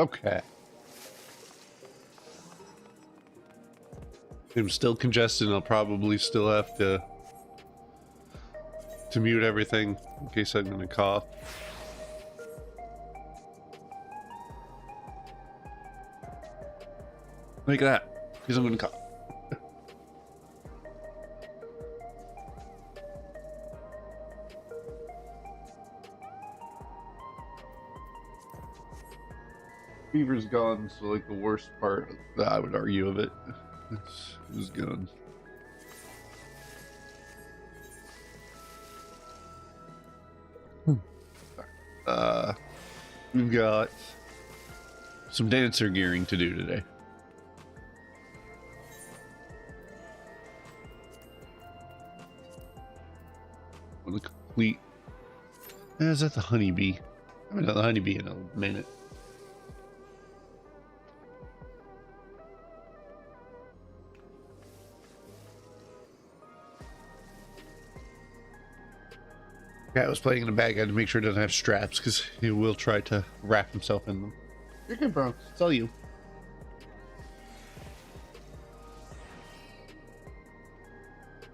Okay. I'm still congested. I'll probably still have to mute everything in case I'm gonna cough. Look at that, because I'm gonna cough. Fever's gone, so like the worst part that I would argue of it is gone. We've got some dancer gearing to do today. Want to complete. Is that the honeybee? I haven't done the honeybee in a minute. Cat was playing in a bag. I had to make sure it doesn't have straps because he will try to wrap himself in them. You're good, bro. It's all you.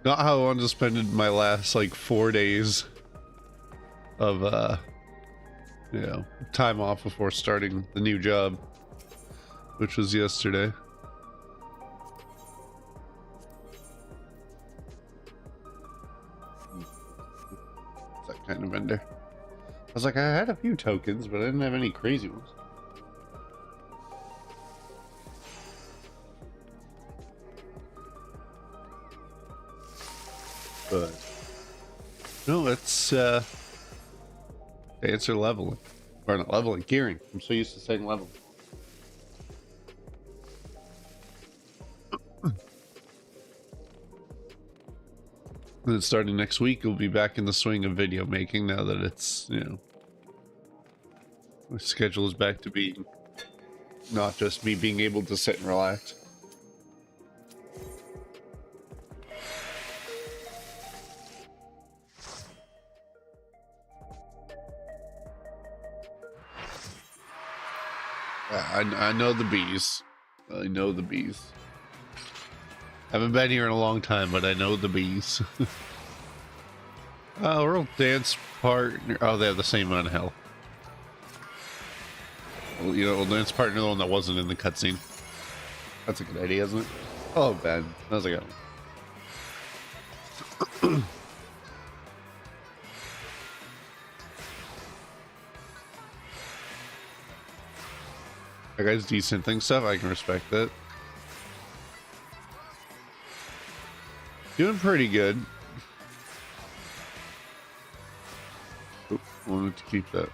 Not how I wanted to spend my last like 4 days of you know, time off before starting the new job, which was yesterday. That kind of vendor. I was like, I had a few tokens, but I didn't have any crazy ones. But no, it's dancer leveling, or not leveling, gearing. I'm so used to saying level. And then starting next week, we'll be back in the swing of video making now that it's, you know, my schedule is back to being not just me being able to sit and relax. I know the bees. I know the bees. Haven't been here in a long time, but I know the bees. World dance partner. Oh, they have the same amount of health. Well, you know, world dance partner, the one that wasn't in the cutscene. That's a good idea, isn't it? Oh, bad. How's it going? That guy's decent thing stuff. I can respect that. Doing pretty good. Oop, wanted to keep that.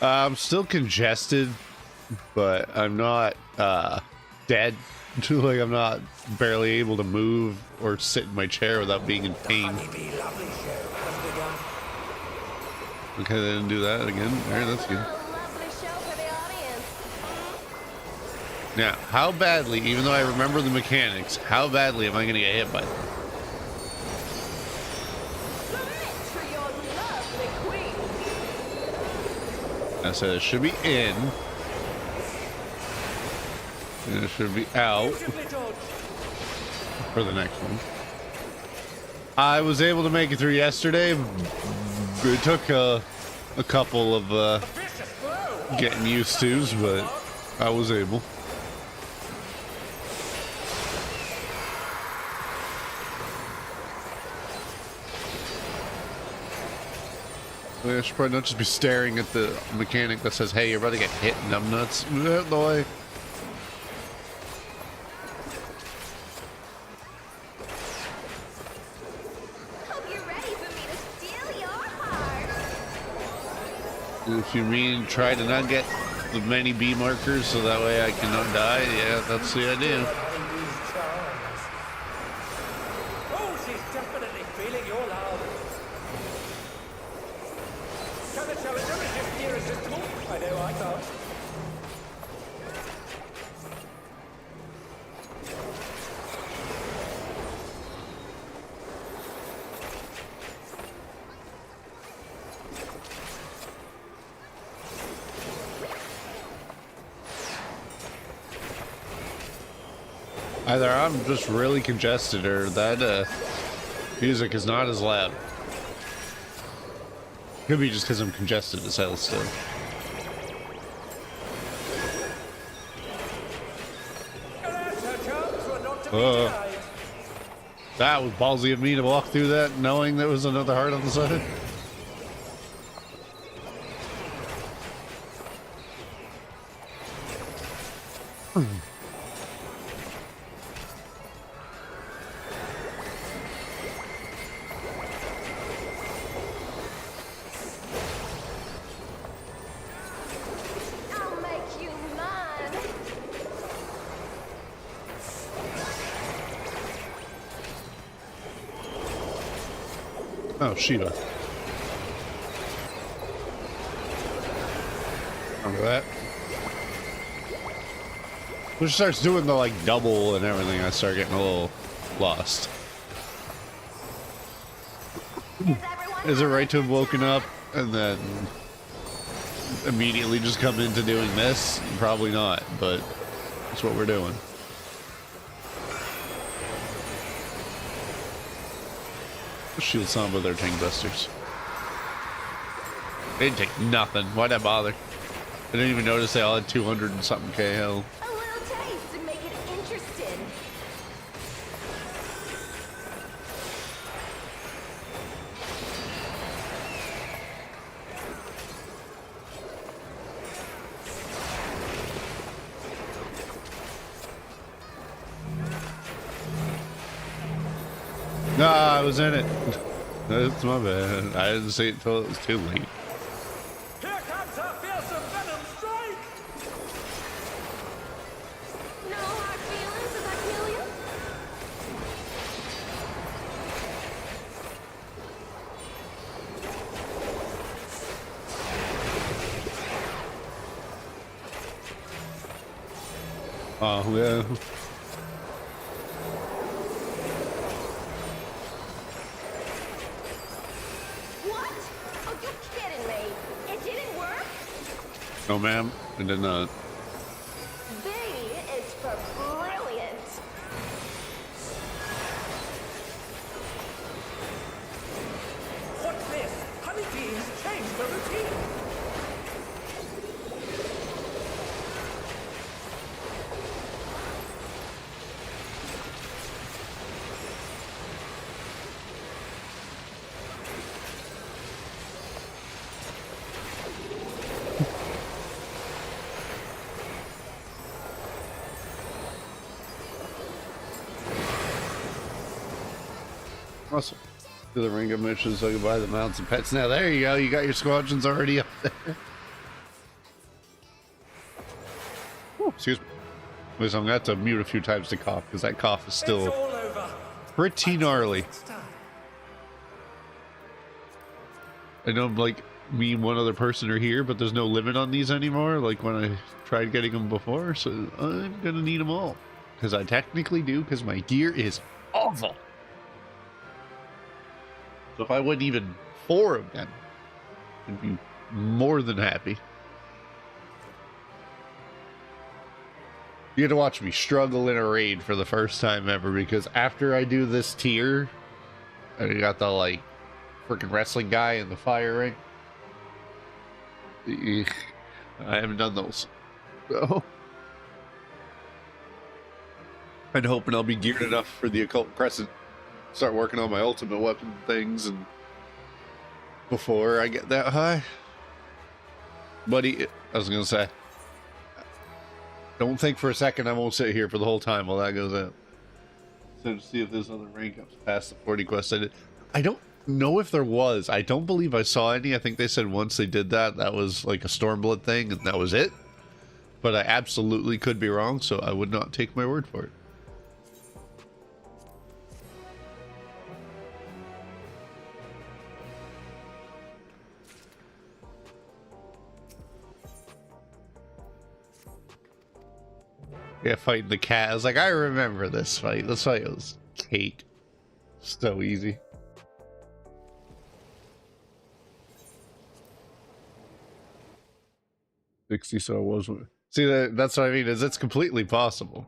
I'm still congested, but I'm not dead. Like, I'm not barely able to move or sit in my chair without being in pain. Okay, they didn't do that again. Alright, that's good. Now, how badly, even though I remember the mechanics, how badly am I going to get hit by them? I said it should be in. And it should be out for the next one. I was able to make it through yesterday. It took a couple of getting used to, but I was able. I should probably not just be staring at the mechanic that says, hey, you're about to get hit in numbnuts. No way. If you mean try to not get the many B markers so that way I cannot die, yeah, that's the idea. Oh, she's definitely feeling your love. Can the challenger resist the irresistible? I know I can't. Either I'm just really congested or that music is not as loud. Could be just because I'm congested as hell still. That was ballsy of me to walk through that knowing there was another heart on the side. Oh, Sheeta. Remember that? When she starts doing the, like, double and everything, I start getting a little lost. Is it right to have woken up and then immediately just come into doing this? Probably not, but that's what we're doing. Shield some with their tank busters. They didn't take nothing. Why'd I bother? I didn't even notice they all had 200 and something K health. A little taste to make it interesting. Nah, I was in it. That's my bad. I didn't see it until it was too late. Here comes our fearsome venom strike! No hard feelings as I kill you? Oh, yeah. What? Oh, you're kidding me. It didn't work? No, ma'am. I did not. B is for brilliant. What's this? Honeybees changed the routine! Awesome. Do the ring of missions so I can buy the mounts and pets. Now there you go. You got your squadrons already up there. Ooh, excuse me. Listen, I'm gonna have to mute a few times to cough because that cough is It's still all over. pretty gnarly. It's time. I know, like, me and one other person are here, but there's no limit on these anymore, like when I tried getting them before, so I'm gonna need them all. Because I technically do, because my gear is awful. So if I went even 4 of them, I'd be more than happy. You get to watch me struggle in a raid for the first time ever, because after I do this tier, I got the, like, freaking wrestling guy in the fire ring. I haven't done those. So I'm hoping I'll be geared enough for the occult crescent. Start working on my ultimate weapon things and before I get that high. Buddy, I was gonna say, don't think for a second I won't sit here for the whole time while that goes out. So to see if there's other rank ups past the 40 quest I did. I don't know if there was. I don't believe I saw any. I think they said once they did that, that was like a Stormblood thing and that was it. But I absolutely could be wrong, so I would not take my word for it. Yeah, fighting the cat. I was like, I remember this fight. This fight was cake. So easy. — 60, so it was. See, that's what I mean, is it's completely possible.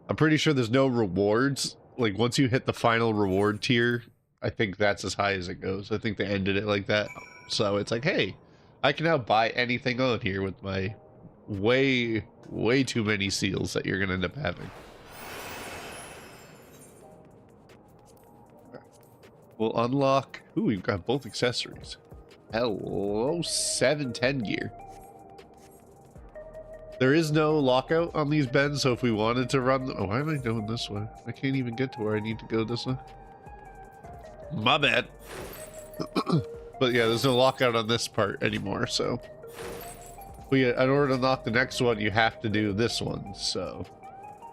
I'm pretty sure there's no rewards. Like, once you hit the final reward tier, I think that's as high as it goes. I think they ended it like that. So it's like, hey, I can now buy anything on here with my way too many seals that you're gonna end up having. We'll unlock... Ooh, we've got both accessories. Hello, 710 gear. There is no lockout on these bends, so if we wanted to run... Oh, why am I going this way? I can't even get to where I need to go this way. My bad. But yeah, there's no lockout on this part anymore, so... But yeah, in order to unlock the next one, you have to do this one, so...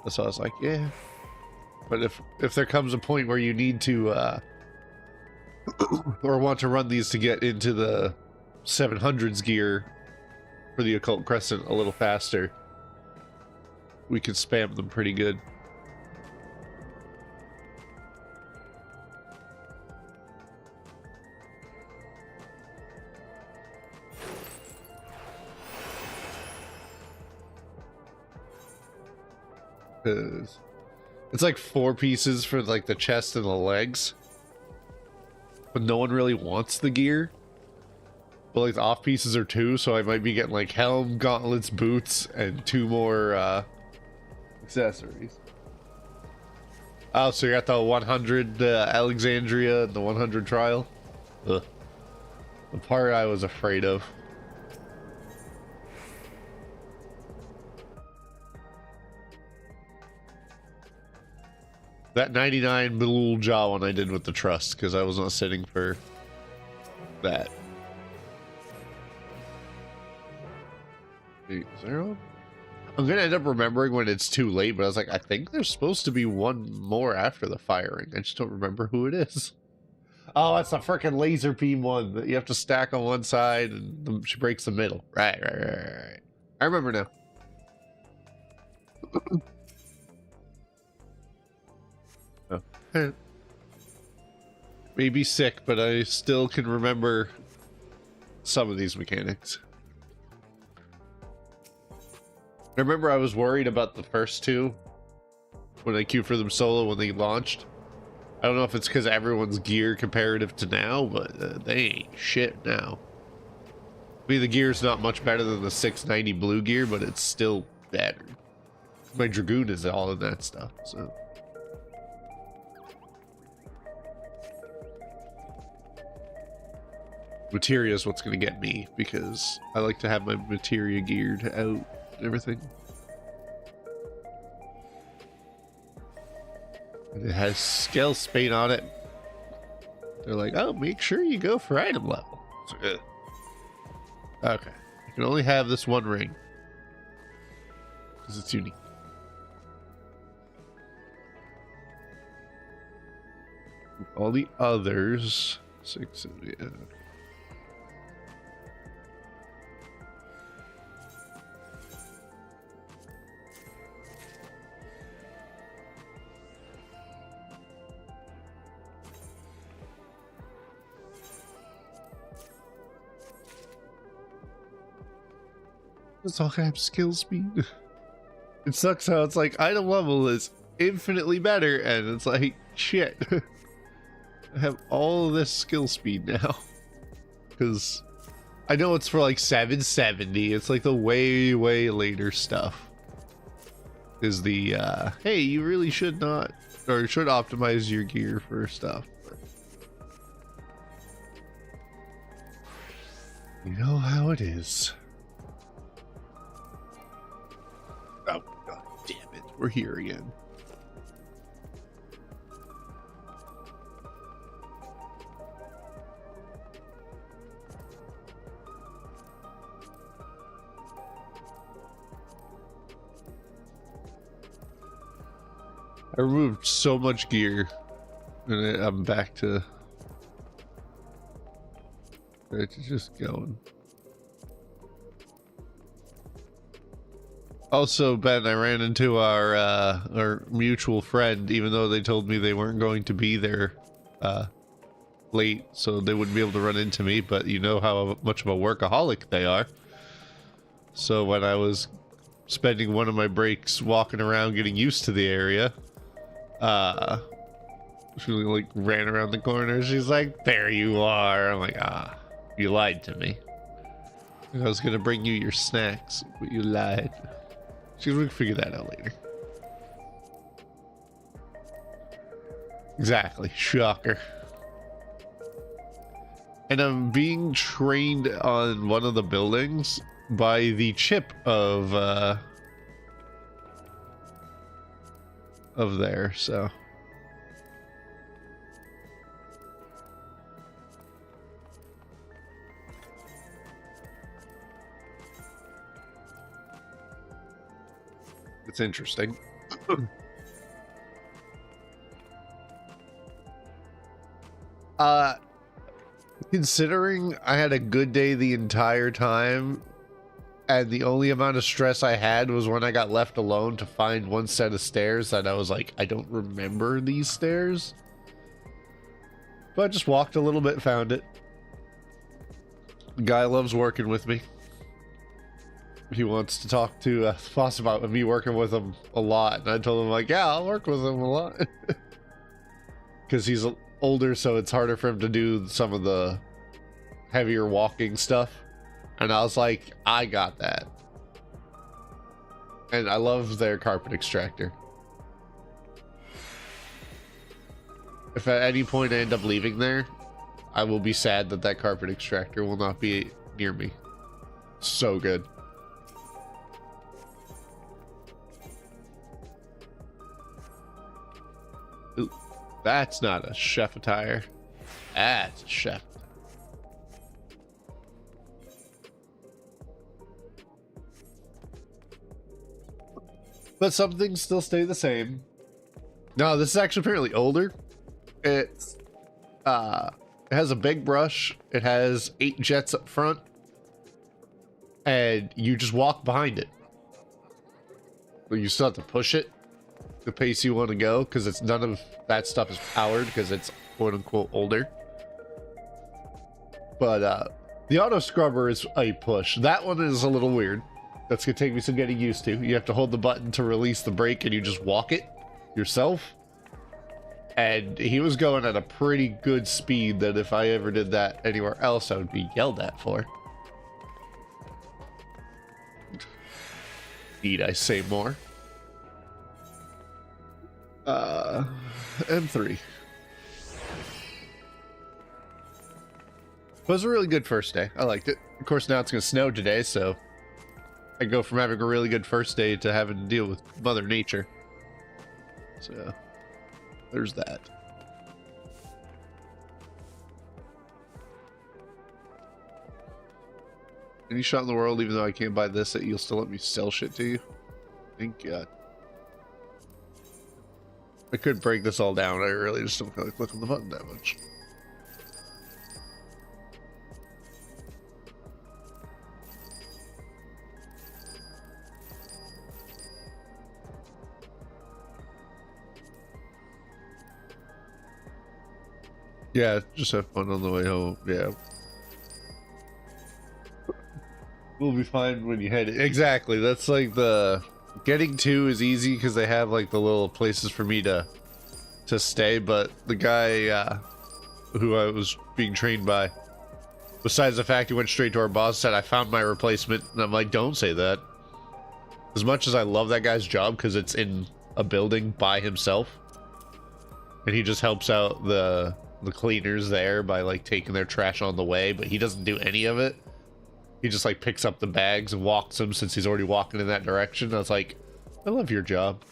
That's why I was like, yeah. But if there comes a point where you need to, or want to run these to get into the 700s gear for the occult crescent a little faster, we can spam them pretty good. It's like 4 pieces for like the chest and the legs, but no one really wants the gear. But like the off pieces are 2, so I might be getting like helm, gauntlets, boots, and 2 more accessories. Oh, so you're at the 100 Alexandria and the 100 trial? Ugh. The part I was afraid of. That 99 Milul Jaw one I did with the trust, because I was not sitting for that. Wait, is there one? I'm gonna end up remembering when it's too late, but I was like, I think there's supposed to be one more after the firing. I just don't remember who it is. Oh, that's the freaking laser beam one that you have to stack on one side and she breaks the middle. Right. I remember now. Maybe sick, but I still can remember some of these mechanics. I remember I was worried about the first 2 when I queued for them solo when they launched. I don't know if it's because everyone's gear comparative to now, but they ain't shit now. I mean, the gear's not much better than the 690 blue gear, but it's still better. My Dragoon is all in that stuff, so... Materia is what's going to get me, because I like to have my materia geared out and everything. And it has scale Spain on it. They're like, oh, make sure you go for item level. Okay. You can only have this one ring, because it's unique. All the others... 6, yeah. It's all have skill speed. It sucks how it's like item level is infinitely better, and it's like shit. I have all of this skill speed now, because I know it's for like 770. It's like the way later stuff. Is the hey, you really should not, or should optimize your gear for stuff. You know how it is. Oh, God damn it. We're here again. I removed so much gear, and I'm back to just going. Also, Ben, I ran into our mutual friend, even though they told me they weren't going to be there late, so they wouldn't be able to run into me, but you know how much of a workaholic they are. So when I was spending one of my breaks walking around getting used to the area. She like ran around the corner. She's like, there you are. I'm like, ah, you lied to me. I was gonna bring you your snacks, but you lied. She's gonna figure that out later. Exactly. Shocker. And I'm being trained on one of the buildings by the chip of there, so. It's interesting. Considering I had a good day the entire time, and the only amount of stress I had was when I got left alone to find one set of stairs that I was like, I don't remember these stairs. But I just walked a little bit, found it. The guy loves working with me. He wants to talk to Foss about me working with him a lot, and I told him like, yeah, I'll work with him a lot. Because he's older, so it's harder for him to do some of the heavier walking stuff. And I was like, I got that. And I love their carpet extractor. If at any point I end up leaving there, I will be sad that that carpet extractor will not be near me. So good. Ooh, that's not a chef attire. That's a chef. But some things still stay the same. No, this is actually apparently older. It's it has a big brush. It has 8 jets up front, and you just walk behind it. But you still have to push it the pace you want to go, because it's none of that stuff is powered because it's quote unquote older. But the auto scrubber is a push. That one is a little weird. That's gonna take me some getting used to. You have to hold the button to release the brake, and you just walk it yourself. And he was going at a pretty good speed that if I ever did that anywhere else, I would be yelled at for. Need I say more? M3. It was a really good first day. I liked it. Of course, now it's gonna snow today, so I go from having a really good first day to having to deal with Mother Nature. So there's that. Any shot in the world, even though I can't buy this, that you'll still let me sell shit to you? Thank God. I could break this all down. I really just don't feel like clicking the button that much. Yeah, just have fun on the way home. Yeah. We'll be fine when you head. Exactly. That's like the getting to is easy because they have like the little places for me to stay. But the guy who I was being trained by, besides the fact he went straight to our boss, said I found my replacement, and I'm like, don't say that. As much as I love that guy's job because it's in a building by himself, and he just helps out the cleaners there by like taking their trash on the way, but he doesn't do any of it. He just like picks up the bags and walks them since he's already walking in that direction. I was like, I love your job.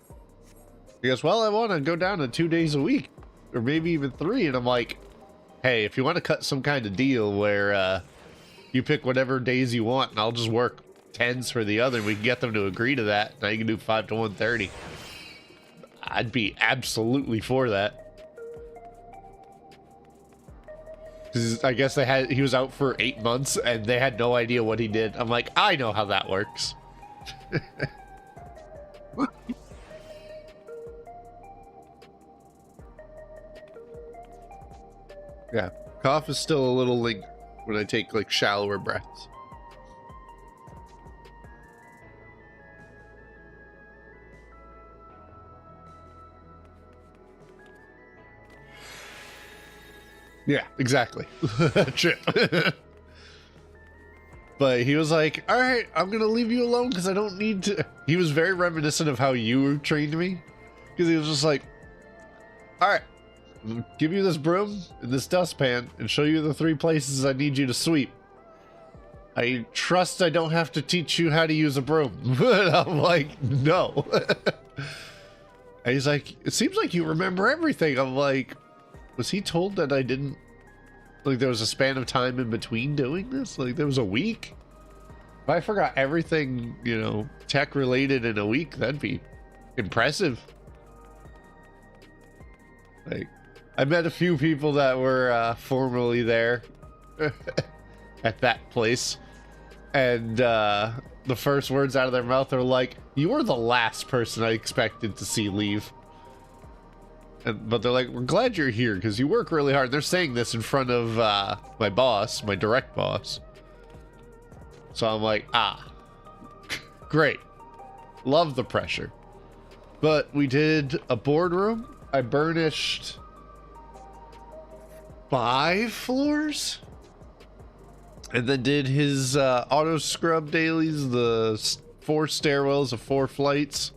He goes, well, I want to go down to 2 days a week or maybe even 3. And I'm like, hey, if you want to cut some kind of deal where you pick whatever days you want and I'll just work 10s for the other, and we can get them to agree to that. Now you can do 5 to 130. I'd be absolutely for that. Because I guess he was out for 8 months and they had no idea what he did. I'm like, I know how that works. Yeah, cough is still a little linger when I take like shallower breaths. Yeah, exactly. Chip. But he was like, all right, I'm going to leave you alone because I don't need to. He was very reminiscent of how you trained me. Because he was just like, all right, I'll give you this broom and this dustpan and show you the 3 places I need you to sweep. I trust I don't have to teach you how to use a broom. But I'm like, no. And he's like, it seems like you remember everything. I'm like, was he told that I didn't? Like, there was a span of time in between doing this? Like, there was a week? If I forgot everything, you know, tech related in a week, that'd be impressive. Like, I met a few people that were formerly there at that place. And the first words out of their mouth are like, you were the last person I expected to see leave. But they're like, we're glad you're here because you work really hard. They're saying this in front of my boss, my direct boss. So I'm like, great. Love the pressure. But we did a boardroom. I burnished 5 floors. And then did his auto scrub dailies, the 4 stairwells of 4 flights.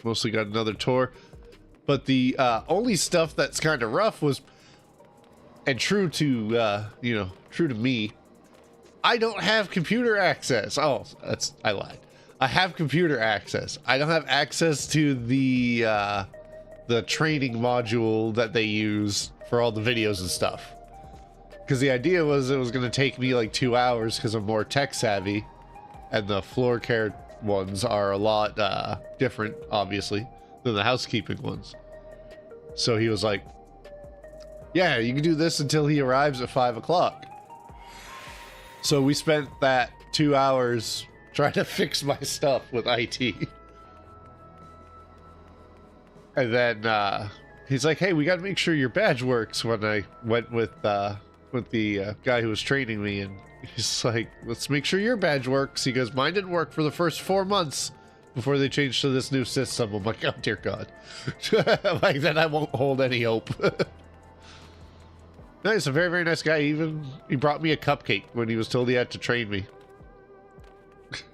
Mostly got another tour, but the only stuff that's kind of rough was, and true to you know, true to me, I don't have computer access. Oh, I lied. I have computer access. I don't have access to the training module that they use for all the videos and stuff. Because the idea was it was going to take me like 2 hours because I'm more tech savvy, and the floor care ones are a lot different, obviously, than the housekeeping ones. So he was like, yeah, you can do this until he arrives at 5 o'clock. So we spent that 2 hours trying to fix my stuff with IT. And then he's like, hey, we got to make sure your badge works. When I went with the guy who was training me, and he's like, let's make sure your badge works. He goes, mine didn't work for the first 4 months before they changed to this new system. I'm like, oh dear God. Like, then I won't hold any hope. No, he's a very, very nice guy. He brought me a cupcake when he was told he had to train me.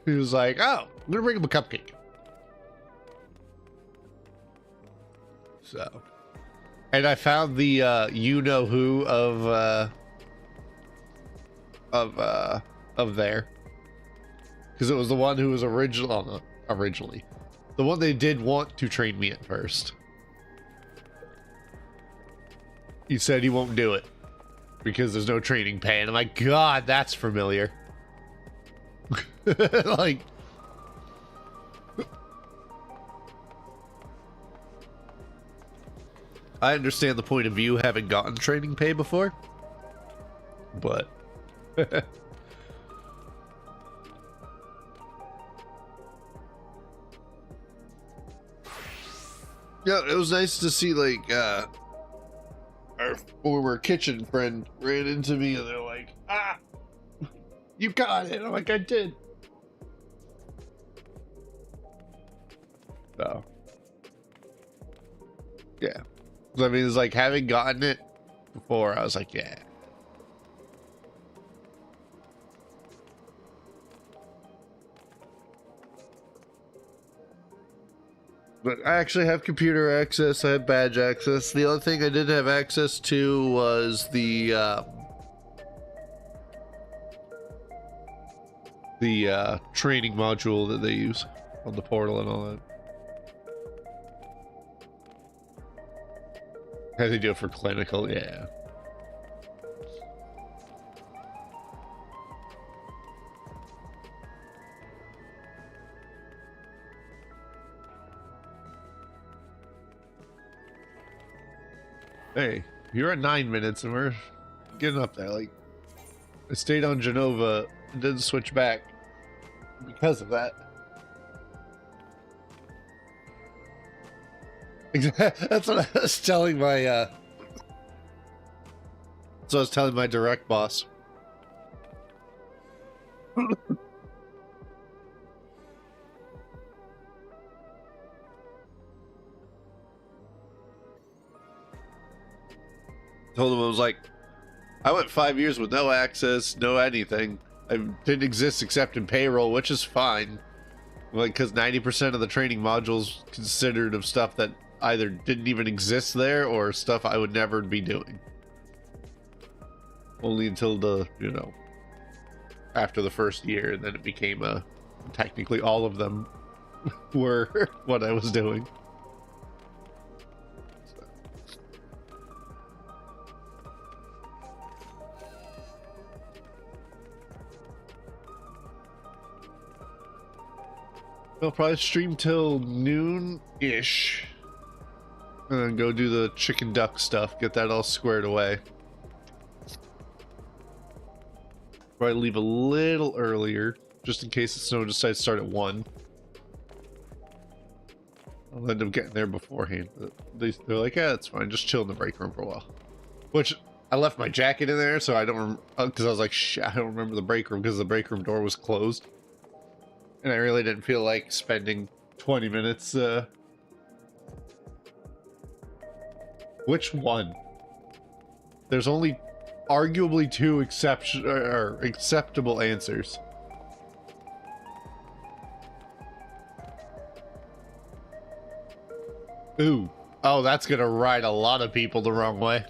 He was like, oh, I'm gonna bring him a cupcake. So, and I found the you-know-who of there, because it was the one who was originally the one they did want to train me at first. He said he won't do it because there's no training pay, and I'm like, God, that's familiar. Like, I understand the point of view having gotten training pay before, but yeah, it was nice to see, like, our former kitchen friend ran into me and they're like, you got it. I'm like, I did. So, yeah. I mean, it's like, having gotten it before, I was like, yeah. But I actually have computer access. I have badge access. The other thing I didn't have access to was the training module that they use on the portal and all that. How do they do it for clinical? Yeah. Hey, you're at 9 minutes and we're getting up there. Like, I stayed on Genova and didn't switch back because of that. That's what I was telling my that's what I was telling my direct boss. Told him I was like, I went 5 years with no access, no anything. I didn't exist except in payroll, which is fine. Like, because 90% of the training modules considered of stuff that either didn't even exist there or stuff I would never be doing. Only until the, you know, after the first year, and then it became technically all of them were what I was doing. I'll probably stream till noon-ish. And then go do the chicken duck stuff, get that all squared away. Probably leave a little earlier, just in case the snow decides to start at 1. I'll end up getting there beforehand. They're like, yeah, that's fine, just chill in the break room for a while. Which, I left my jacket in there, so I don't, because I was like, shit, I don't remember the break room, because the break room door was closed. And I really didn't feel like spending 20 minutes, Which one? There's only arguably 2 acceptable answers. Ooh. Oh, that's gonna ride a lot of people the wrong way.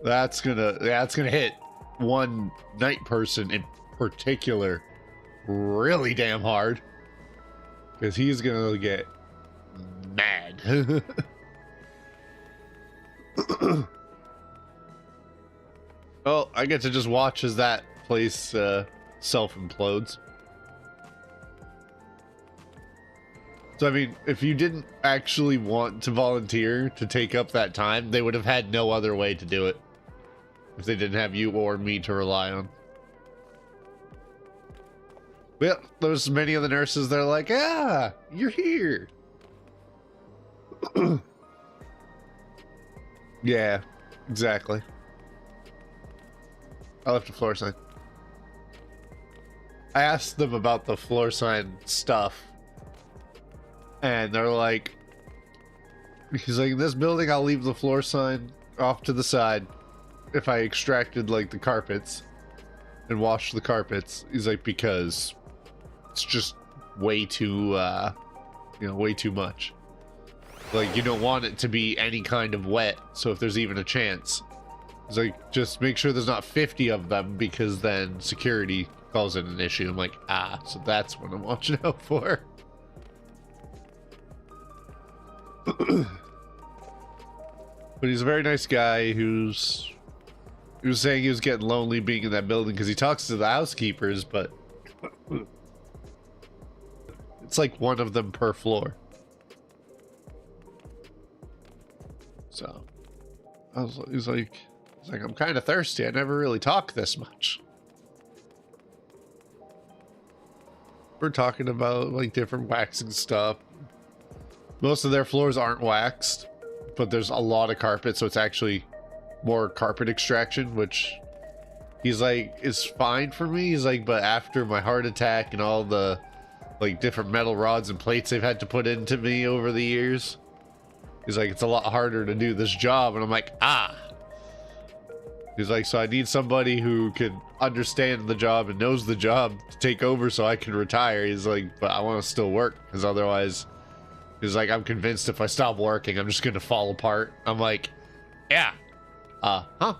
That's gonna hit one night person in particular really damn hard, because he's gonna get mad. Well, I get to just watch as that place self-implodes. So I mean, if you didn't actually want to volunteer to take up that time, they would have had no other way to do it if they didn't have you or me to rely on. Well, there's many of the nurses that are like, ah, you're here. Yeah, exactly. I left a floor sign. I asked them about the floor sign stuff, and they're like, he's like, in this building, I'll leave the floor sign off to the side if I extracted, like, the carpets and washed the carpets. He's like, because it's just way too, you know, way too much. Like, you don't want it to be any kind of wet, so if there's even a chance, it's like, just make sure there's not 50 of them, because then security calls it an issue. I'm like, ah, so that's what I'm watching out for. But he's a very nice guy he was saying he was getting lonely being in that building because he talks to the housekeepers, but it's like one of them per floor. So he's like, I'm kind of thirsty. I never really talk this much. We're talking about like different waxing stuff. Most of their floors aren't waxed, but there's a lot of carpet, so it's actually more carpet extraction, which he's like is fine for me. He's like, but after my heart attack and all the like different metal rods and plates they've had to put into me over the years, he's like, it's a lot harder to do this job. And I'm like, ah. He's like, so I need somebody who can understand the job and knows the job to take over so I can retire. He's like, but I want to still work, because otherwise, he's like, I'm convinced if I stop working, I'm just going to fall apart. I'm like, yeah. Huh?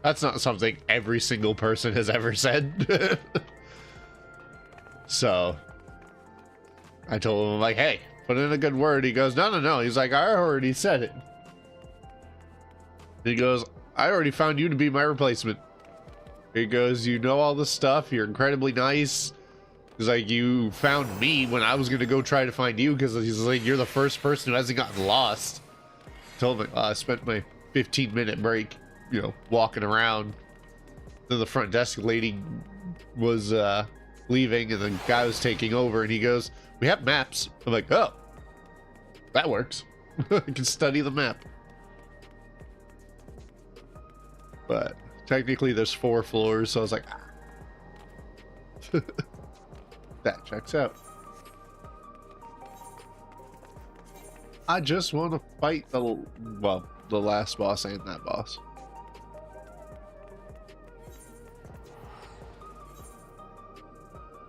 That's not something every single person has ever said. So I told him, I'm like, hey, put in a good word. He goes, no. He's like, I already said it. He goes, I already found you to be my replacement. He goes, you know all this stuff. You're incredibly nice. He's like, you found me when I was going to go try to find you, because he's like, you're the first person who hasn't gotten lost. Told him, I spent my 15-minute break, you know, walking around. Then the front desk lady was leaving, and the guy was taking over, and he goes, we have maps. I'm like, oh, that works. I can study the map. But technically there's 4 floors, so I was like, ah. That checks out. I just want to fight the last boss and that boss.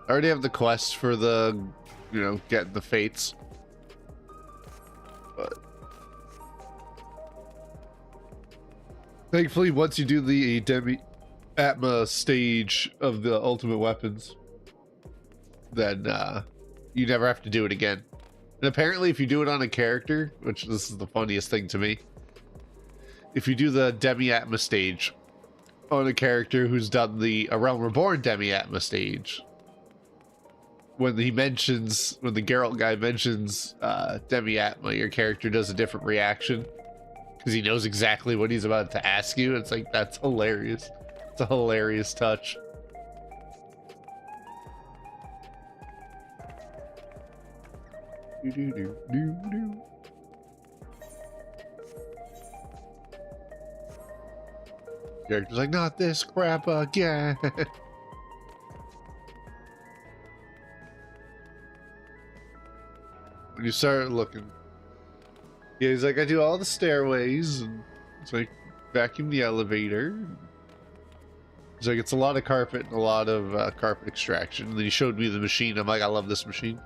I already have the quest for the, getting the fates. But thankfully, once you do the Atma stage of the ultimate weapons, then you never have to do it again. And apparently, if you do it on a character, which this is the funniest thing to me, if you do the Demi-Atma stage on a character who's done the A Realm Reborn Demi-Atma stage, when the Geralt guy mentions Demi-Atma, your character does a different reaction because he knows exactly what he's about to ask you. It's like, that's hilarious. It's a hilarious touch. Character's like, not this crap again. When you start looking, yeah, he's like, I do all the stairways, and it's like vacuum the elevator. He's like, it's a lot of carpet and a lot of carpet extraction. And then he showed me the machine. I'm like, I love this machine.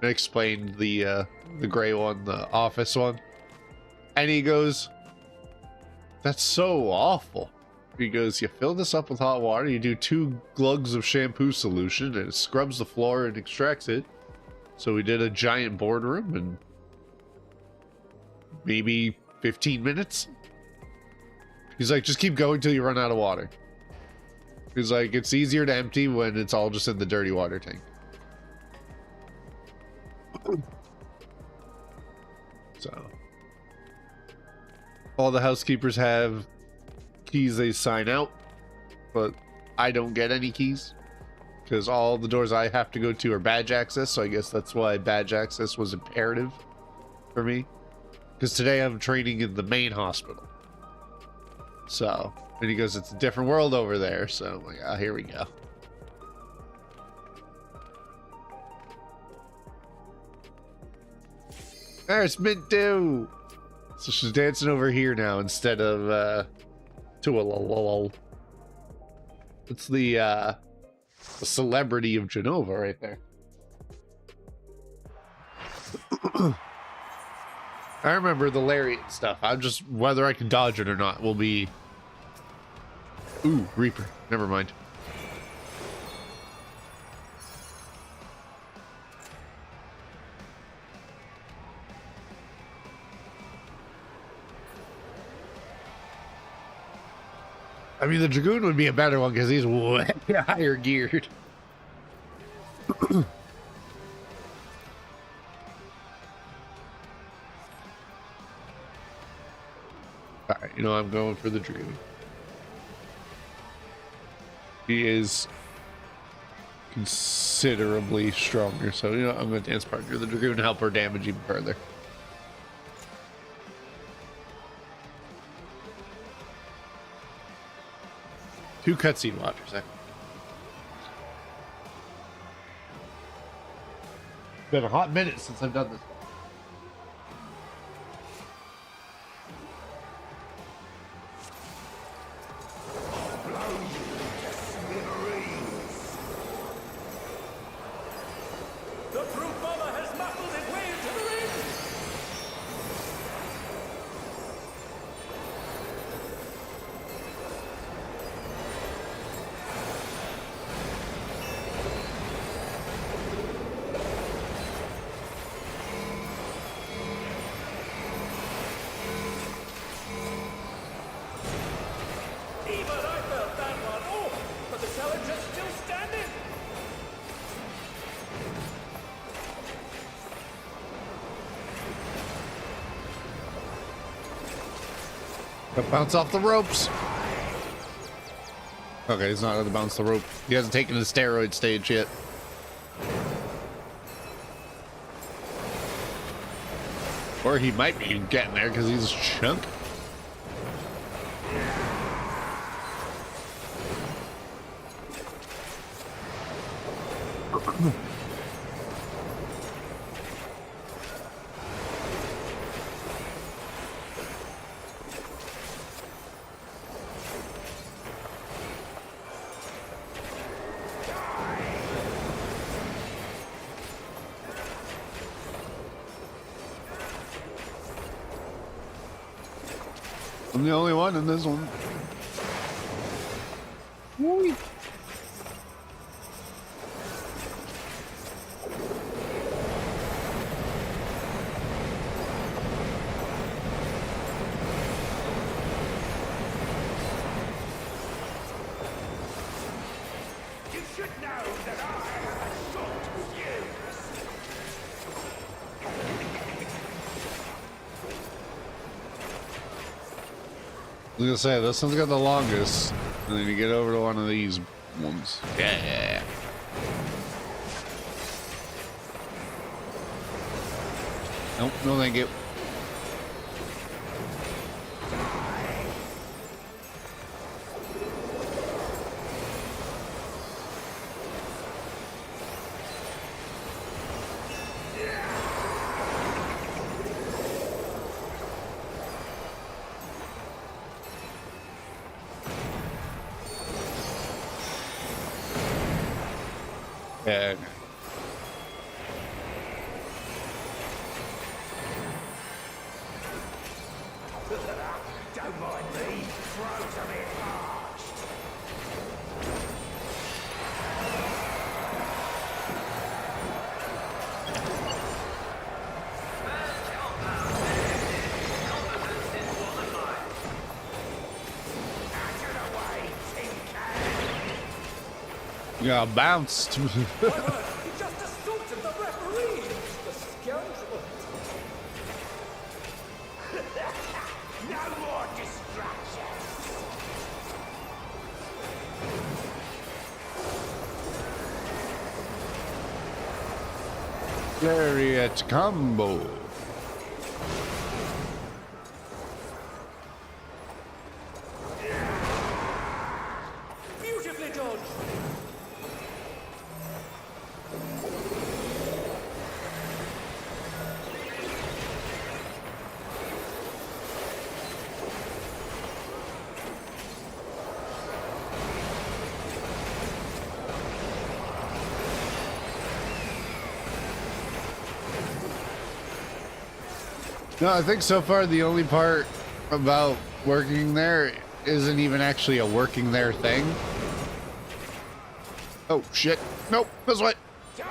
And I explained the gray one, the office one, and he goes, that's so awful. He goes, you fill this up with hot water, you do 2 glugs of shampoo solution, and it scrubs the floor and extracts it. So we did a giant boardroom in maybe 15 minutes. He's like, just keep going till you run out of water. He's like, it's easier to empty when it's all just in the dirty water tank. So all the housekeepers have keys they sign out, but I don't get any keys because all the doors I have to go to are badge access. So I guess that's why badge access was imperative for me, because today I'm training in the main hospital. So, and he goes, it's a different world over there. So I'm like, oh, here we go. There's Mintu. So she's dancing over here now instead of to a It's the celebrity of Genova right there. I remember the lariat stuff. I'm just, whether I can dodge it or not will be... Ooh, Reaper. Never mind. I mean, the Dragoon would be a better one because he's way higher geared. Alright, you know, I'm going for the Dragoon. He is considerably stronger, so, you know, I'm going to dance partner the Dragoon to help her damage even further. Two cutscene watchers. It's been a hot minute since I've done this. The brute bomber has muffled his way into the ring! Even I felt that one. Oh, but the challenger's still standing. Bounce off the ropes. Okay, he's not going to bounce the rope. He hasn't taken the steroid stage yet. Or he might be getting there because he's a chunk. I'm the only one in this one. Whee. You should know that I have a short fuse. I was gonna say, this one's got the longest. And then you get over to one of these ones. Yeah. Nope, no thank you. Yeah. Don't mind me. Throat a bit parched. Out of the way, tin can. You got bounced. He just assaulted the referee. The scoundrel. No more distractions. Lariat combo. Beautifully done. No, I think so far the only part about working there isn't even actually a working there thing. Oh shit. Nope, this way. A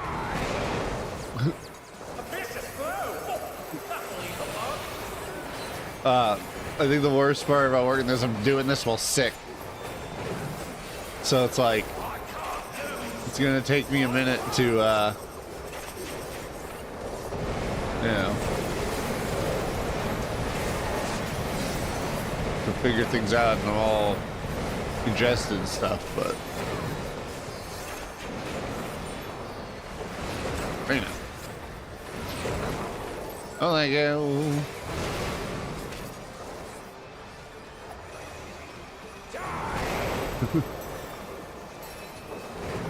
vicious blow. Oh, that'll leave a mark. I think the worst part about working this, I'm doing this while sick. So it's like, I can't lose. it's gonna take me a minute to, you know, to figure things out, and I'm all congested and stuff, but you know. Oh, thank you.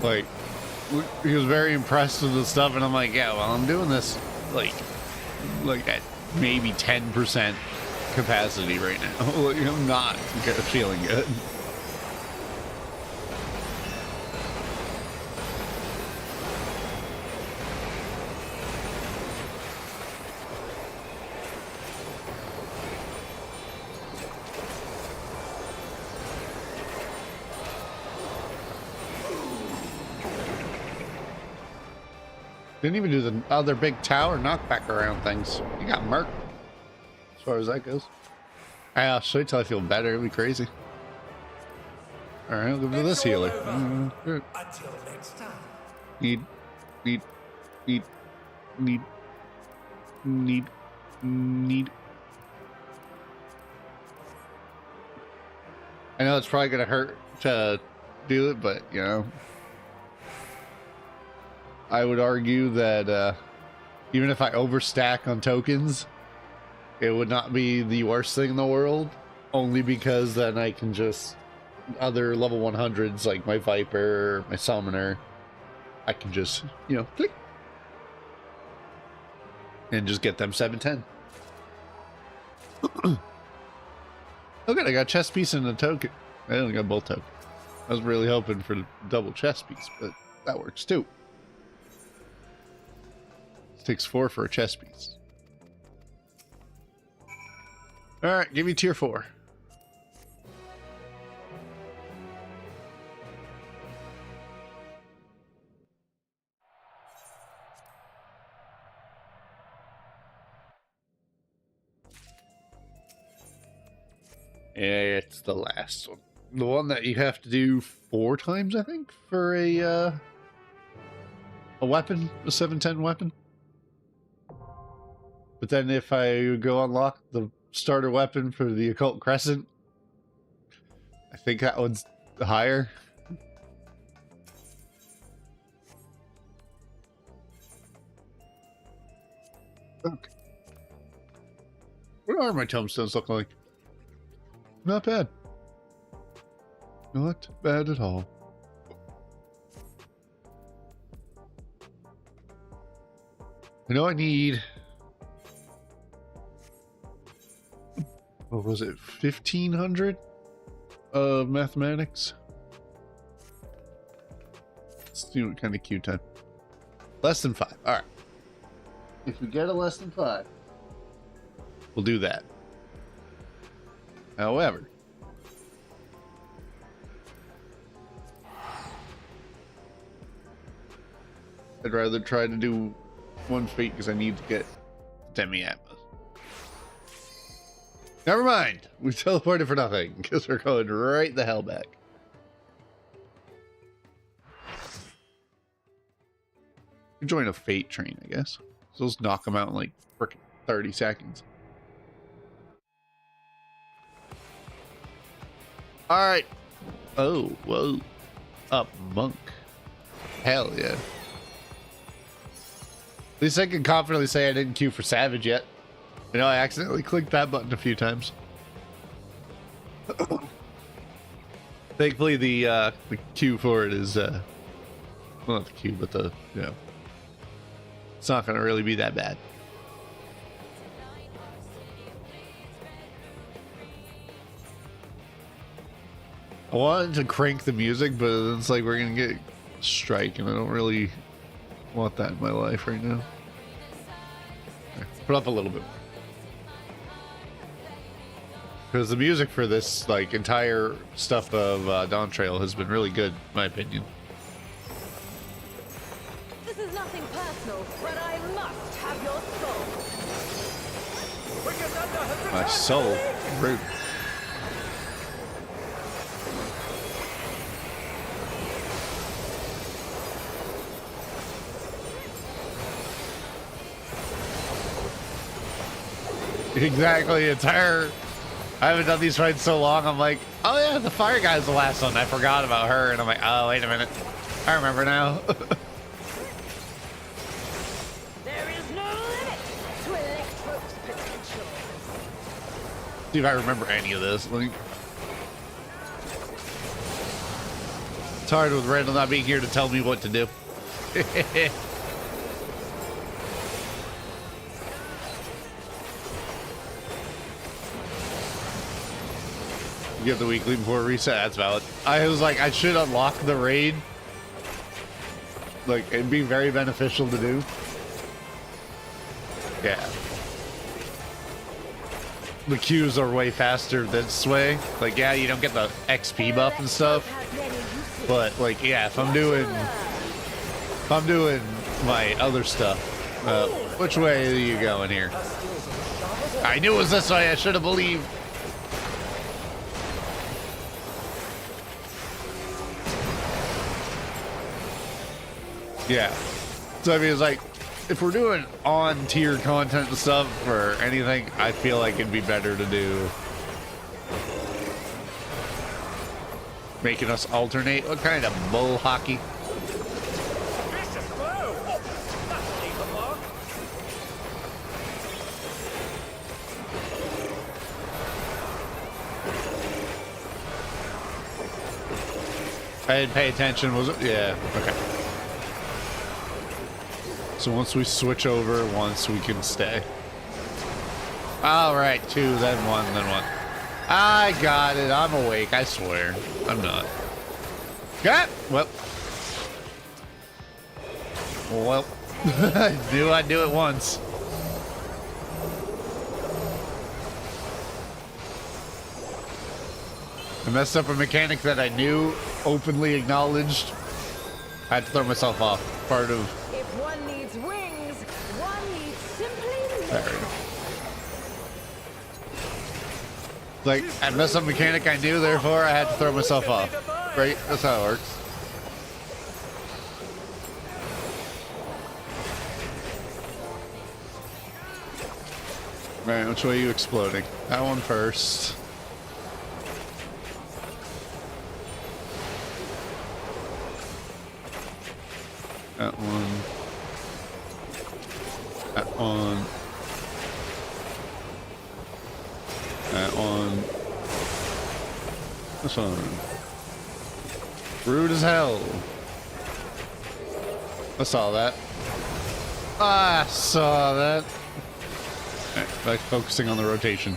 Like, he was very impressed with the stuff, and I'm like, yeah, well, I'm doing this like at maybe 10% capacity right now. Like, I'm not feeling good. Didn't even do the other big tower knockback around things. You got murked as far as that goes. I'll show you till I feel better. It'll be crazy. All right, I'll go for this It's all healer. over. Good. Until next time. Need. I know it's probably gonna hurt to do it, but you know, I would argue that even if I overstack on tokens, it would not be the worst thing in the world, only because then I can just other level 100s like my Viper, my Summoner, I can just, you know, click and just get them 710. Oh good, I got a chest piece and a token. I only got both tokens. I was really hoping for the double chest piece, but that works too. It takes 4 for a chest piece. Alright, give me tier 4. It's the last one. The one that you have to do 4 times, I think, for a weapon, a 710 weapon. But then if I go unlock the starter weapon for the occult crescent, I think that one's higher. Okay. What are my tombstones look like? Not bad. Not bad at all. I know I need... What was it? 1,500 of mathematics? Let's see what kind of queue time. Less than 5. Alright. If we get a less than 5, we'll do that. However, I'd rather try to do one feat because I need to get demi-atmos. Never mind. We teleported for nothing because we're going right the hell back. You join a fate train, I guess. So let's knock them out in like frickin' 30 seconds. Alright. Oh, whoa. Up, monk. Hell yeah. At least I can confidently say I didn't queue for Savage yet. You know, I accidentally clicked that button a few times. Thankfully, the queue for it is, well, not the queue, but the, you know, it's not going to really be that bad. I wanted to crank the music, but it's like we're going to get a strike, and I don't really want that in my life right now. Okay, put up a little bit. Because the music for this, like, entire stuff of Dawn Trail has been really good, in my opinion. This is nothing personal, but I must have your soul. My soul? Rude. Exactly, entire... I haven't done these fights so long, I'm like, oh yeah, the fire guy's the last one. I forgot about her, and I'm like, oh, wait a minute. I remember now. There is no limit to Electro's potential. See if I remember any of this. Like, it's hard with Randall not being here to tell me what to do. You get the weekly before reset. That's valid. I was like, I should unlock the raid. Like, it'd be very beneficial to do. Yeah. The queues are way faster this way. Like, yeah, you don't get the XP buff and stuff. But, like, yeah, if I'm doing my other stuff, which way are you going here? I knew it was this way. I should have believed. Yeah. So I mean, it's like, if we're doing on tier content and stuff or anything, I feel like it'd be better to do making us alternate. What kind of bull hockey? Vicious blow! That'll leave a mark. I didn't pay attention, was it? Yeah, okay. So once we switch over, once we can stay. All right, 2, then 1, then 1. I got it. I'm awake, I swear. I'm not. Got well. Well, I knew I'd do it once. I messed up a mechanic that I knew, openly acknowledged. I had to throw myself off. Part of... If one needs wings, one needs simply There we go. Like, I messed up a mechanic I knew, therefore I had to throw myself off. Right? That's how it works. Right, which way are you exploding? That one first. That one. That one. That one. This one. Rude as hell. I saw that. I saw that. Alright, back focusing on the rotation.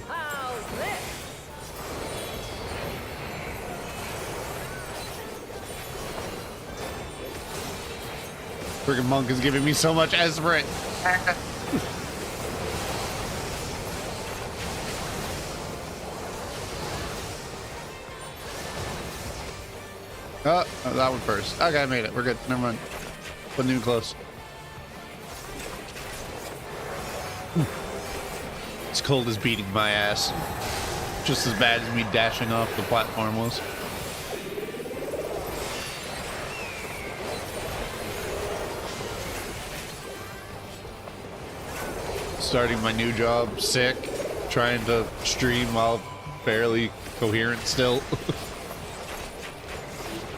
How's this? Freaking monk is giving me so much Esprit. Oh, that one first. Okay, I made it. We're good. Never mind. Wasn't even close. This cold is beating my ass. Just as bad as me dashing off the platform was. Starting my new job, sick. Trying to stream while barely coherent still.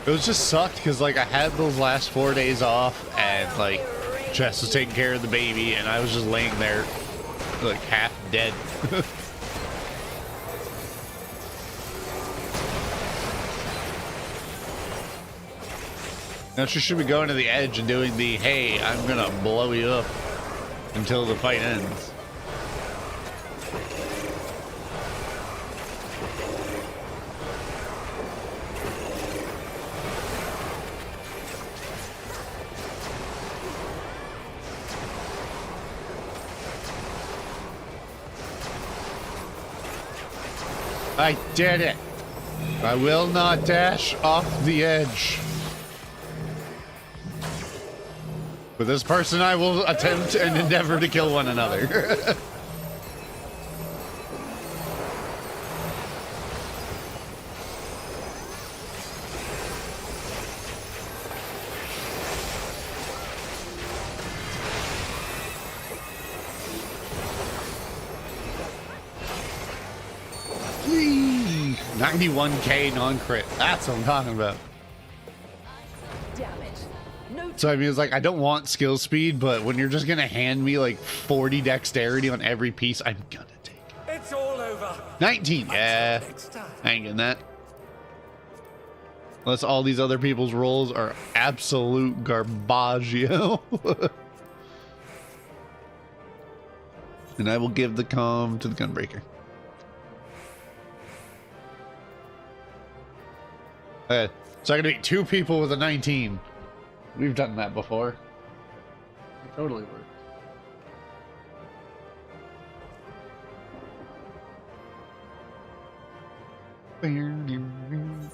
It was just sucked because, like, I had those last 4 days off and, like, Jess was taking care of the baby and I was just laying there, like, half dead. Now she should be going to the edge and doing the, hey, I'm gonna blow you up until the fight ends. I did it. I will not dash off the edge. With this person, I will attempt and endeavor to kill one another. Whee! 91k non-crit. That's what I'm talking about. Damn it. No. So I mean, it's like, I don't want skill speed, but when you're just gonna hand me like 40 dexterity on every piece, I'm gonna take it. It's all over. 19, yeah. Next time. I ain't getting that. Unless all these other people's rolls are absolute garbaggio. And I will give the comm to the gunbreaker. Okay, so I'm gonna be 2 people with a 19. We've done that before. It totally works.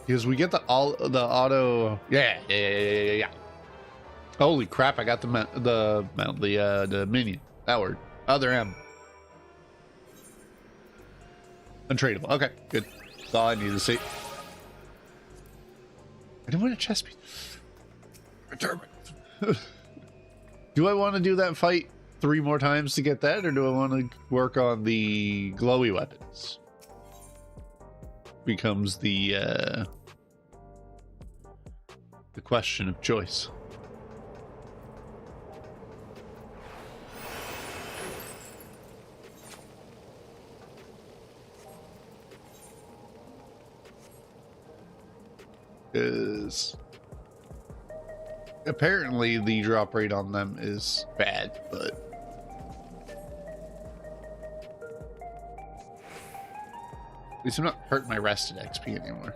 Because we get the auto. Yeah. Holy crap! I got the minion. That word. Other M. Untradeable. Okay, good. That's all I need to see. I didn't want a chest piece. Do I want to do that fight 3 more times to get that, or do I want to work on the glowy weapons? Becomes the question of choice. Is apparently the drop rate on them is bad, but at least I'm not hurting my rested XP anymore.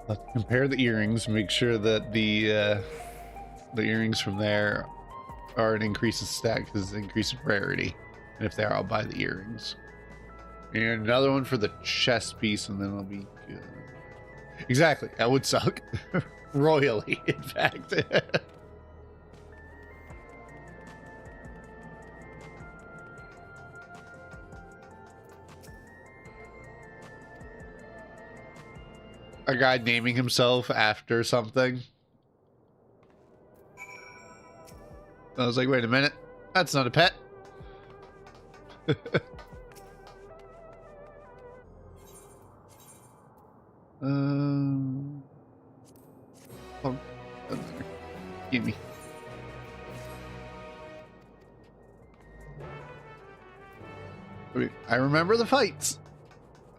Let's compare the earrings, make sure that the earrings from there are an increase in stat because it's an increase in rarity. And if they are, I'll buy the earrings. And another one for the chest piece, and then I'll be good. Exactly. That would suck. Royally, in fact. A guy naming himself after something. I was like, wait a minute. That's not a pet. Oh, give me. I remember the fights.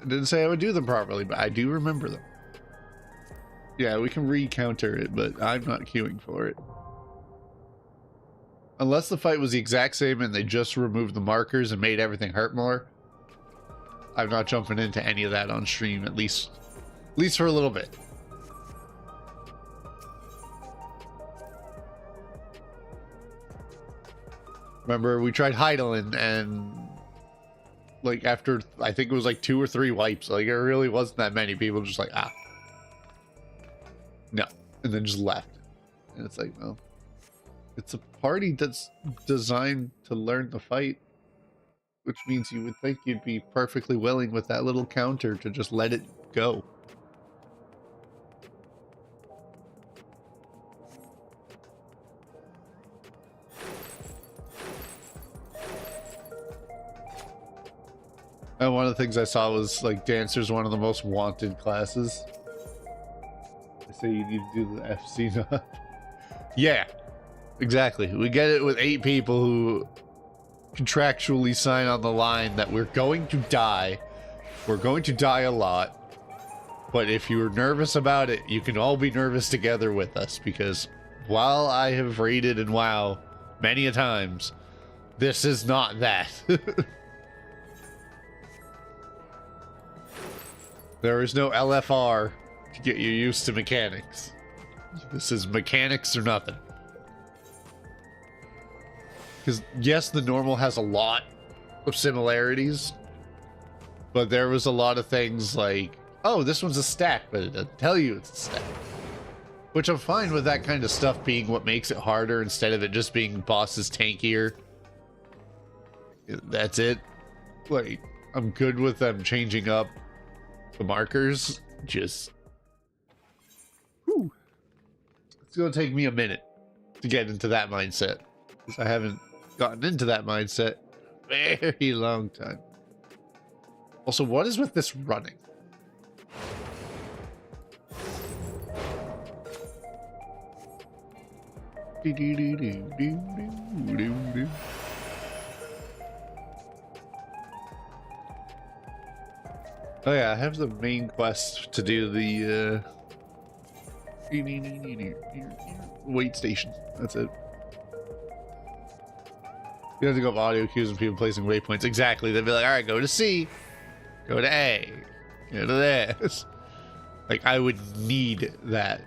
I didn't say I would do them properly, but I do remember them. Yeah, we can re-counter it, but I'm not queuing for it. Unless the fight was the exact same and they just removed the markers and made everything hurt more, I'm not jumping into any of that on stream, at least for a little bit. Remember, we tried Heidelin, and like after, I think it was like 2 or 3 wipes, like it really wasn't that many people just like, ah. No. And then just left. And it's like, well, it's a party that's designed to learn the fight, which means you would think you'd be perfectly willing with that little counter to just let it go. And one of the things I saw was like Dancer's one of the most wanted classes. They say you need to do the FC now. Yeah, exactly. We get it with 8 people who contractually sign on the line that we're going to die. We're going to die a lot. But if you're nervous about it, you can all be nervous together with us, because while I have raided in WoW many a times, this is not that. There is no LFR to get you used to mechanics. This is mechanics or nothing. Because yes, the normal has a lot of similarities, but there was a lot of things like, oh, this one's a stack, but it doesn't tell you it's a stack. Which I'm fine with that kind of stuff being what makes it harder instead of it just being bosses tankier. That's it. Like, I'm good with them changing up the markers. Just, whew. It's gonna take me a minute to get into that mindset, because I haven't gotten into that mindset in a very long time. Also, what is with this running? Oh yeah, I have the main quest to do the wait station. That's it. You have to go up audio cues and people placing waypoints. Exactly. They'd be like, all right, go to C, go to A, go to this. Like, I would need that.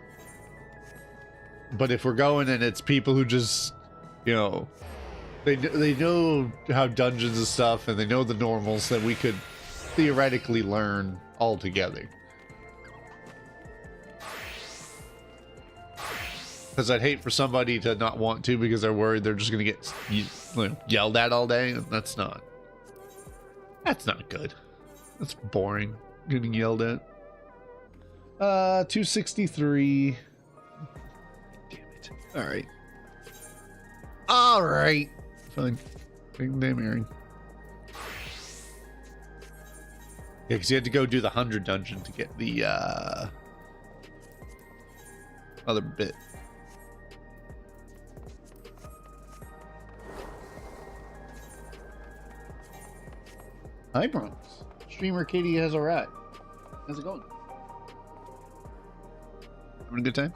But if we're going and it's people who just, you know, they know how dungeons and stuff, and they know the normals, that we could theoretically learn all together. Because I'd hate for somebody to not want to because they're worried they're just going to get yelled at all day, and that's not good. That's boring, getting yelled at. 263. Damn it. Alright. Alright. Fine. Big damn earring. Yeah, because you had to go do the 100 dungeon to get the other bit. Hi, Bronx. Streamer Katie has a rat. How's it going? Having a good time?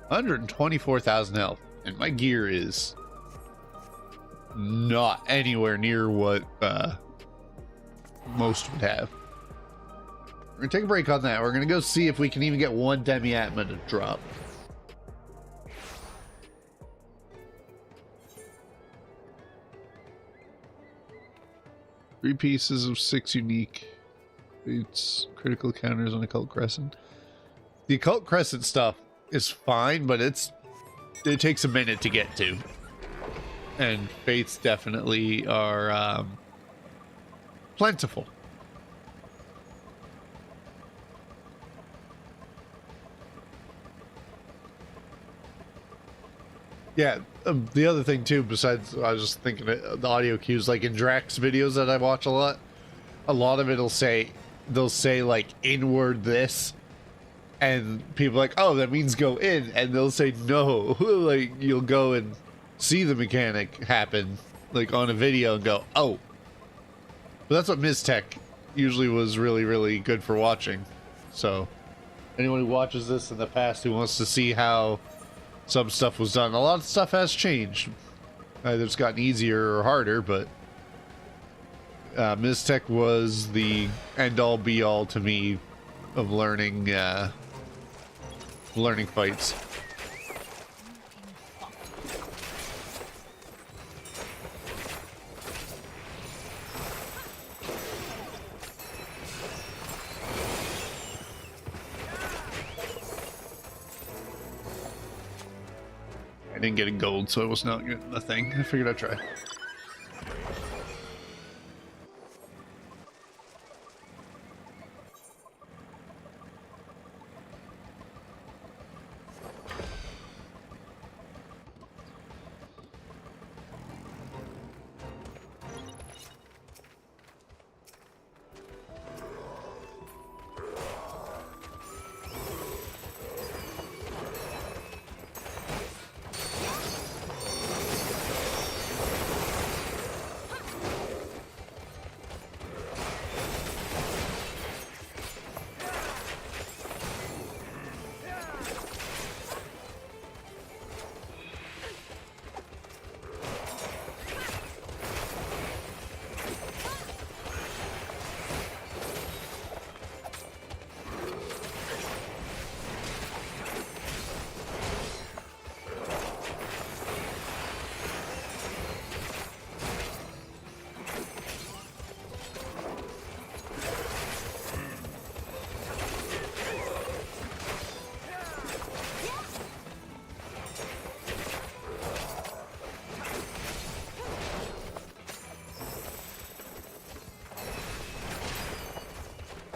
124,000 health, and my gear is not anywhere near what most would have. We're gonna take a break on that. We're gonna go see if we can even get one demi-atma to drop. 3 pieces of 6 unique. It's critical counters on occult crescent. The occult crescent stuff is fine, but it takes a minute to get to. And faiths definitely are plentiful. Yeah, the other thing too, besides, I was just thinking the audio cues, like in Drax videos that I watch a lot of it'll say, they'll say like inward this, and people are like, oh, that means go in, and they'll say no, like you'll go and see the mechanic happen, like on a video, and go, oh. But that's what Miztech usually was really, really good for watching. So anyone who watches this in the past who wants to see how some stuff was done, a lot of stuff has changed. Either it's gotten easier or harder, but Miztech was the end-all be-all to me of learning fights. I didn't get a gold, so it was not getting the thing. I figured I'd try.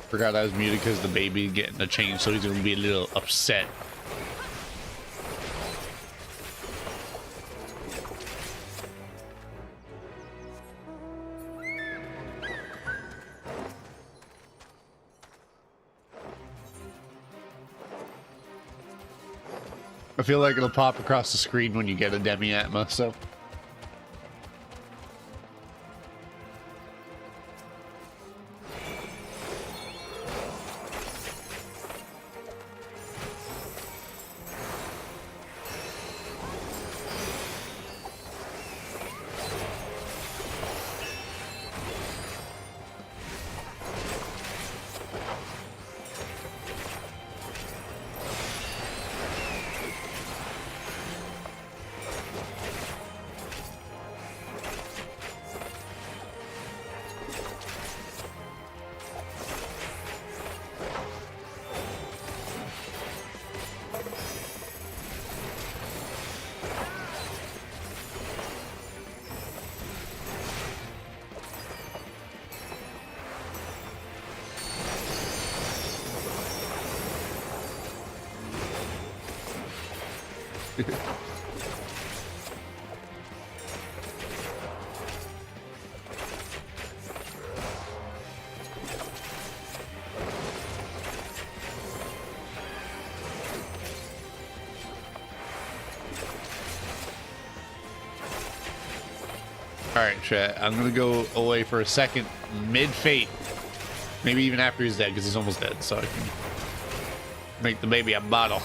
Forgot I was muted because the baby getting a change, so he's gonna be a little upset. I feel like it'll pop across the screen when you get a Demi-Atma, so. Alright, chat. I'm gonna go away for a second mid-fate. Maybe even after he's dead, because he's almost dead, so I can make the baby a bottle.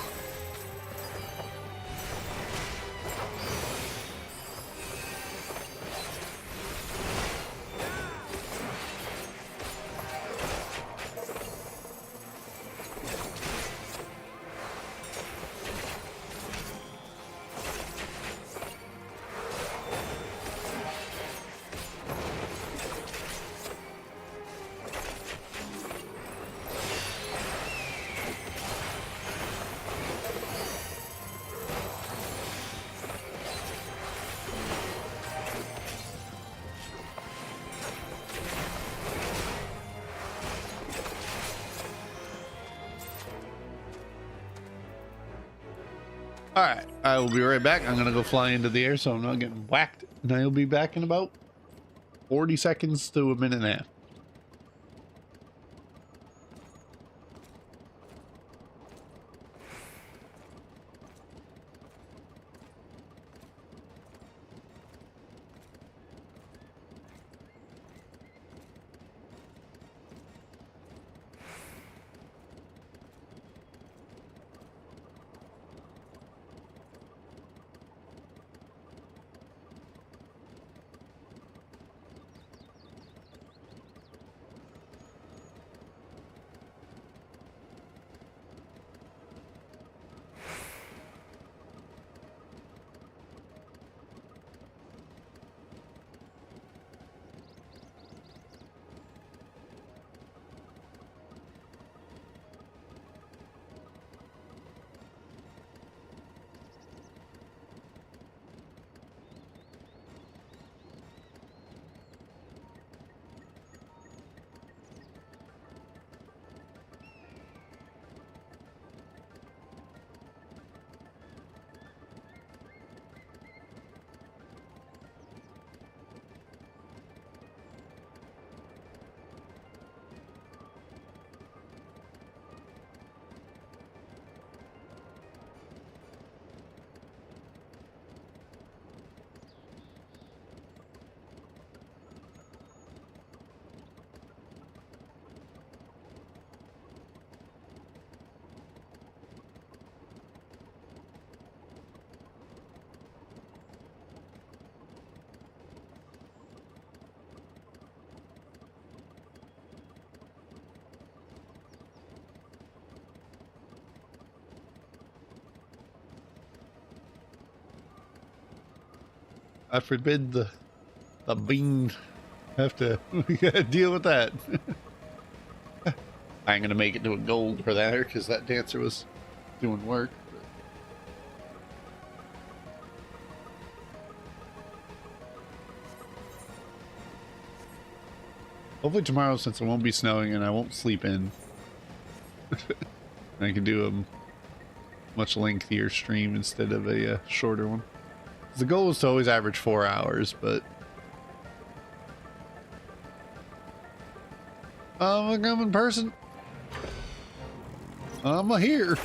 Alright, I will be right back. I'm gonna go fly into the air so I'm not getting whacked. And I'll be back in about 40 seconds to a minute and a half. I forbid the bean. Have to deal with that. I ain't gonna make it to a gold for that because that dancer was doing work. Hopefully tomorrow, since it won't be snowing and I won't sleep in, I can do a much lengthier stream instead of a shorter one. The goal is to always average 4 hours, but I'm a coming person. I'm a here.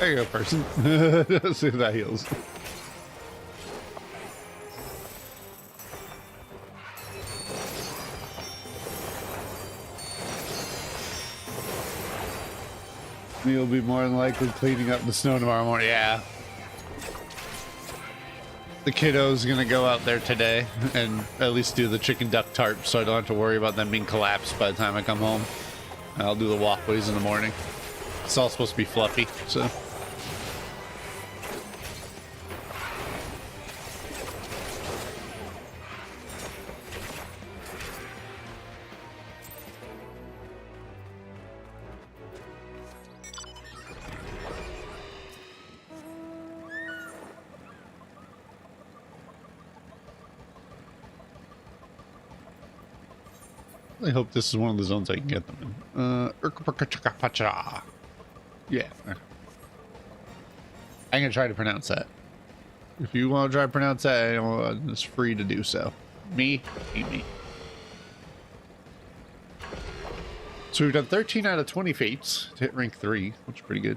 There you go, person. Let's see if that heals. You'll be more than likely cleaning up the snow tomorrow morning. Yeah. The kiddo's gonna go out there today and at least do the chicken duck tarp so I don't have to worry about them being collapsed by the time I come home. I'll do the walkways in the morning. It's all supposed to be fluffy, so. I hope this is one of the zones I can get them in. Yeah. I'm gonna try to pronounce that. If you want to try to pronounce that, it's free to do so. Me, eat me. So we've done 13 out of 20 fates to hit rank 3, which is pretty good.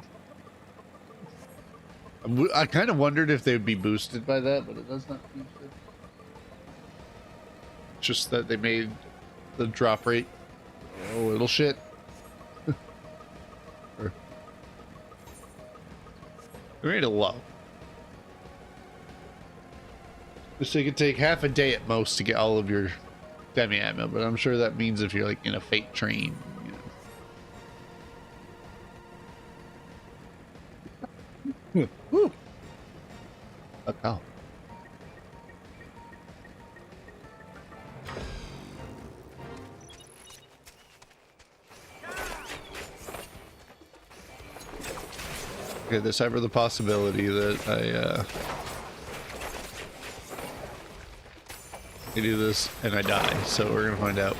I kind of wondered if they would be boosted by that, but it does not seem to. Just that they made the drop rate a little shit. They made it low. So you can take half a day at most to get all of your demi ammo, but I'm sure that means if you're like in a fate train, you know. Woo. A cow. Okay, there's ever the possibility that I do this and I die, so we're gonna find out.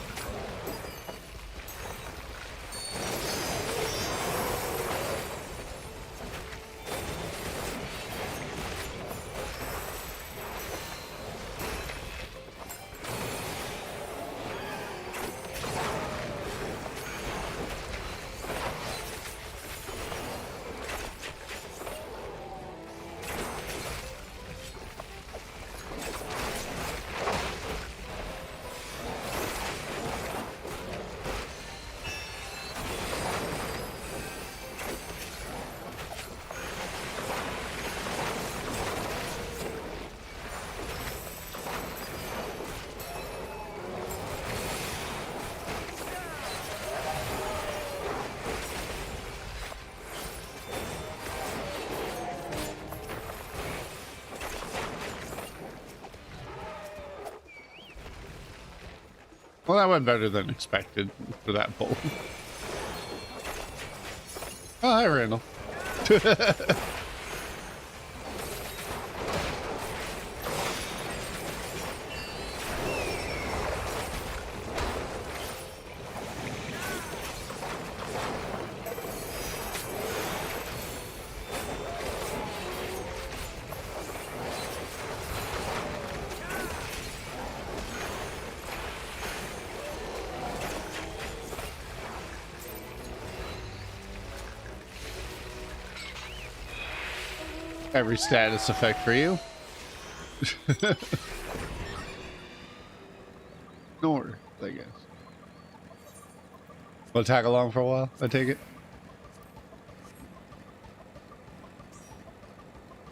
Well, that went better than expected for that pull. Oh, hi, Randall. Every status effect for you. North, I guess. We'll tag along for a while, I take it.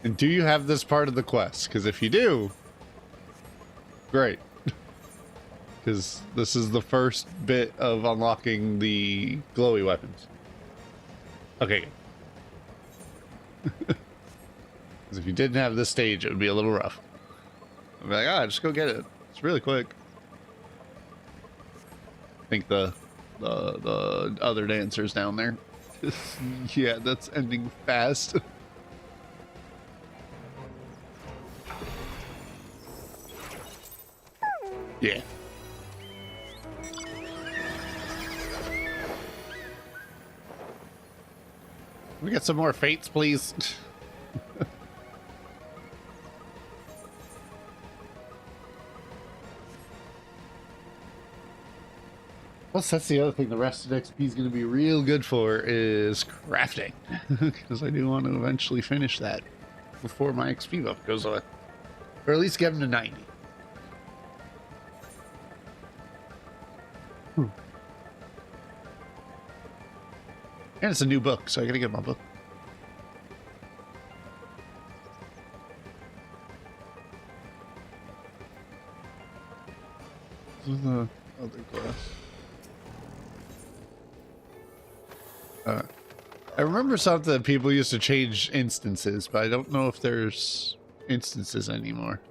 And do you have this part of the quest? Because if you do, great. Because this is the first bit of unlocking the glowy weapons. Okay, good. Because if you didn't have this stage, it would be a little rough. I'd be like, ah, just go get it. It's really quick. I think the other dancers down there. Yeah, that's ending fast. Yeah. Can we get some more fates, please? Plus, that's the other thing the rest of XP is going to be real good for is crafting. Because I do want to eventually finish that before my XP buff goes away. Or at least get him to 90. And it's a new book, so I got to get my book. This is the other class. I remember something that people used to change instances, but I don't know if there's instances anymore.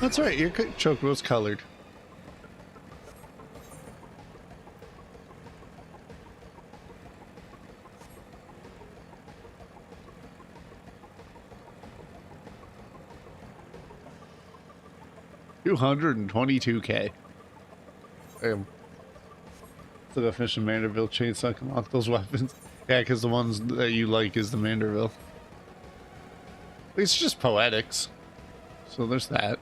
That's right, your chocobo's colored. $222K. Damn. So the fish and Manderville chainsaw can unlock those weapons. Yeah, because the ones that you like is the Manderville. It's just poetics. So there's that.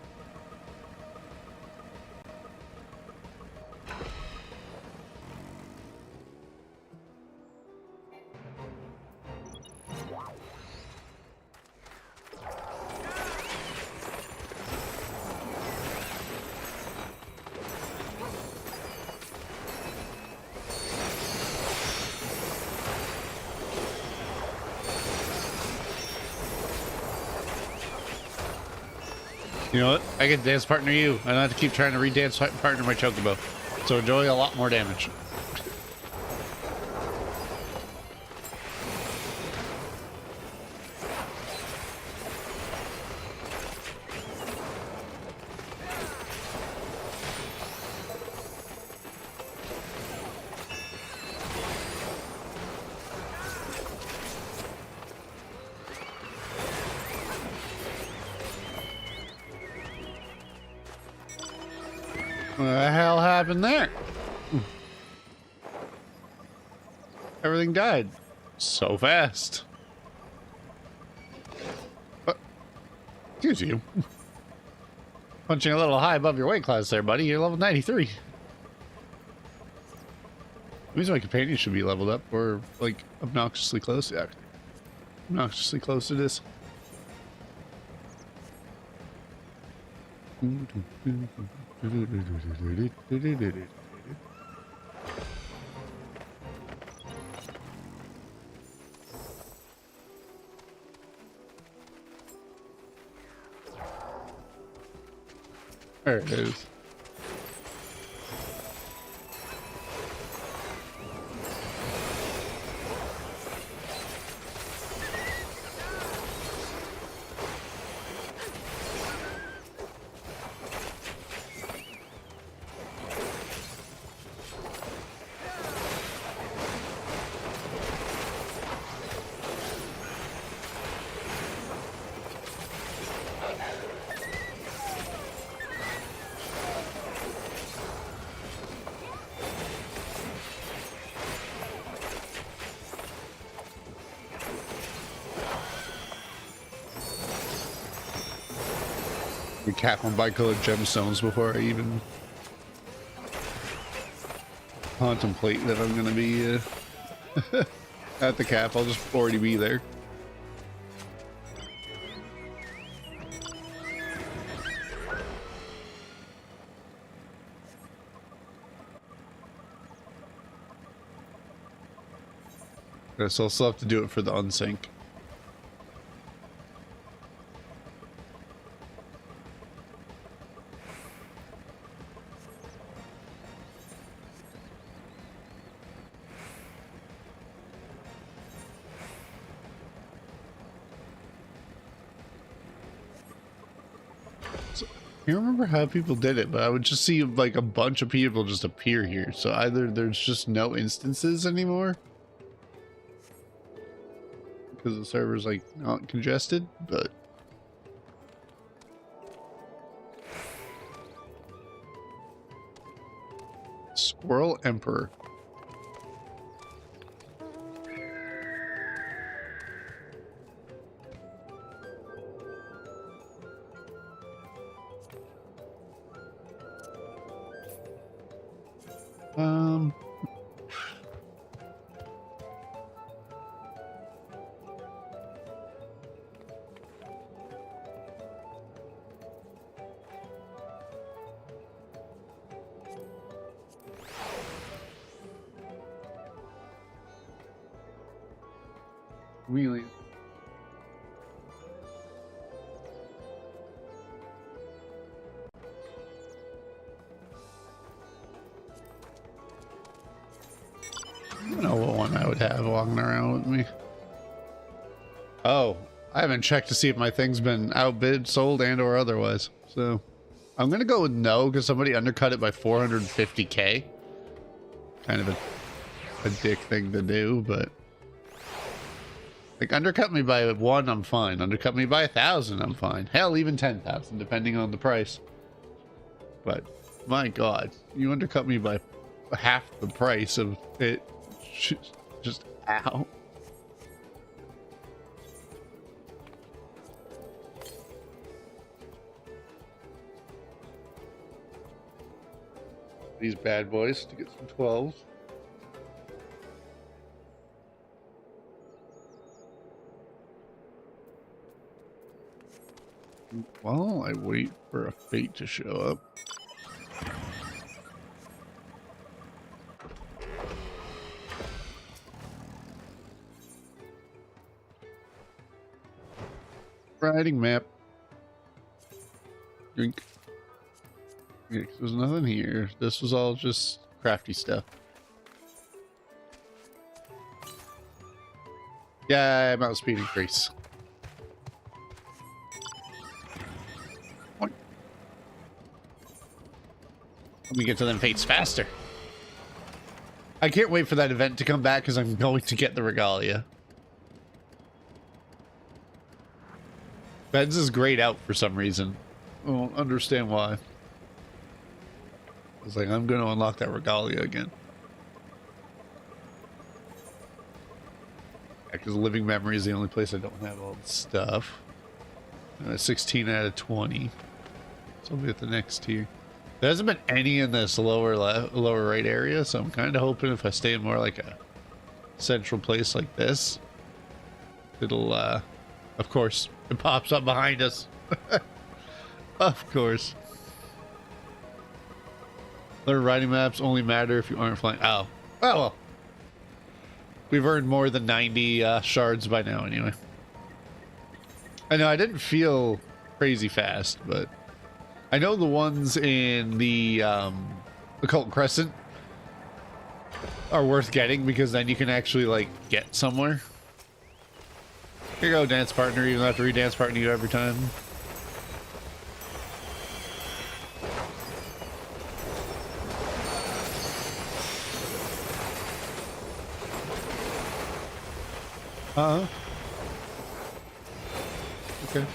You know what? I get dance partner you. I don't have to keep trying to re-dance partner my chocobo. So enjoy a lot more damage. What the hell happened there? Everything died so fast. Excuse you. Punching a little high above your weight class there, buddy. You're level 93. Means my companion should be leveled up or like obnoxiously close. Yeah, obnoxiously close to this. There it is. We cap on bicolored gemstones before I even contemplate that I'm gonna be at the cap. I'll just already be there. Okay, so I'll still have to do it for the unsync. I can't remember how people did it, but I would just see like a bunch of people just appear here. So either there's just no instances anymore because the server's like not congested, but Squirrel Emperor. Really? I don't know what one I would have walking around with me. Oh, I haven't checked to see if my thing's been outbid, sold, and or otherwise. So I'm gonna go with no because somebody undercut it by 450k. Kind of a dick thing to do, but like undercut me by 1, I'm fine. Undercut me by 1,000, I'm fine. Hell, even 10,000, depending on the price. But my God, you undercut me by half the price of it. Just ow. These bad boys to get some 12s. While I wait for a fate to show up. Riding map. Drink. Yeah, there's nothing here. This was all just crafty stuff. Yeah, mouse speed increase. Let me get to them fates faster. I can't wait for that event to come back because I'm going to get the regalia. Ben's is grayed out for some reason. I don't understand why. I was like, I'm going to unlock that regalia again. Yeah, because living memory is the only place I don't have all the stuff. 16 out of 20. So I'll be at the next tier. There hasn't been any in this lower right area, so I'm kind of hoping if I stay in more like a central place like this, it'll, of course, it pops up behind us. Of course. Other riding maps only matter if you aren't flying. Oh. Oh, well. We've earned more than 90 shards by now, anyway. I know I didn't feel crazy fast, but I know the ones in the occult crescent are worth getting because then you can actually, like, get somewhere. Here you go, dance partner. You don't have to re-dance partner you every time. Okay.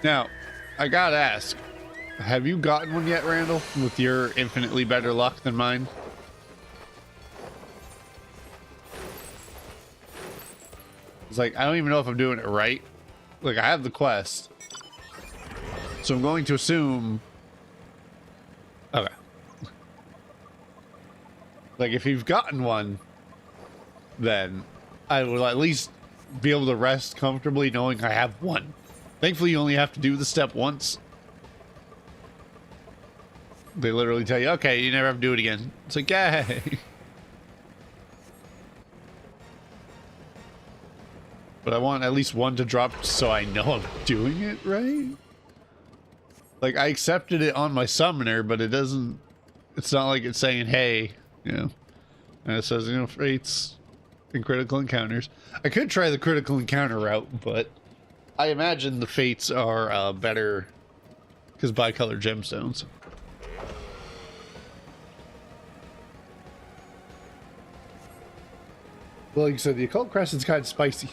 Now, I gotta ask, have you gotten one yet, Randall, with your infinitely better luck than mine? It's like, I don't even know if I'm doing it right. Like, I have the quest. So I'm going to assume... Okay. Like, if you've gotten one, then I will at least be able to rest comfortably knowing I have one. Thankfully, you only have to do the step once. They literally tell you, okay, you never have to do it again. It's like, yay. But I want at least one to drop so I know I'm doing it right. Like, I accepted it on my summoner, but it doesn't... It's not like it's saying, hey, you know. And it says, you know, fates and critical encounters. I could try the critical encounter route, but... I imagine the fates are better because bicolor gemstones. Well, like you said, the occult crescent's kind of spicy.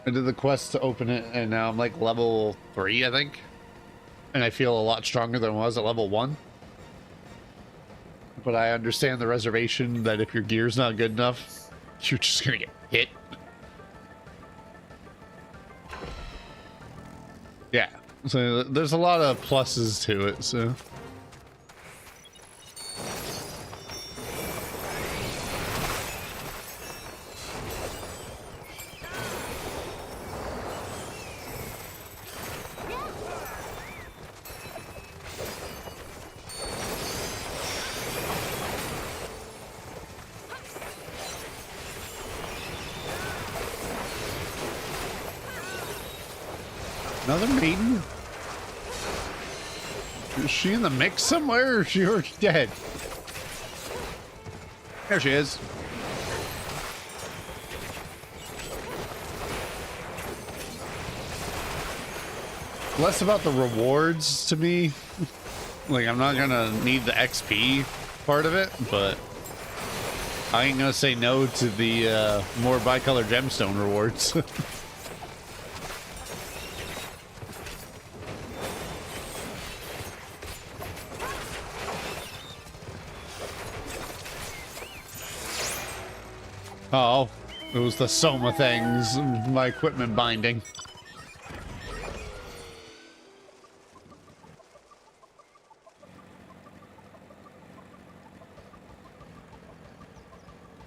I did the quest to open it, and now I'm like level 3, I think. And I feel a lot stronger than I was at level 1. But I understand the reservation that if your gear's not good enough, you're just gonna get hit. Yeah, so there's a lot of pluses to it, so. Another maiden? Is she in the mix somewhere, or is she already dead? There she is. Less about the rewards to me. Like, I'm not gonna need the XP part of it, but I ain't gonna say no to the more bicolor gemstone rewards. Oh, it was the Soma things, my equipment binding.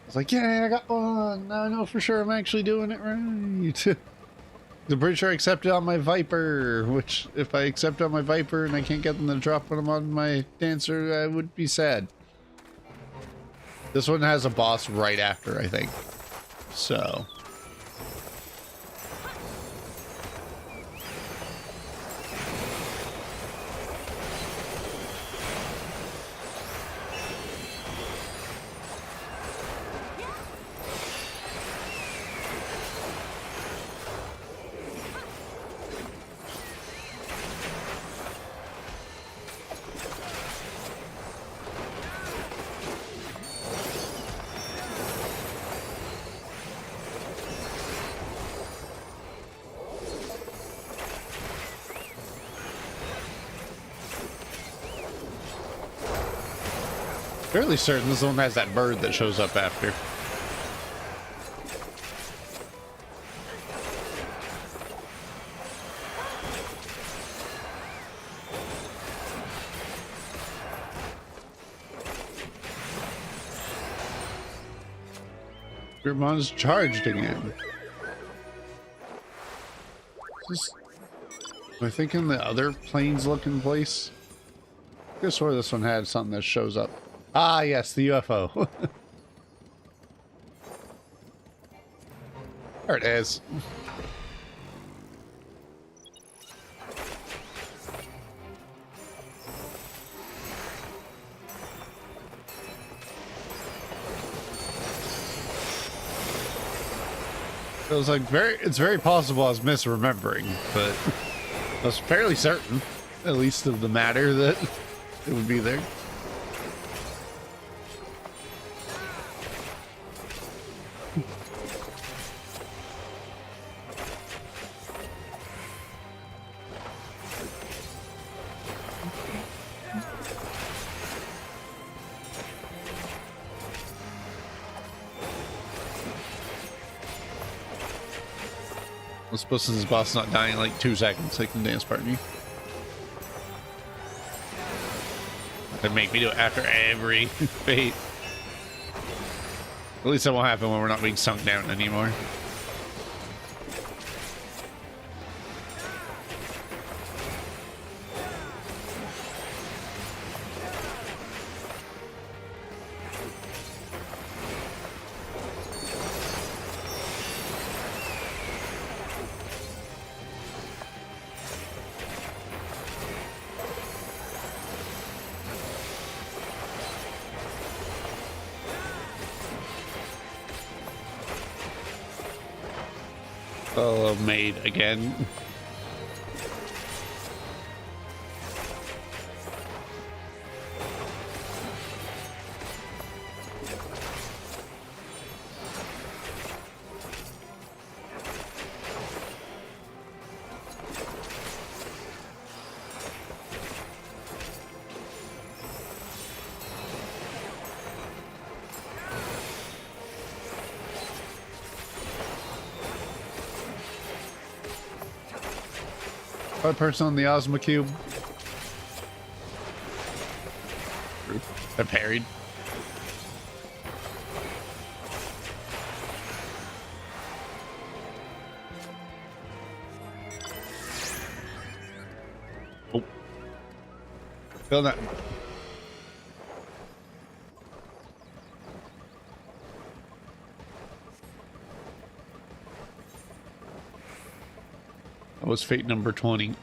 It's like, yeah, I got one. Now I know for sure I'm actually doing it right. I'm pretty sure I accepted on my Viper, which if I accept on my Viper and I can't get them to drop when I'm on my Dancer, I would be sad. This one has a boss right after, I think. So. Fairly certain this one has that bird that shows up after. Grimon's charged again. Am I thinking the other planes looking place? I could swear this one had something that shows up. Ah, yes, the UFO. There it is. It was like it's very possible I was misremembering, but I was fairly certain, at least of the matter, that it would be there. I suppose since his boss is not dying in like 2 seconds, they can dance partner. They make me do it after every fate. At least that won't happen when we're not being sunk down anymore. Oh, made again. Third person on the Ozma cube. They're parried. Oh. Feel that. That was fate number 20.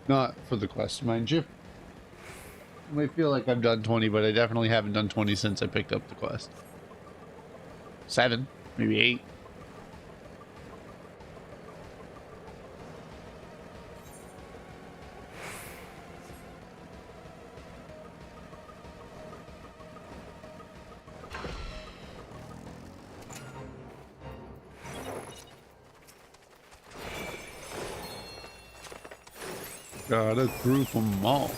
Not for the quest, mind you. I might feel like I've done 20, but I definitely haven't done 20 since I picked up the quest. 7, maybe 8. Gotta group them all.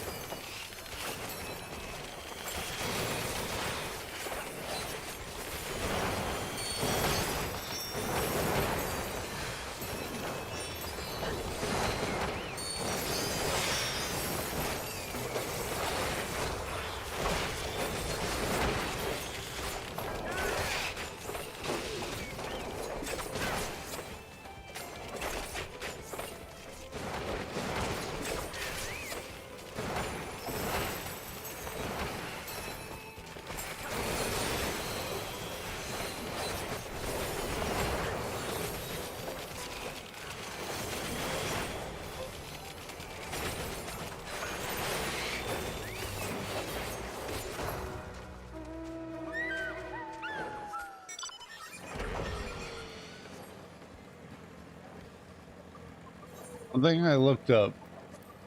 One thing I looked up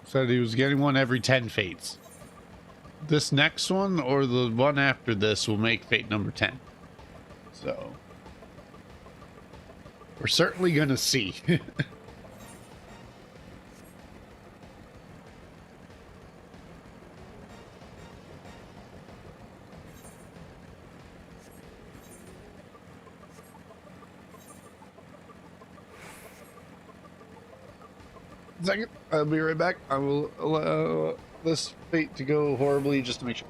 said he was getting one every 10 fates. This next one or the one after this will make fate number 10. So we're certainly gonna see. Second, I'll be right back. I will allow this fate to go horribly just to make sure.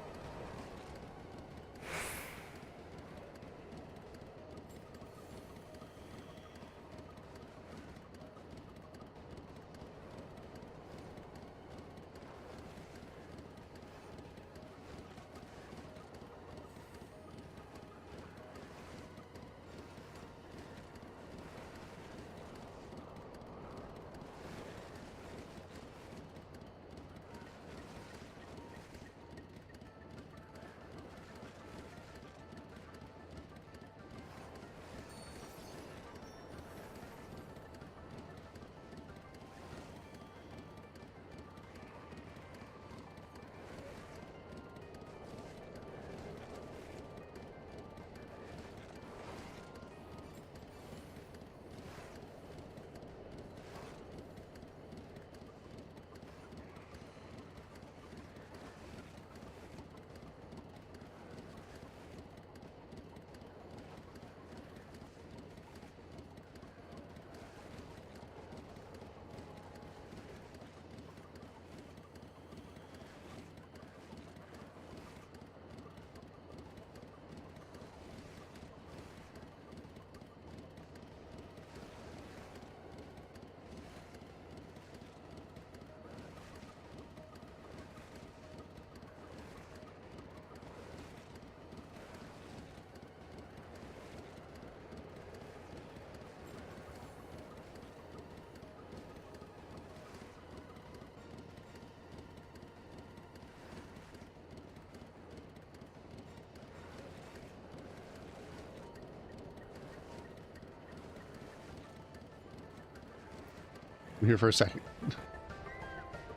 I'm here for a second. Did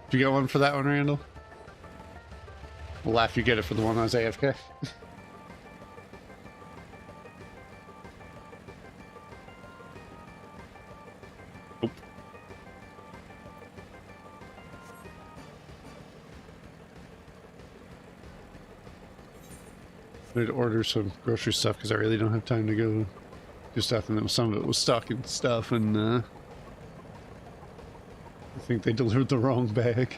you get one for that one, Randall? We'll laugh you get it for the one on AFK. Nope. I need to order some grocery stuff because I really don't have time to go do stuff, and some of it was stuck and stuff, and I think they delivered the wrong bag.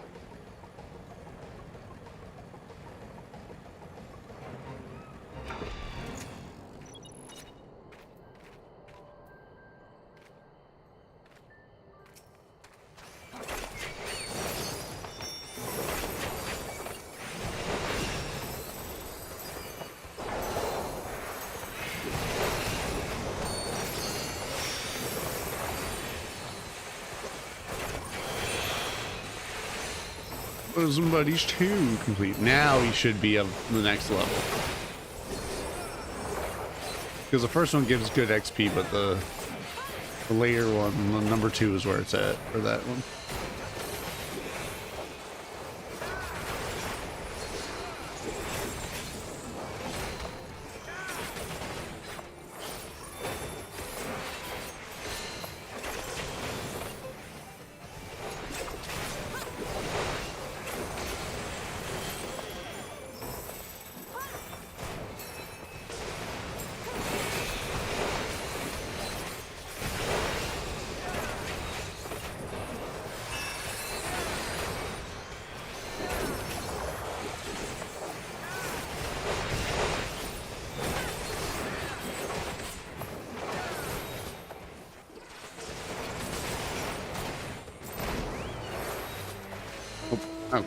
Somebody's too complete. Now he should be of the next level. Because the first one gives good XP, but the later one, the number 2 is where it's at for that one. Oh.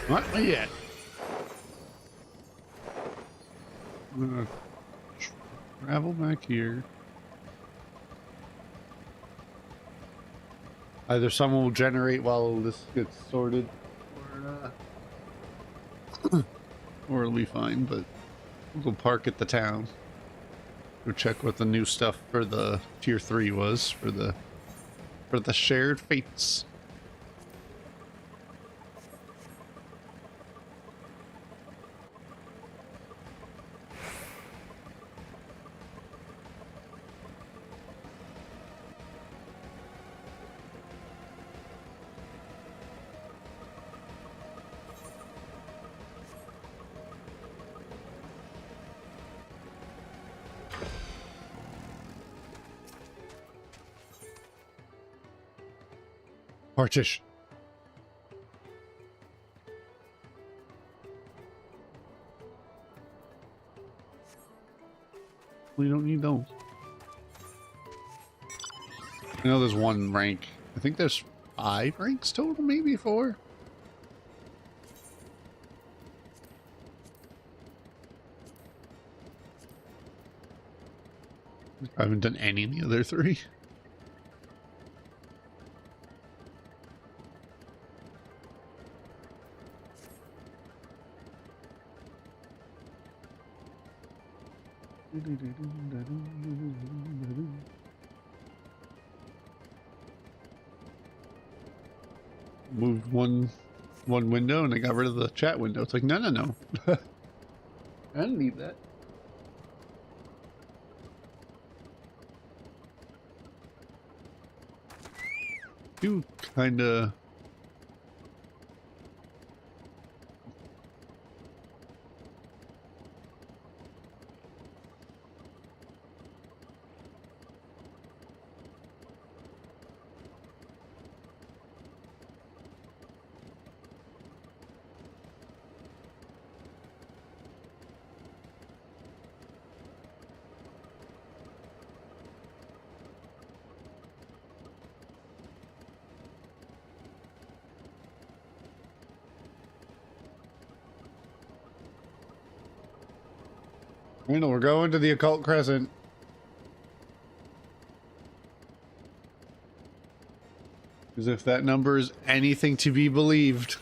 Not yet. I'm gonna travel back here. Either someone will generate while this gets sorted, or it'll be fine, but we'll go park at the town. Go check what the new stuff for the tier 3 was for the for the shared fates. Partition. We don't need those. I know there's one rank. I think there's 5 ranks total, maybe 4. I haven't done any of the other 3. Moved one window and I got rid of the chat window. It's like, no. I don't need that. You kinda... You know, we're going to the occult crescent. As if that number is anything to be believed.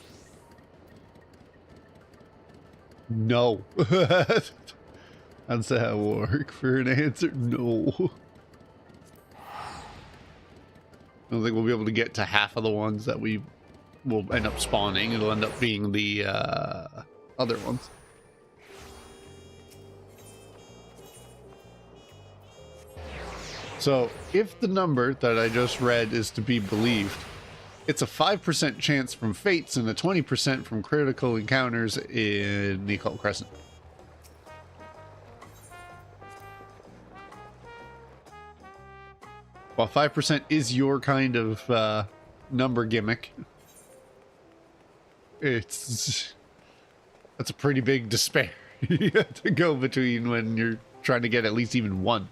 No. That's how it works for an answer. No. I don't think we'll be able to get to half of the ones that we will end up spawning. It'll end up being the other ones. So, if the number that I just read is to be believed, it's a 5% chance from fates and a 20% from critical encounters in the occult crescent. While 5% is your kind of number gimmick, that's a pretty big disparity to go between when you're trying to get at least even one.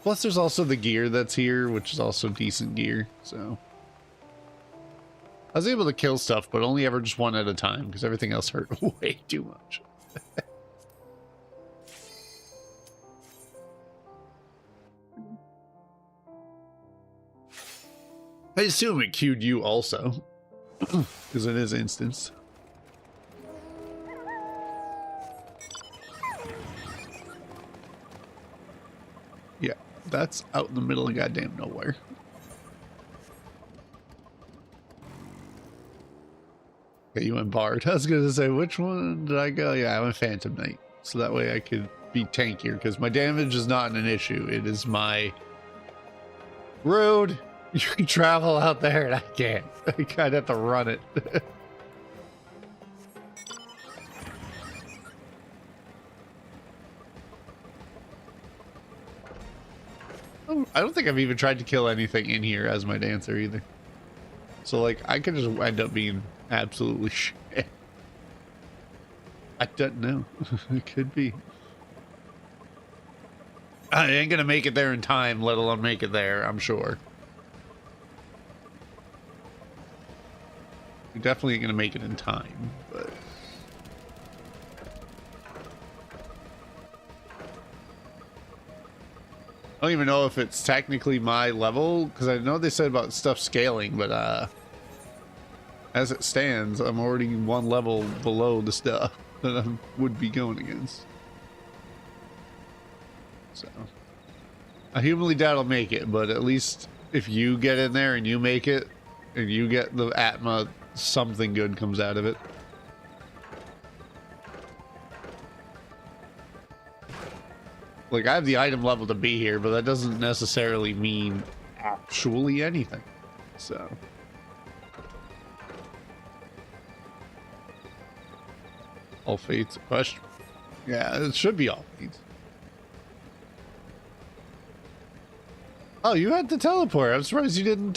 Plus, there's also the gear that's here, which is also decent gear, so... I was able to kill stuff, but only ever just one at a time, because everything else hurt way too much. I assume it queued you also, because it is instance. Yeah. That's out in the middle of goddamn nowhere. Okay, you went Bard. I was gonna say, which one did I go? Yeah, I went Phantom Knight. So that way I could be tankier, because my damage is not an issue. It is my... Rude! You can travel out there and I can't. I kinda have to run it. I don't think I've even tried to kill anything in here as my dancer either. So, like, I could just end up being absolutely shit. I don't know. It could be. I ain't gonna make it there in time, let alone make it there, I'm sure. You're definitely gonna make it in time, but... I don't even know if it's technically my level, because I know they said about stuff scaling, but as it stands, I'm already one level below the stuff that I would be going against. So, I humanly doubt I'll make it, but at least if you get in there and you make it, and you get the Atma, something good comes out of it. Like, I have the item level to be here, but that doesn't necessarily mean actually anything. So... all fates, question. Yeah, it should be all fates. Oh, you had to teleport. I'm surprised you didn't,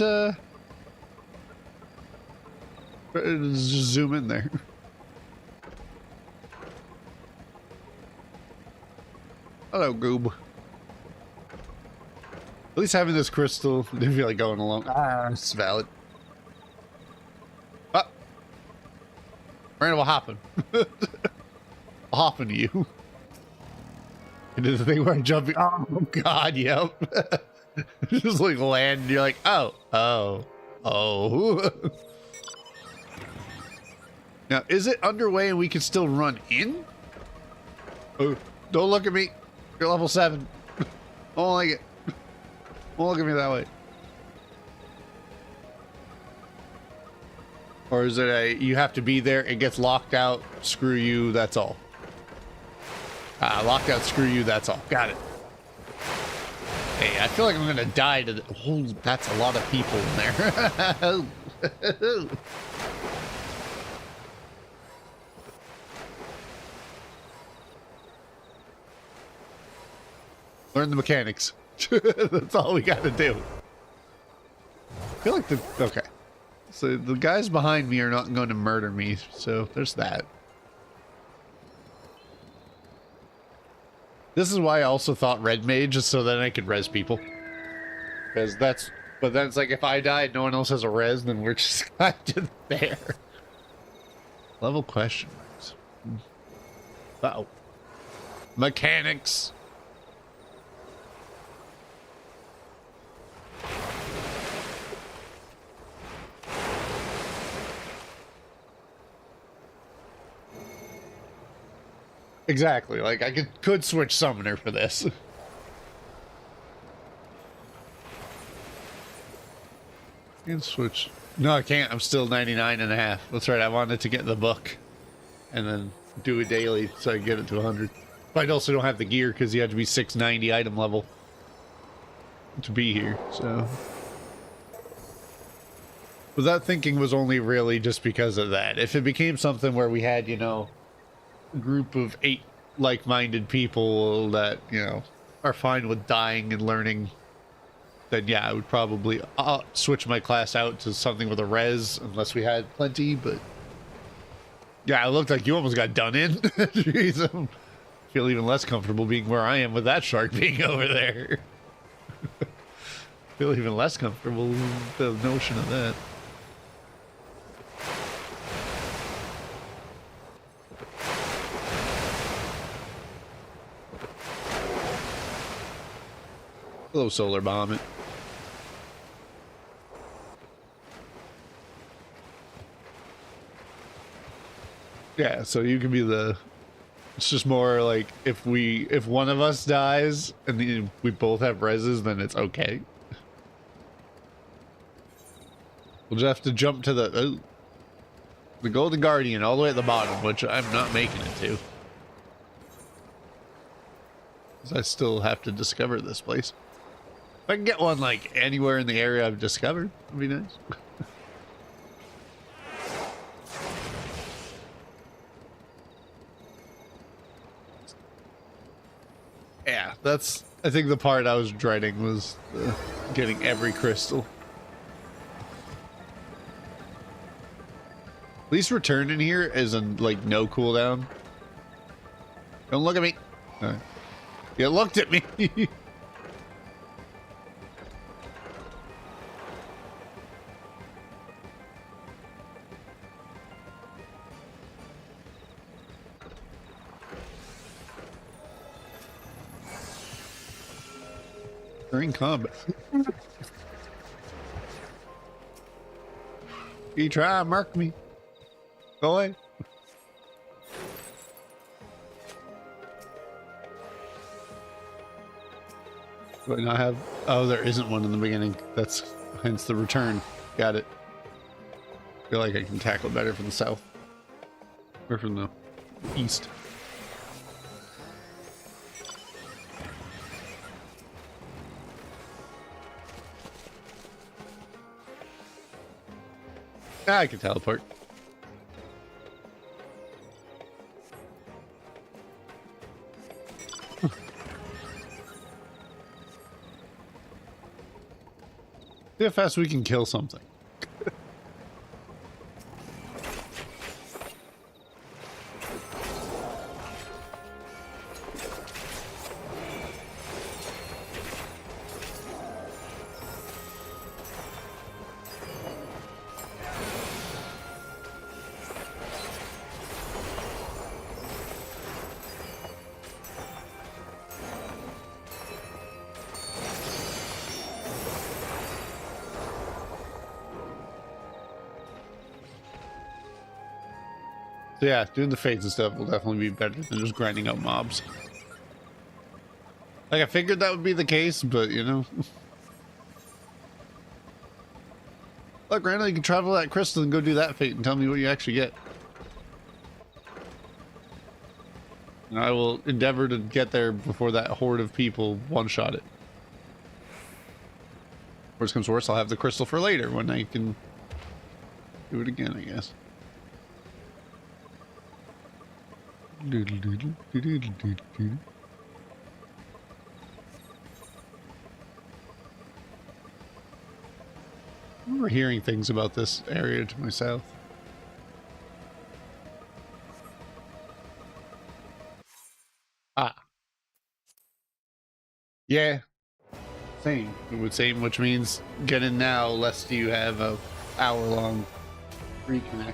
just zoom in there. Hello, Goob. At least having this crystal, didn't feel like going along. Ah, it's valid. Ah! Random will happen. I'll hop into you. And the thing where I'm jumping. Oh, God, yep. Just like land, and you're like, oh. Now, is it underway and we can still run in? Oh, don't look at me. You're level 7. I don't like it. Don't look at me that way. Or is it you have to be there, it gets locked out, screw you, that's all. Locked out, screw you, that's all. Got it. Hey, I feel like I'm gonna die to the... Oh, that's a lot of people in there. Learn the mechanics. That's all we gotta do. I feel like okay. So the guys behind me are not going to murder me, so there's that. This is why I also thought red mage, just so that I could res people. Because that's... But then it's like, if I die and no one else has a res, then we're just kind of there. Level question marks. Uh-oh. Mechanics. Exactly, like I could switch summoner for this. I can switch. No, I can't. I'm still 99.5. That's right. I wanted to get the book and then do it daily so I can get it to 100. But I also don't have the gear because you have to be 690 item level to be here, so. But that thinking was only really just because of that. If it became something where we had, you know, group of 8 like-minded people that, you know, are fine with dying and learning, then yeah, I would probably switch my class out to something with a res unless we had plenty. But yeah, it looked like you almost got done in. Jeez, I feel even less comfortable being where I am with that shark being over there. Feel even less comfortable with the notion of that. Hello, solar bomb it. Yeah, so you can be the... It's just more like if one of us dies and we both have reses, then it's okay. We'll just have to jump to the Golden Guardian all the way at the bottom, which I'm not making it to. Because I still have to discover this place. If I can get one, like, anywhere in the area I've discovered, that'd be nice. Yeah, that's... I think the part I was dreading was getting every crystal. At least return in here is in, like, no cooldown. Don't look at me. Right. You looked at me. During combat. You try to mark me. Go away. Do I not have? Oh, there isn't one in the beginning. That's hence the return. Got it. Feel like I can tackle better from the south. Or from the east. Ah, I can teleport. See how fast we can kill something. So yeah, doing the fades and stuff will definitely be better than just grinding out mobs. Like, I figured that would be the case, but you know. Look, Randall, you can travel that crystal and go do that fate and tell me what you actually get. And I will endeavor to get there before that horde of people one-shot it. Worst comes worst, I'll have the crystal for later when I can do it again, I guess. I remember hearing things about this area to my south. Ah. Yeah. Same. It would same, which means get in now, lest you have a hour-long reconnect.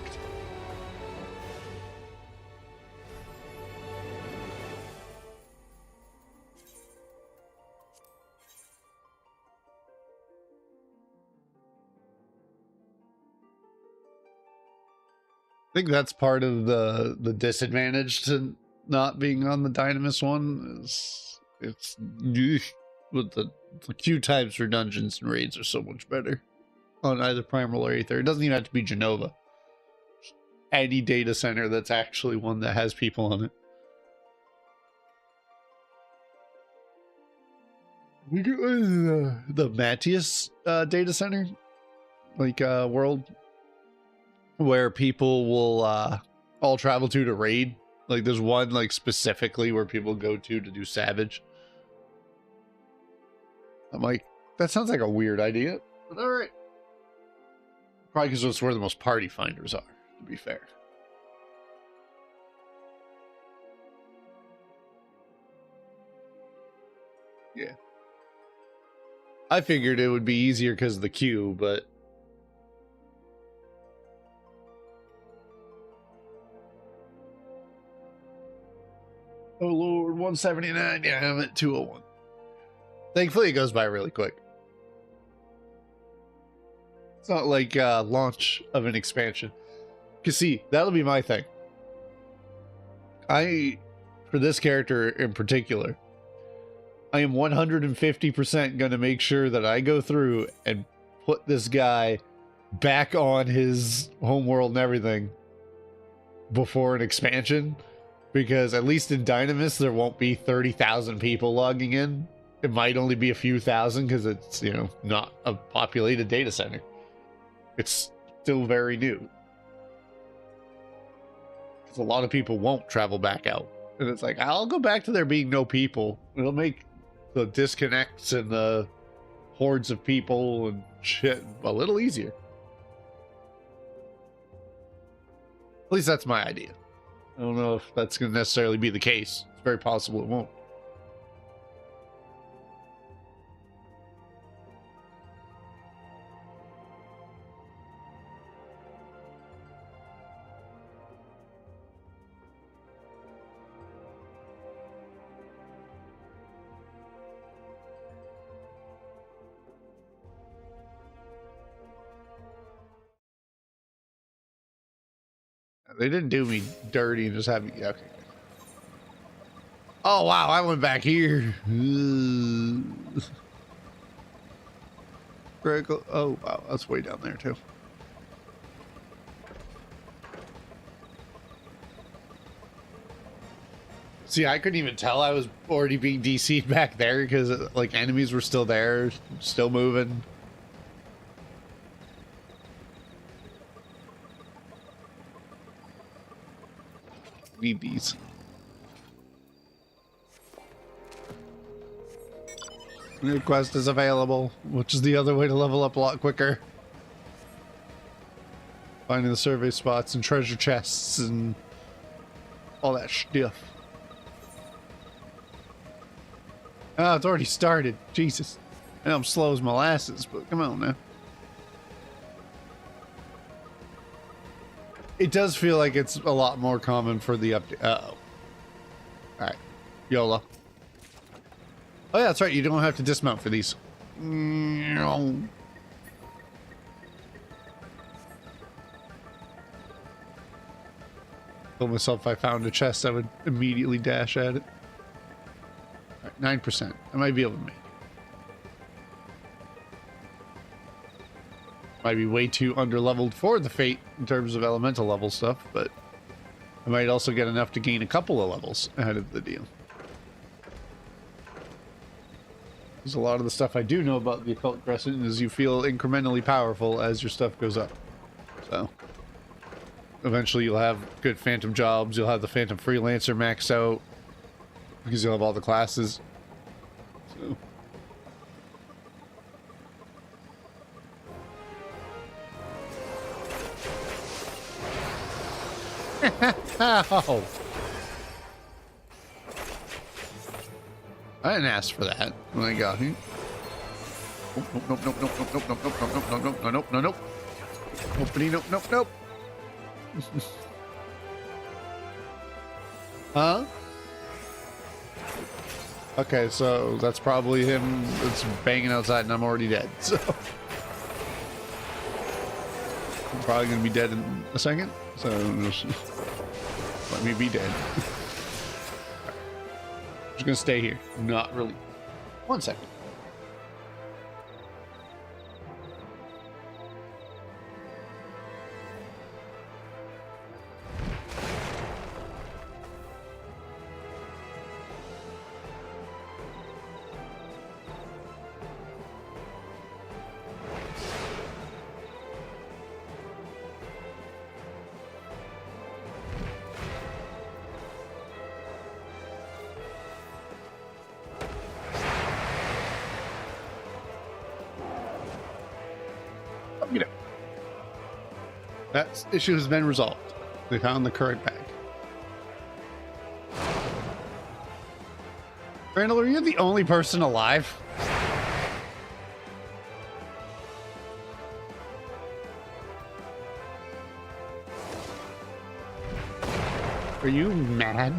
I think that's part of the disadvantage to not being on the Dynamis one is it's with the queue times for dungeons and raids are so much better on either Primal or Aether. It doesn't even have to be Genova. Any data center that's actually one that has people on it. We get the Matthias data center, like world, where people will all travel to raid. Like there's one like specifically where people go to do Savage. I'm like, that sounds like a weird idea, but all right. Probably because it's where the most party finders are, to be fair. Yeah. I figured it would be easier because of the queue, but oh Lord, 179. Yeah, I'm at 201. Thankfully, it goes by really quick. It's not like launch of an expansion. Because see, that'll be my thing. For this character in particular, I am 150% going to make sure that I go through and put this guy back on his homeworld and everything before an expansion. Because at least in Dynamis, there won't be 30,000 people logging in. It might only be a few thousand because it's, you know, not a populated data center. It's still very new. Because a lot of people won't travel back out. And it's like, I'll go back to there being no people. It'll make the disconnects and the hordes of people and shit a little easier. At least that's my idea. I don't know if that's going to necessarily be the case. It's very possible it won't. They didn't do me dirty and just have me. Okay. Oh, wow, I went back here. Critical. Oh, wow, that's way down there, too. See, I couldn't even tell I was already being DC'd back there because, like, enemies were still there, still moving. Need these. New quest is available, which is the other way to level up a lot quicker. Finding the survey spots and treasure chests and all that stuff. Oh, it's already started. Jesus. I know I'm slow as molasses, but come on now. It does feel like it's a lot more common for the update. Uh-oh. Alright. YOLO. Oh yeah, that's right. You don't have to dismount for these. No. Told myself if I found a chest, I would immediately dash at it. Alright, 9%. I might be able to make it. Might be way too underleveled for the Fate in terms of elemental level stuff, but I might also get enough to gain a couple of levels ahead of the deal. Because a lot of the stuff I do know about the occult crescent is you feel incrementally powerful as your stuff goes up. So eventually you'll have good phantom jobs, you'll have the phantom freelancer maxed out because you'll have all the classes. So oh. I didn't ask for that when I got here. Nope, nope, nope, nope, nope, nope, nope, nope, nope, nope, nope, nope, nope, nope. Nope, nope, nope, nope. Huh? Okay, so that's probably him that's banging outside and I'm already dead, so. I'm probably gonna be dead in a second, so just let me be dead. Just gonna stay here, not really. 1 second. That issue has been resolved. They found the current bag. Randall, are you the only person alive? Are you mad?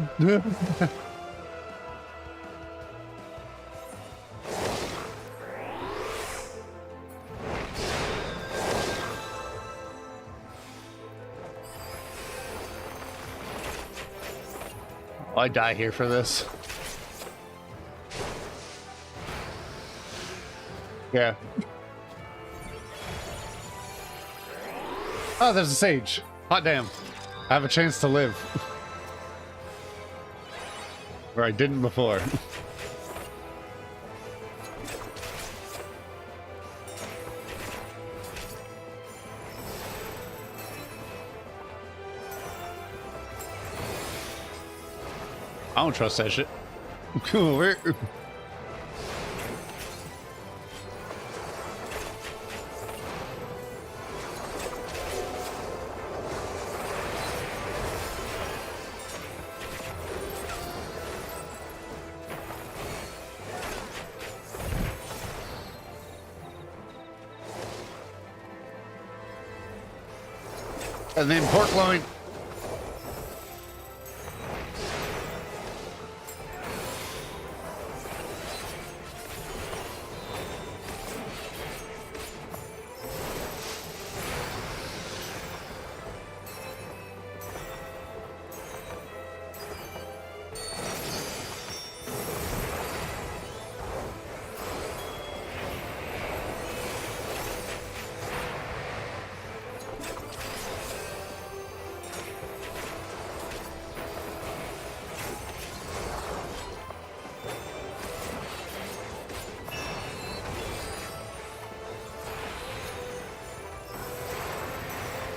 I die here for this. Yeah. Oh, there's a sage. Hot damn. I have a chance to live. Where I didn't before. I don't trust that shit. Come over here. And then pork loin.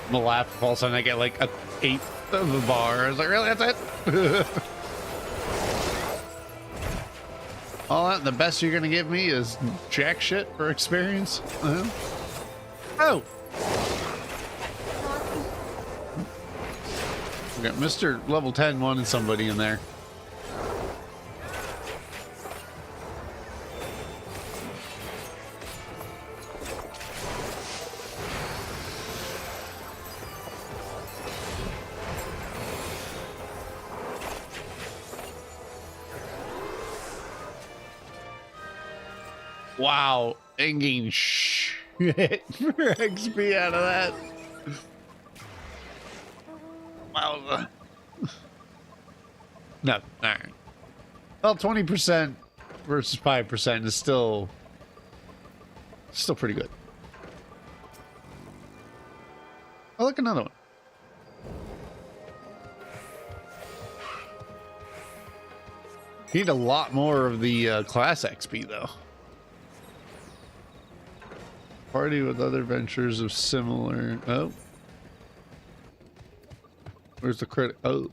I'm gonna laugh if all of a sudden I get like a eighth of a bar. I was like, really? That's it? All that, and the best you're gonna give me is jack shit for experience? Oh! We got Mr. Level 10 wanting somebody in there. Wow, and gain shit for XP out of that. Wow. No, all right. Well, 20% versus 5% is still pretty good. Oh, look, another one. Need a lot more of the class XP though. Party with other ventures of similar. Oh, where's the credit? Oh,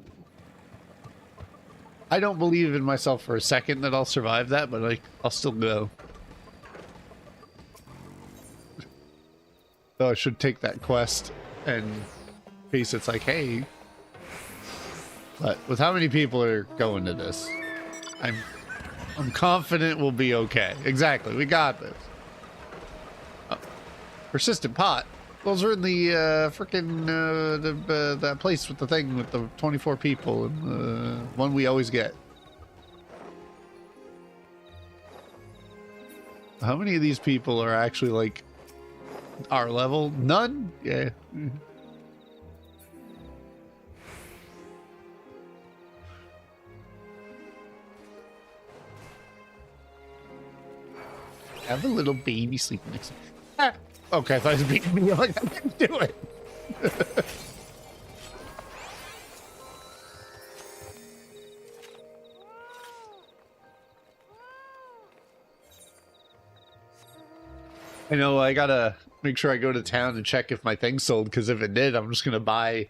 I don't believe in myself for a second that I'll survive that, but like I'll still go. So I should take that quest and in case it's like, hey. But with how many people are going to this, I'm confident we'll be okay. Exactly, we got this. Persistent pot. Those are in the frickin' that place with the thing with the 24 people and the one we always get. How many of these people are actually like our level? None? Yeah. Have a little baby sleeping next to me. Ah. Okay, I thought he was beating me. Like, I can't do it. I know, I gotta make sure I go to town and check if my thing sold, because if it did, I'm just gonna buy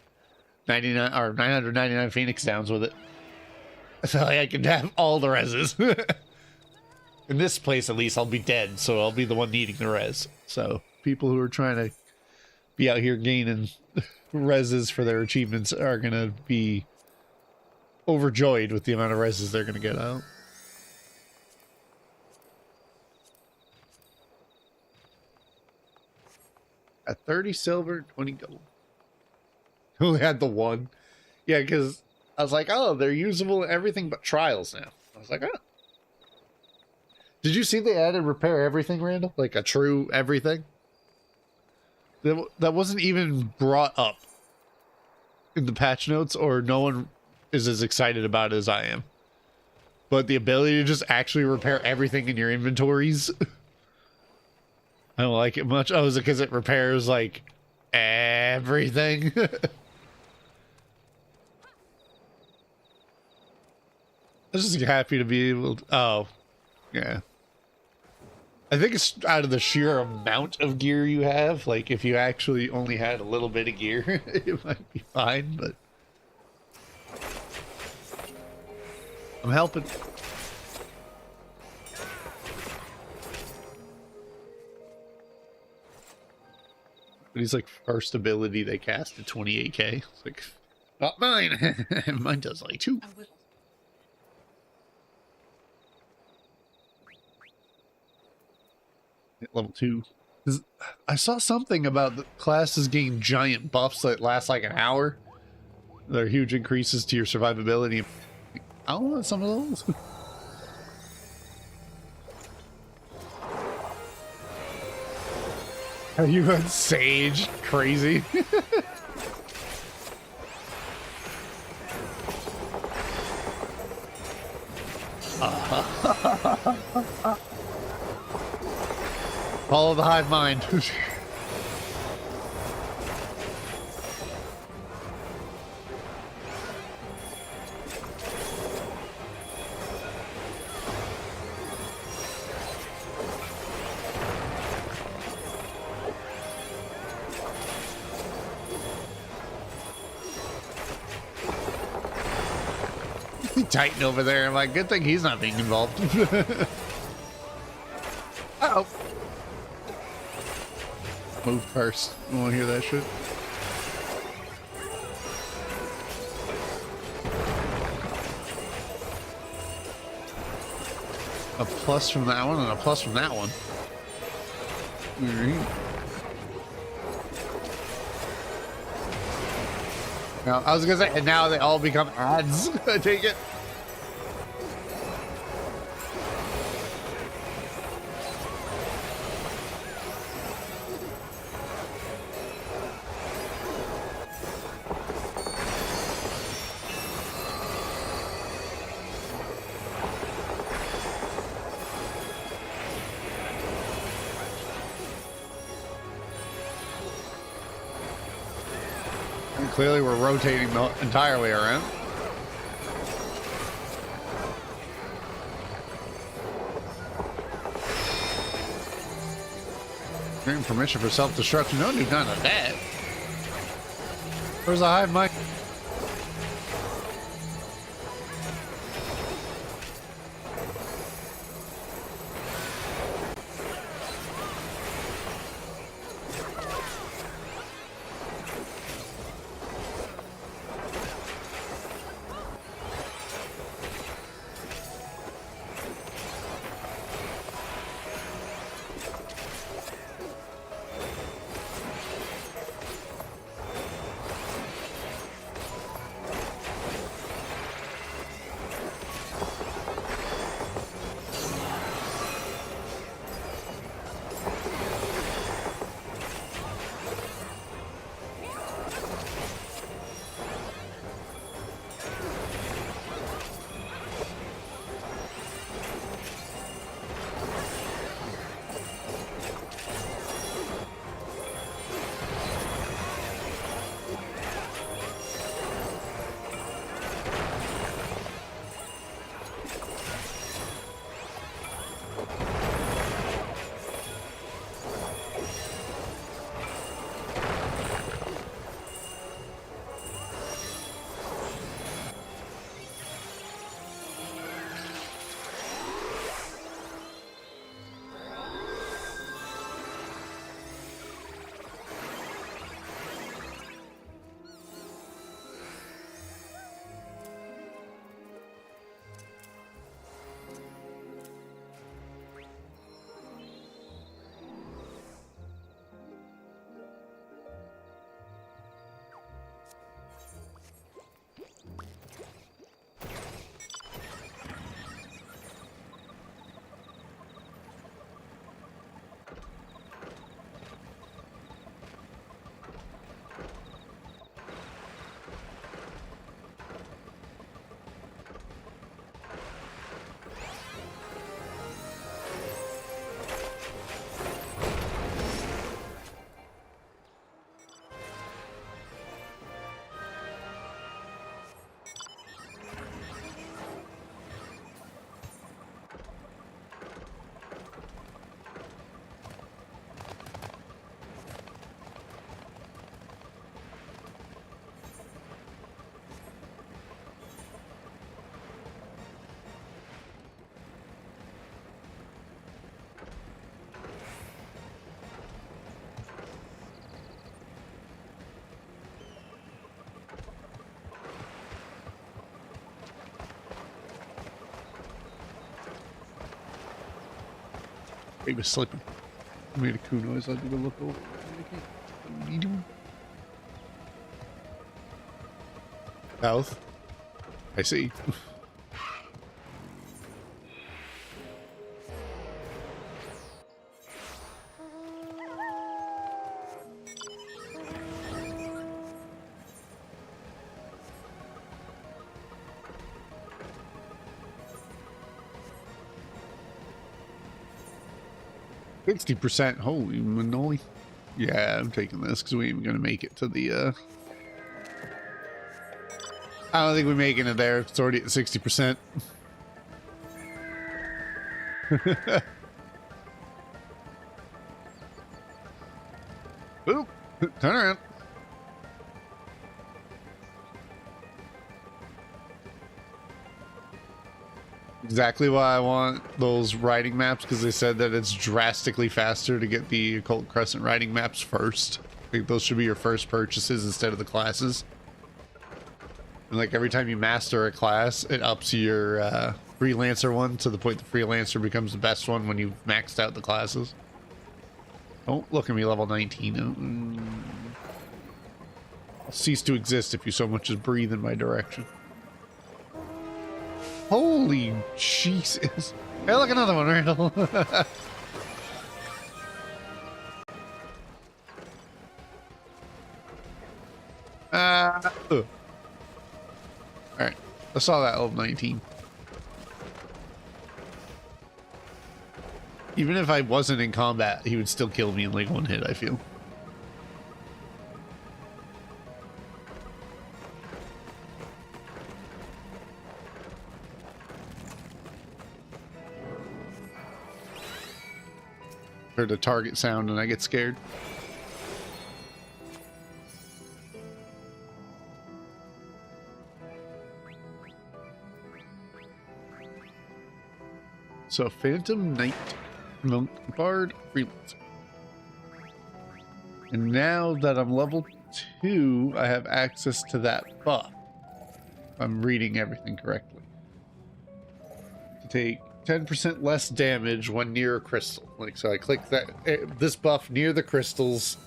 99 or 999 Phoenix Downs with it. So like, I can have all the reses. In this place, at least, I'll be dead, so I'll be the one needing the res. So people who are trying to be out here gaining reses for their achievements are gonna be overjoyed with the amount of reses they're gonna get out. At 30 silver, 20 gold. Who had the one? Yeah, because I was like, oh, they're usable in everything but trials now. I was like, oh. Did you see they added repair everything, Randall? Like a true everything? That wasn't even brought up in the patch notes, or no one is as excited about it as I am. But the ability to just actually repair everything in your inventories, I don't like it much. Oh, is it because it repairs like everything? I'm just happy to be able to, oh, yeah. I think it's out of the sheer amount of gear you have. Like, if you actually only had a little bit of gear, it might be fine, but I'm helping. But he's like, first ability they cast at 28k. It's like, not mine. Mine does like 2. Level 2. I saw something about the classes gain giant buffs that last like an hour. They're huge increases to your survivability. I want some of those. Are you on Sage? Crazy. Follow the hive mind. Titan over there. I'm like, good thing he's not being involved. Uh-oh. Move first. You want to hear that shit? A plus from that one and a plus from that one. Now, I was gonna say, and now they all become ads. I take it. Clearly, we're rotating the entire way around. Granting permission for self-destruction. No, dude, none of that. Where's the hive mic? He was sleeping. I made a coo noise. I had to go look over. What are you doing? South. I see. %. Holy moly. Yeah, I'm taking this because we ain't even gonna make it to the I don't think we're making it there. It's already at 60%. Oop, turn around. exactly why I want those riding maps, because they said that it's drastically faster to get the occult crescent riding maps first. I think those should be your first purchases instead of the classes. And like every time you master a class, it ups your freelancer one to the point the freelancer becomes the best one when you've maxed out the classes. Don't look at me, level 19. I'll cease to exist if you so much as breathe in my direction. Holy Jesus. Hey, look, another one, Randall. Alright, I saw that level 19. Even if I wasn't in combat, he would still kill me in like one hit, I feel. Heard a target sound and I get scared. So Phantom Knight, Monk, Bard, Freelancer. And now that I'm level 2, I have access to that buff. If I'm reading everything correctly. To take 10% less damage when near a crystal. Like, so I click that this buff near the crystals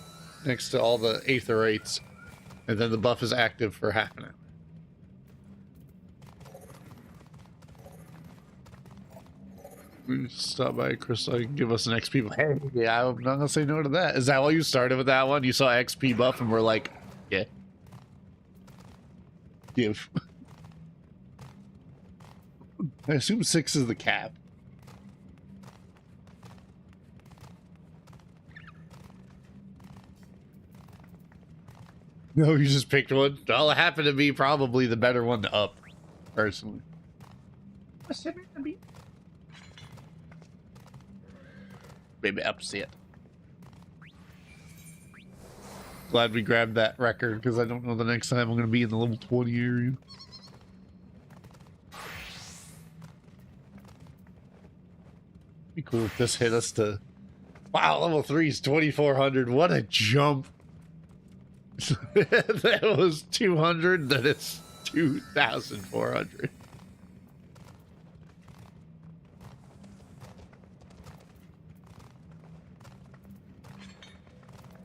next to all the aetherites, and then the buff is active for half an hour. We stop by a crystal, I can give us an XP. Hey, yeah, I'm not gonna say no to that. Is that why you started with that one? You saw XP buff and we're like, yeah. Give. I assume 6 is the cap. No, you just picked one. Well, it happened to be probably the better one to up, personally. Maybe upset. Glad we grabbed that record, because I don't know the next time I'm going to be in the level 20 area. Be cool if this hit us to... Wow, level 3 is 2,400. What a jump. That was 200, then it's 2,400.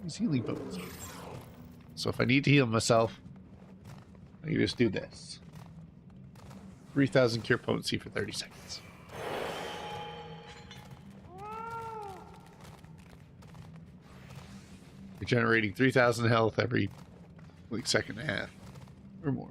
These healing bones. So if I need to heal myself, I can just do this. 3,000 cure potency for 30 seconds. You're generating 3,000 health every like second and a half or more.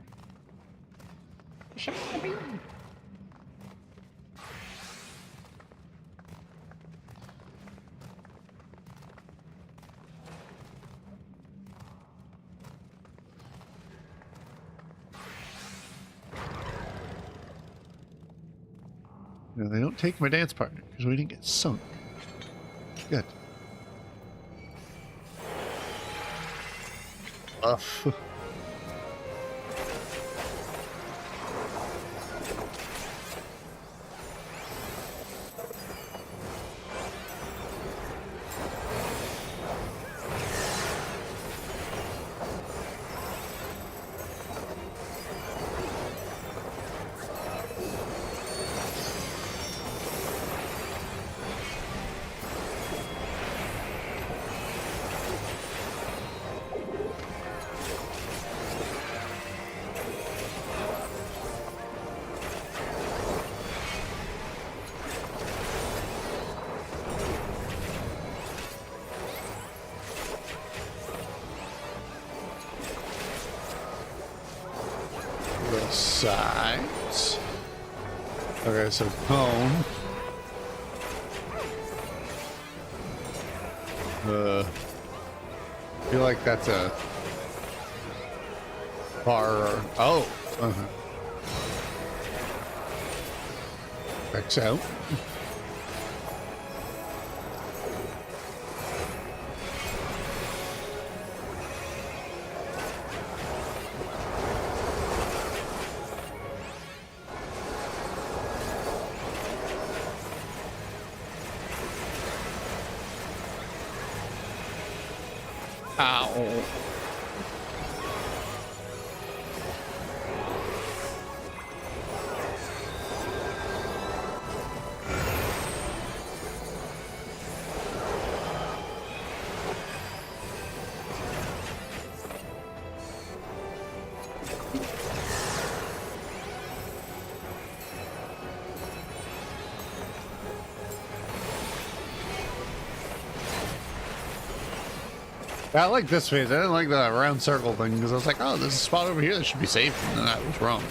No, they don't take my dance partner because we didn't get sunk. Good. Uff. Sides. Okay, so cone. I feel like that's a bar. Oh. Checks out. Ow. I like this phase. I didn't like the round circle thing because I was like, oh, there's a spot over here that should be safe. And then I was wrong.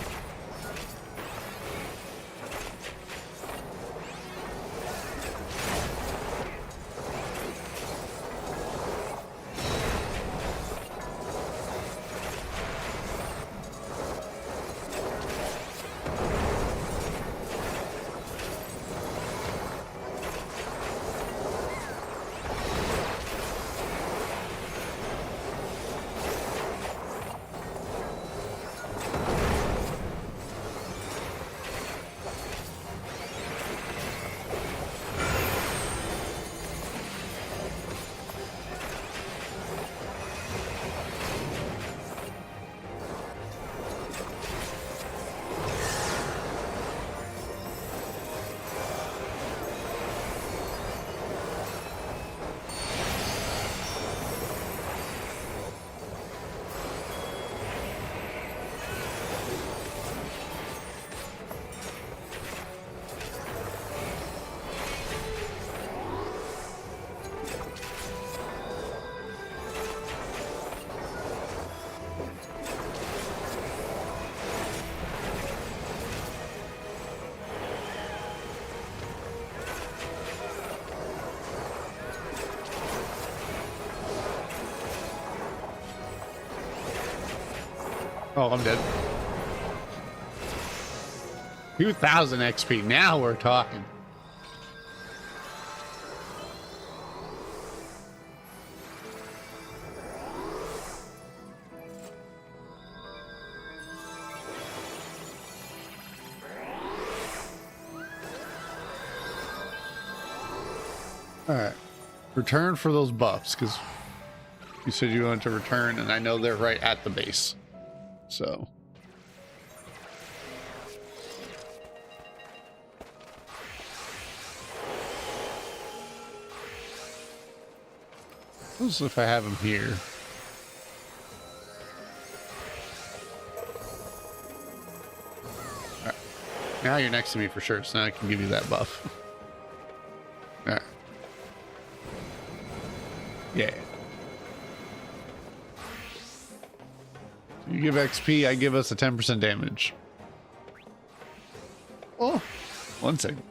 Oh, I'm dead. 2,000 XP. Now we're talking. All right. Return for those buffs, because you said you wanted to return, and I know they're right at the base. So. What if I have them here? All right. Now you're next to me for sure, so now I can give you that buff. All right. Yeah. You give XP, I give us a 10% damage. Oh, 1 second.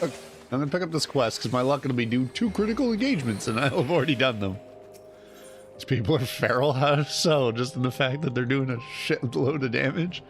Okay, I'm gonna pick up this quest because my luck gonna be do 2 critical engagements, and I've already done them. These people are feral. How so? Just in the fact that they're doing a shitload of damage.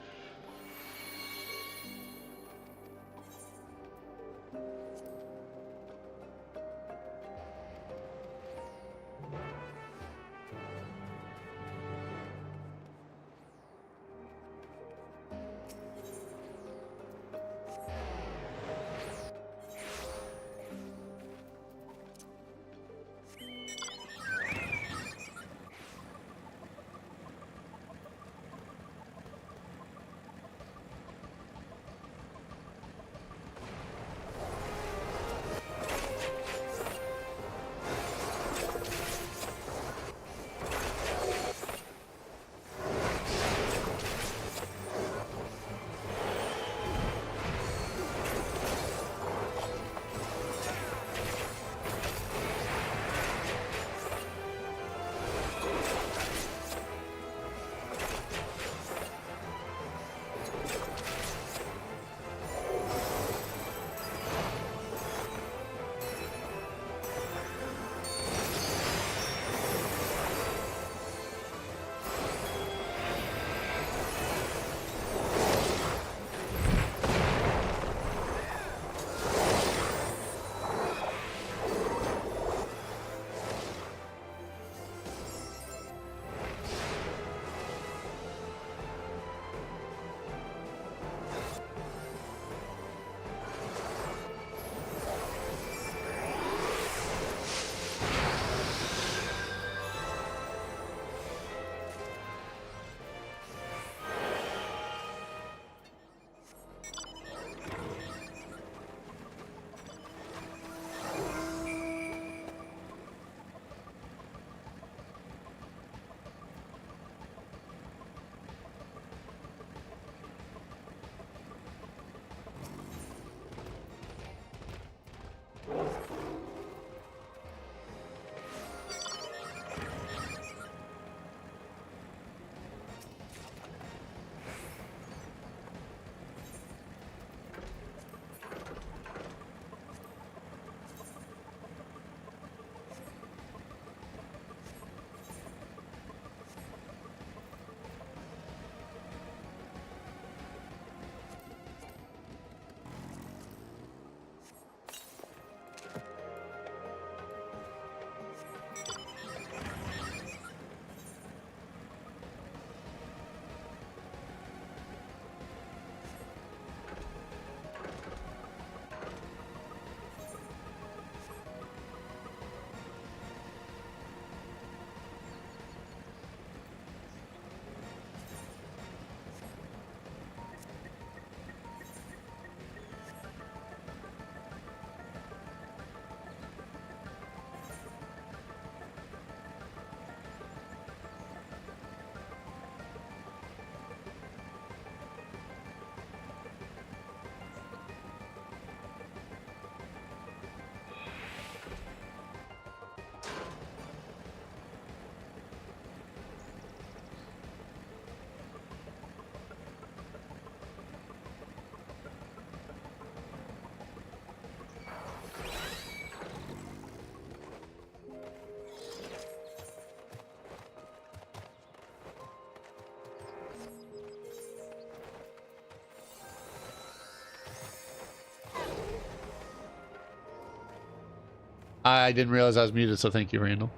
I didn't realize I was muted, so thank you, Randall.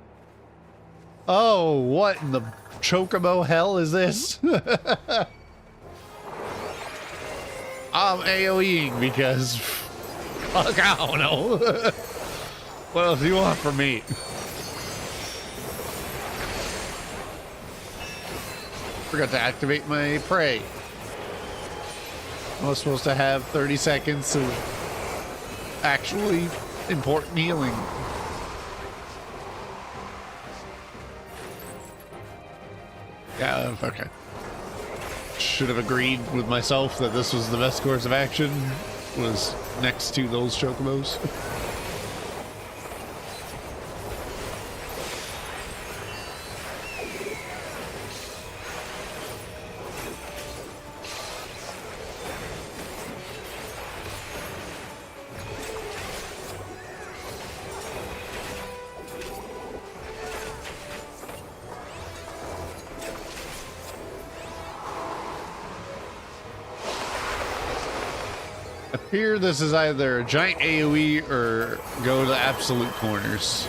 Oh, what in the chocobo hell is this? I'm AoEing because... Fuck, I don't know. What else do you want from me? Forgot to activate my prey. I was supposed to have 30 seconds of actually important healing. Yeah, okay. Should have agreed with myself that this was the best course of action, was next to those chocobos. Here, this is either a giant AoE or go to absolute corners.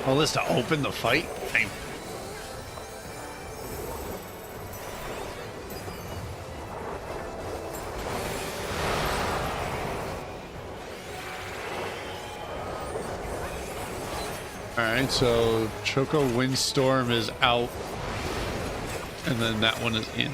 All this to open the fight? Dang. Alright, so Choco Windstorm is out, and then that one is in.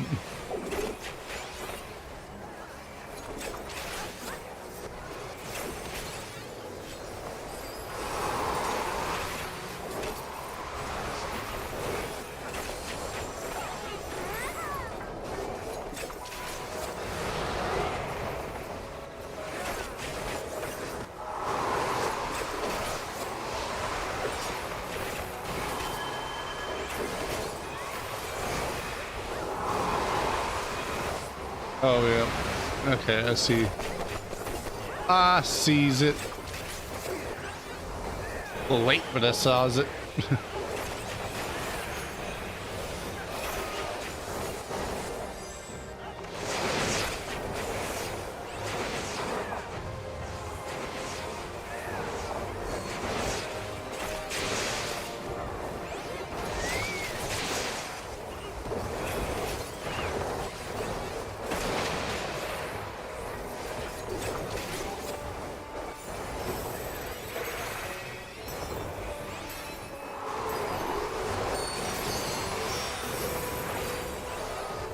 Oh, yeah. Okay, I see. I sees it. A little late, but I saws it.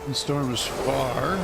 The storm is far.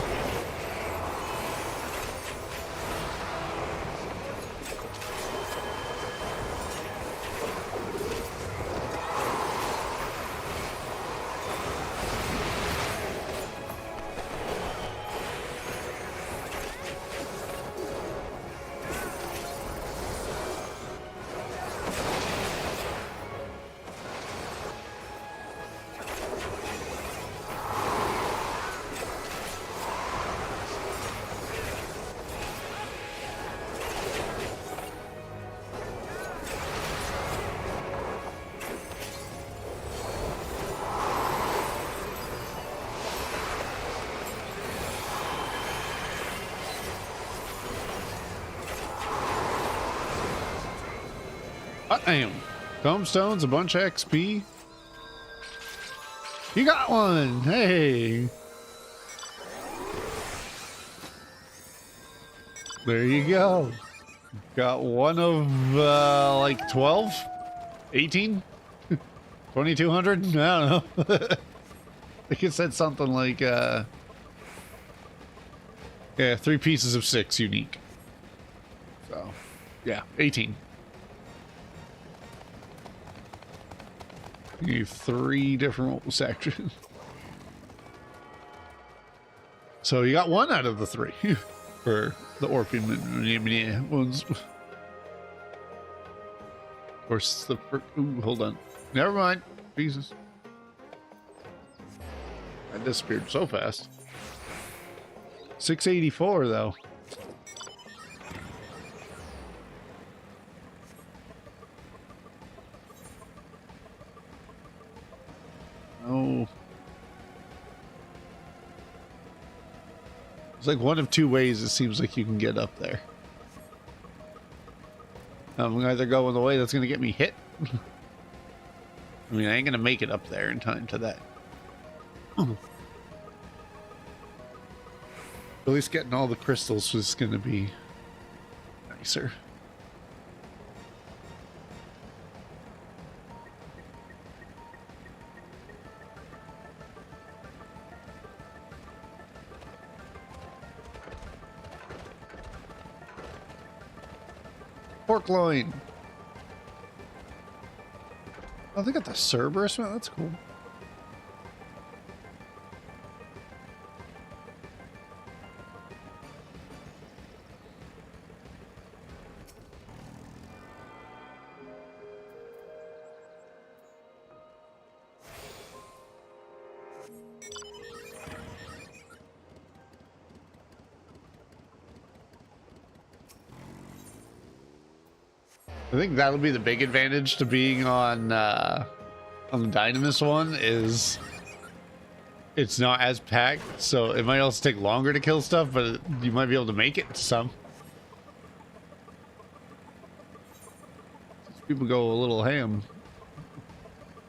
Damn. Tombstones, a bunch of XP. You got one. Hey. There you go. Got one of like 12, 18, 2200. I don't know. I think it said something like yeah, 3 pieces of 6 unique. So yeah, 18. You 3 different sections. So you got 1 out of the 3 for the Orphan ones. Of course, it's the first. Ooh, hold on. Never mind. Jesus. That disappeared so fast. 684, though. Oh. It's like one of two ways it seems like you can get up there. I'm either going the way that's going to get me hit. I mean, I ain't going to make it up there in time to that. At least getting all the crystals was going to be nicer. Pork loin. Oh, they got the Cerberus one. That's cool. I think that'll be the big advantage to being on the Dynamis one is it's not as packed, so it might also take longer to kill stuff, but you might be able to make it to some. People go a little ham,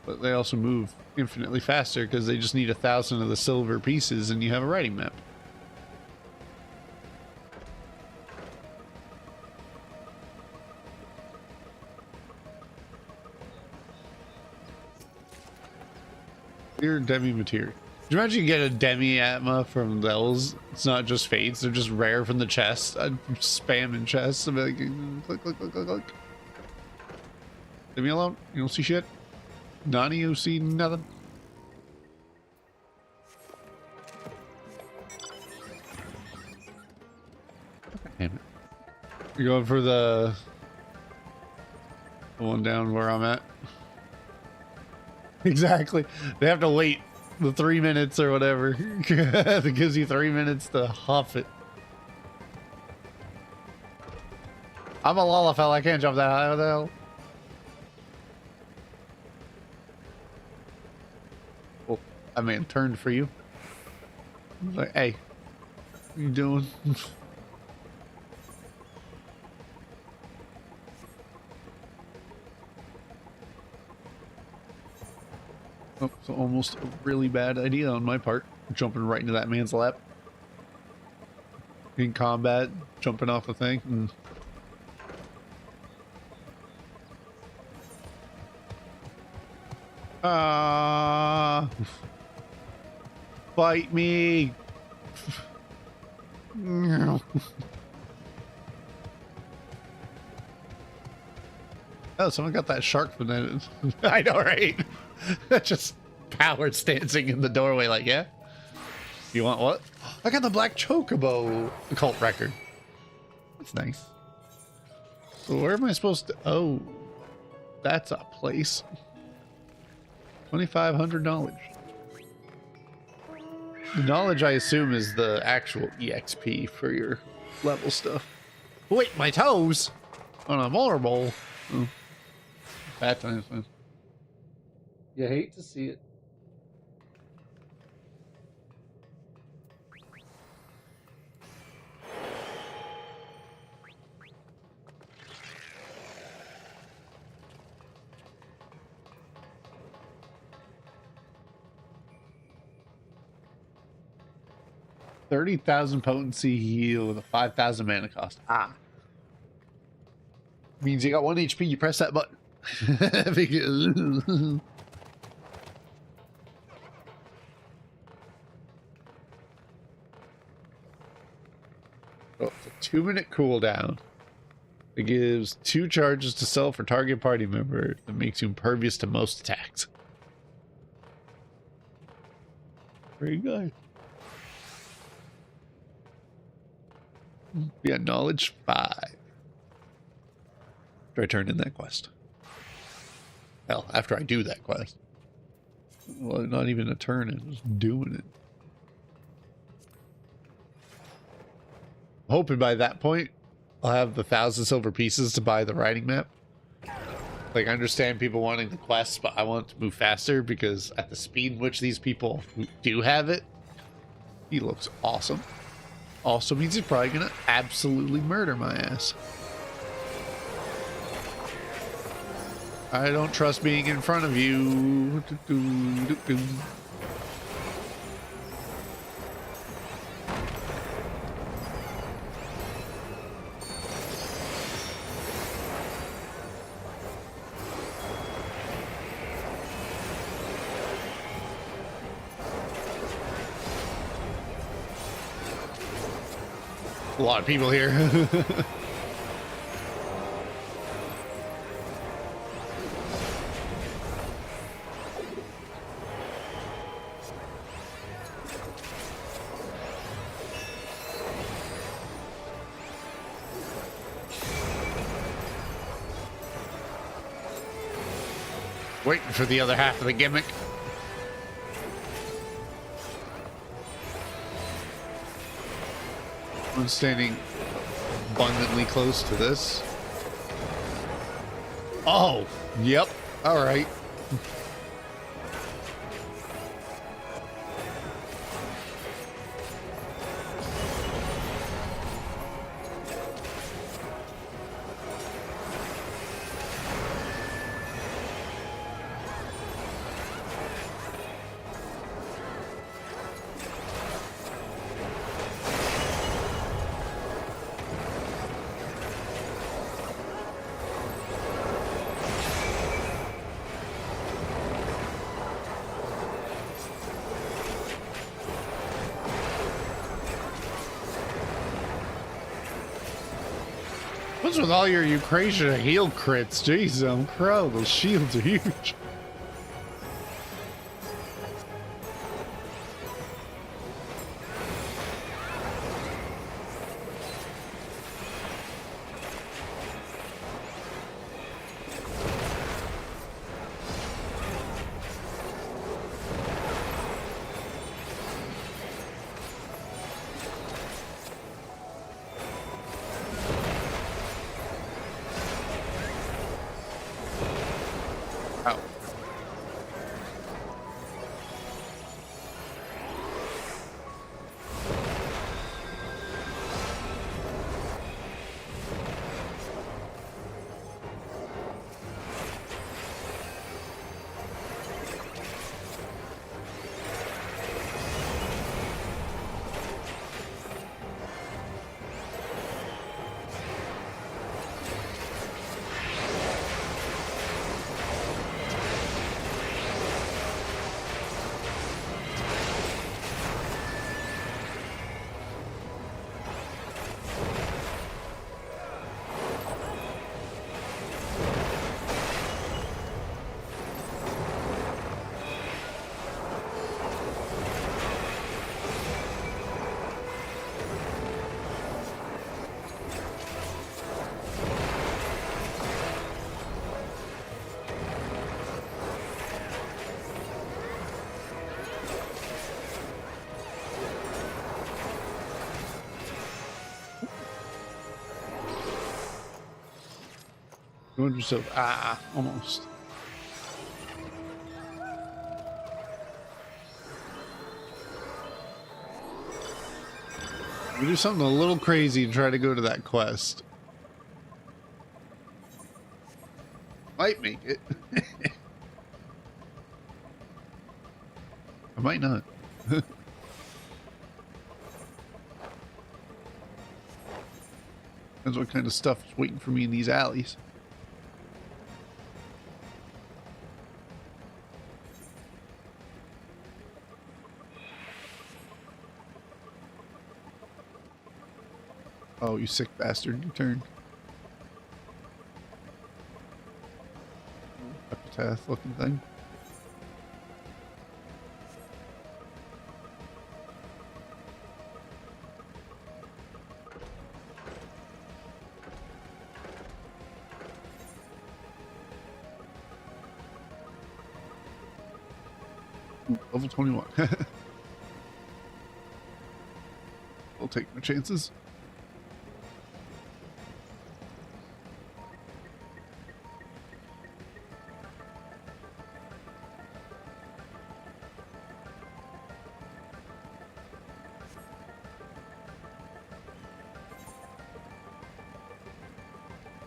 but they also move infinitely faster because they just need 1,000 of the silver pieces and you have a writing map. Clear demi material. Could you imagine you get a demi atma from those? It's not just fates, they're just rare from the chest. I'd spam in chests and be like, click, click, click, click, click. Leave me alone. You don't see shit. None of you see nothing. Damn it. You're going for the one down where I'm at. Exactly. They have to wait the 3 minutes or whatever. It gives you 3 minutes to huff it. I'm a Lalafell. I can't jump that high. What the hell? Oh, I mean, turned for you. Like, hey, what you doing? Oh, it's almost a really bad idea on my part. Jumping right into that man's lap. In combat, jumping off the thing. Bite me. Oh, someone got that shark from that. I know, right? Just power dancing in the doorway like, yeah? You want what? I got the Black Chocobo occult record. That's nice. So where am I supposed to... Oh, that's a place. 2,500 knowledge. The knowledge, I assume, is the actual EXP for your level stuff. Wait, my toes! On a vulnerable. Oh. Bad times, man. You hate to see it. $30,000 potency heal with a 5,000 mana cost. Ah. Means you got 1 HP, you press that button. Oh, it's a 2-minute cooldown. It gives 2 charges to self or target party member that makes you impervious to most attacks. Very good. Yeah, knowledge 5. Try turn in that quest. Hell, after I do that quest. Well, not even a turn, it's just doing it. Hoping by that point, I'll have the 1,000 silver pieces to buy the riding map. Like, I understand people wanting the quests, but I want it to move faster because at the speed in which these people who do have it, he looks awesome. Also means he's probably gonna absolutely murder my ass. I don't trust being in front of you. A lot of people here. Waiting for the other half of the gimmick. I'm standing abundantly close to this. Oh, yep. All right. What's with all your Eucrasia heal crits? Jeez, crow, those shields are huge. Ow. Doing yourself. Almost. We do something a little crazy and try to go to that quest. Might make it. I might not. Depends what kind of stuff is waiting for me in these alleys. Oh, you sick bastard. Your turn. Epitaph looking thing. Ooh, level 21. I'll take my chances.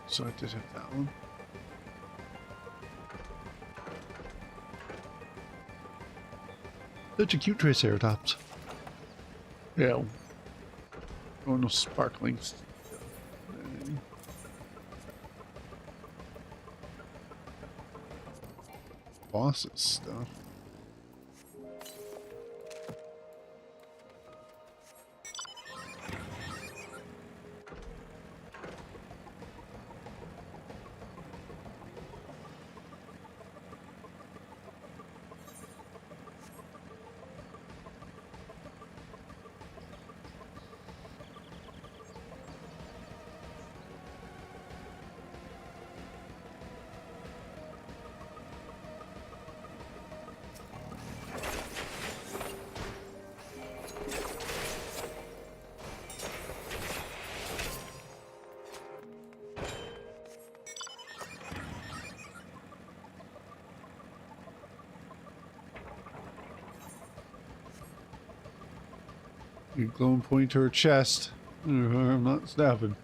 So I did have that one. Such a cute Triceratops. Yeah. Oh, no sparkling stuff. Bosses stuff. You glowing point to her chest. I'm not snapping.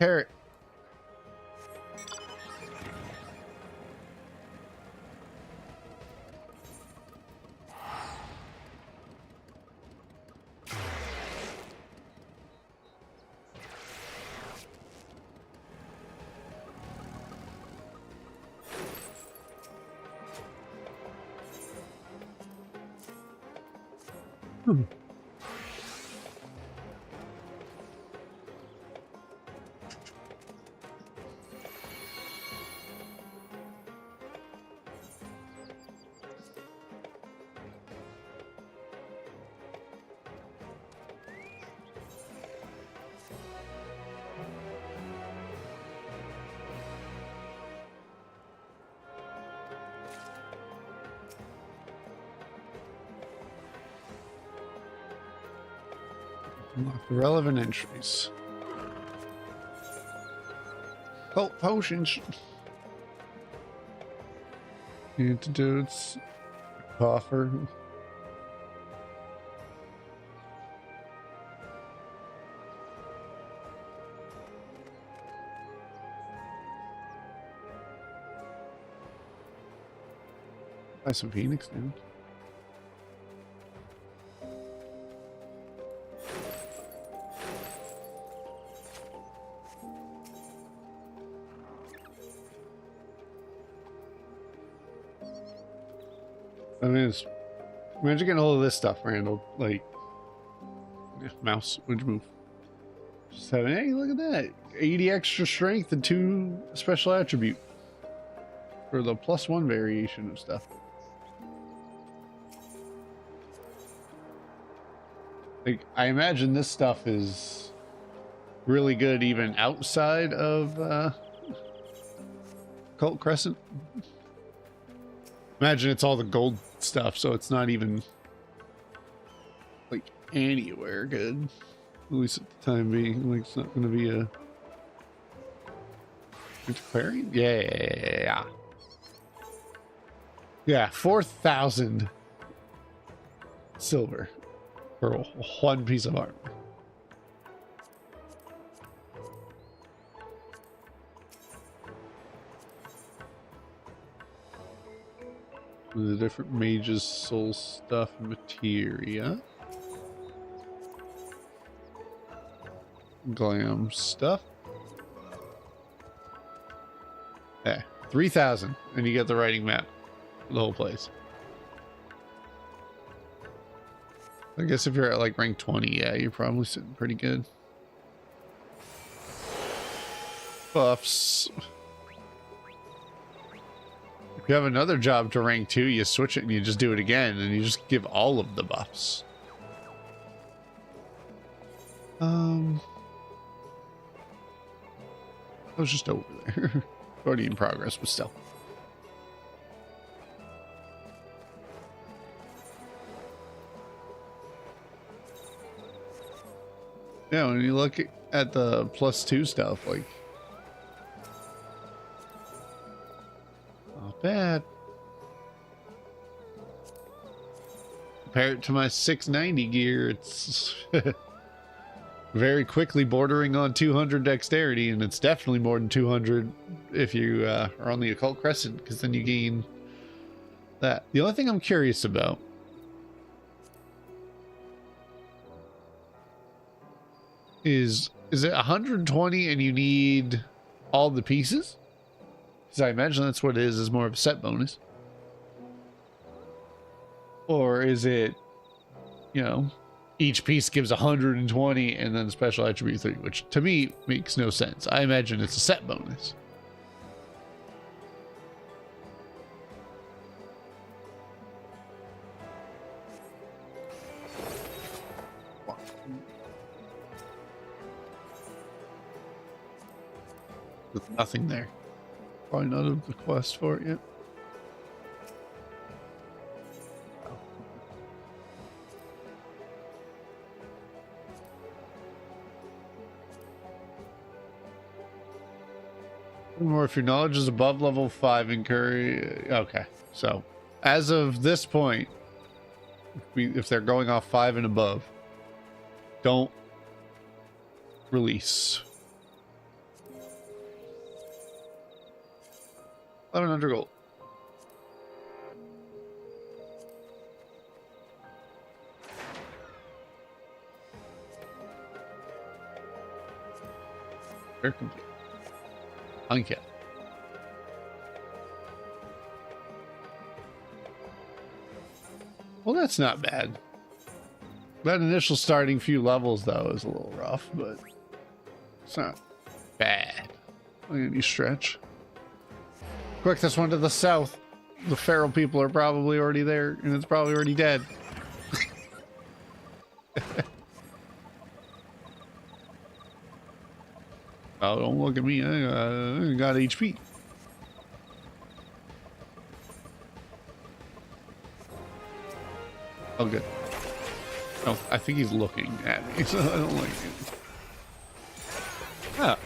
Carrot. Unlock the relevant entries. Cult potions. Antidotes. Coffer. Buy some Phoenix now. I mean, imagine getting all of this stuff, Randall. Like, yeah, mouse, would you move? Just having, hey, look at that. 80 extra strength and 2 special attribute for the +1 variation of stuff. Like, I imagine this stuff is really good even outside of Cult Crescent. Imagine it's all the gold stuff, so it's not even like anywhere good. At least at the time being. Like, it's not going to be a antiquarian. Yeah. Yeah, 4,000 silver for 1 piece of armor. The different mages, soul stuff, materia. Glam stuff. Yeah, 3,000, and you get the writing map for the whole place. I guess if you're at like rank 20, yeah, you're probably sitting pretty good. Buffs. If you have another job to rank 2, you switch it and you just do it again, and you just give all of the buffs. I was just over there. Already in progress, but still. Yeah, when you look at the +2 stuff, like, not bad. Compare it to my 690 gear, it's very quickly bordering on 200 dexterity, and it's definitely more than 200 if you are on the occult crescent, because then you gain that. The only thing I'm curious about is it 120 and you need all the pieces? Because I imagine that's what it is more of a set bonus. Or is it, you know, each piece gives 120 and then special attribute 3, which to me makes no sense. I imagine it's a set bonus. With nothing there. Probably not of the quest for it yet. Or if your knowledge is above level 5, incur. Okay, so as of this point, if they're going off 5 and above, don't release. 1,100 gold. They're complete. Unkept. Well, that's not bad. That initial starting few levels, though, is a little rough, but it's not bad. Look at you stretch. Quick, this one to the south. The feral people are probably already there, and it's probably already dead. Oh, don't look at me. I got HP. Oh, good. Oh, I think he's looking at me, so I don't like it. Ah.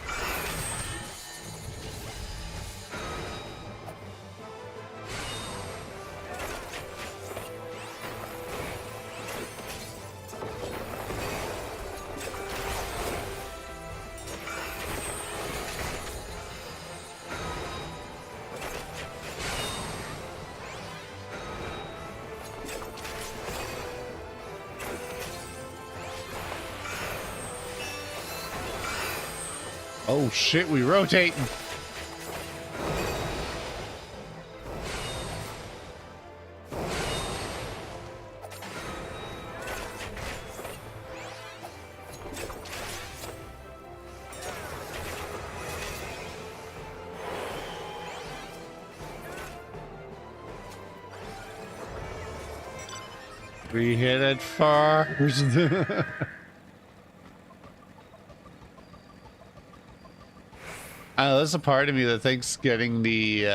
Oh shit, we rotating. We hit it first. There's a part of me that thinks getting the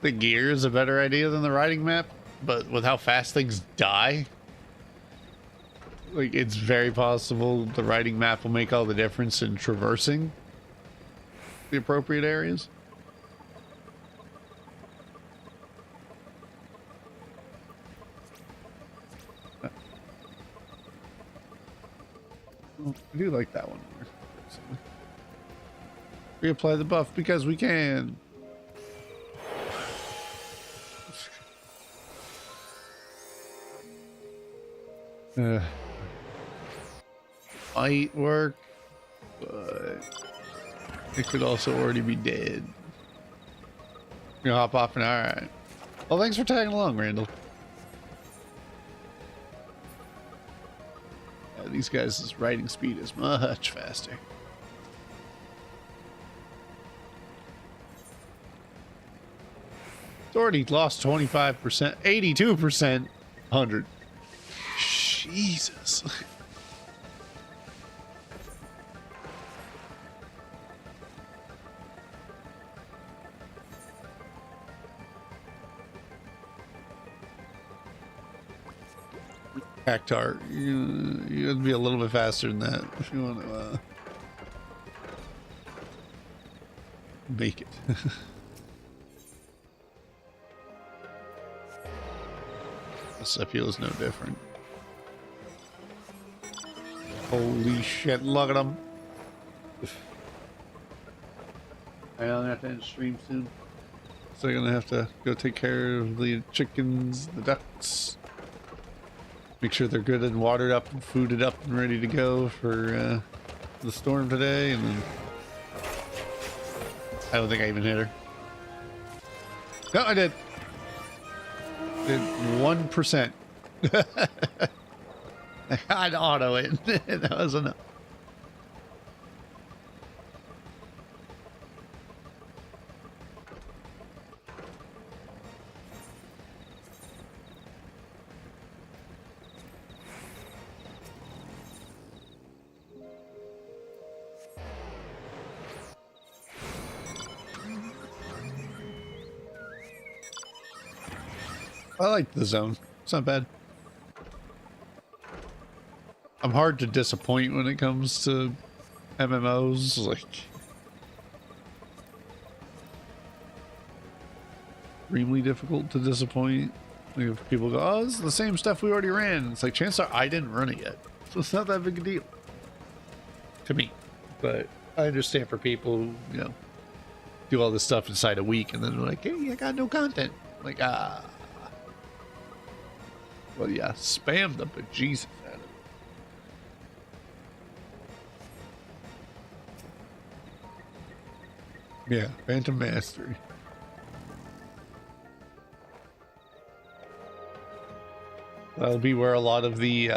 gear is a better idea than the riding map, but with how fast things die, like, it's very possible the riding map will make all the difference in traversing the appropriate areas. I do like that one more. Reapply the buff because we can. Might work, but It could also already be dead. You hop off and alright. Well, thanks for tagging along, Randall. Yeah, these guys' riding speed is much faster. It's already lost 25%, 82%, 100. Jesus. Cactar, you have to be a little bit faster than that if you want to make it. This I feel is no different. Holy shit, look at them. I'm gonna have to end stream soon. So I'm gonna have to go take care of the chickens, the ducks. Make sure they're good and watered up and fooded up and ready to go for the storm today. And then I don't think I even hit her. No, I did. Did 1%. I'd auto it. That was enough. I like the zone. It's not bad. I'm hard to disappoint when it comes to MMOs. Like, extremely difficult to disappoint. Like, if people go, "Oh, this is the same stuff we already ran." It's like, chances are I didn't run it yet, so it's not that big a deal to me. But I understand for people who, you know, do all this stuff inside a week and then they're like, "Hey, I got no content." Like, well, yeah, spam the bejesus out of it. Yeah, Phantom Mastery. That'll be where a lot of the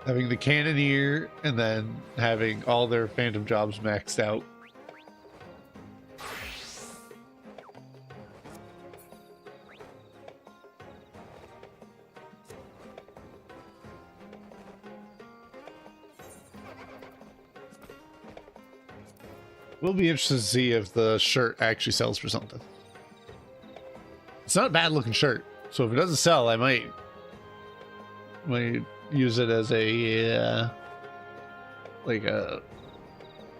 having the Cannoneer and then having all their Phantom jobs maxed out. We'll be interested to see if the shirt actually sells for something. It's not a bad looking shirt, so if it doesn't sell, I might use it as a like a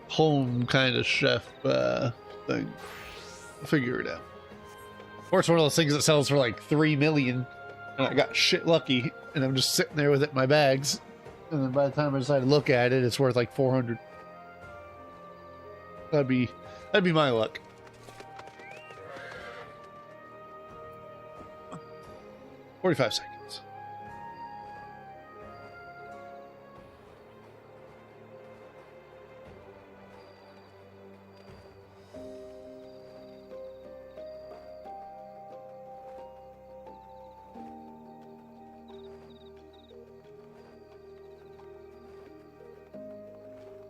home kind of chef thing. I'll figure it out. Or it's one of those things that sells for like 3 million, and I got shit lucky, and I'm just sitting there with it in my bags, and then by the time I decide to look at it, it's worth like 400. That'd be my luck. "45 seconds.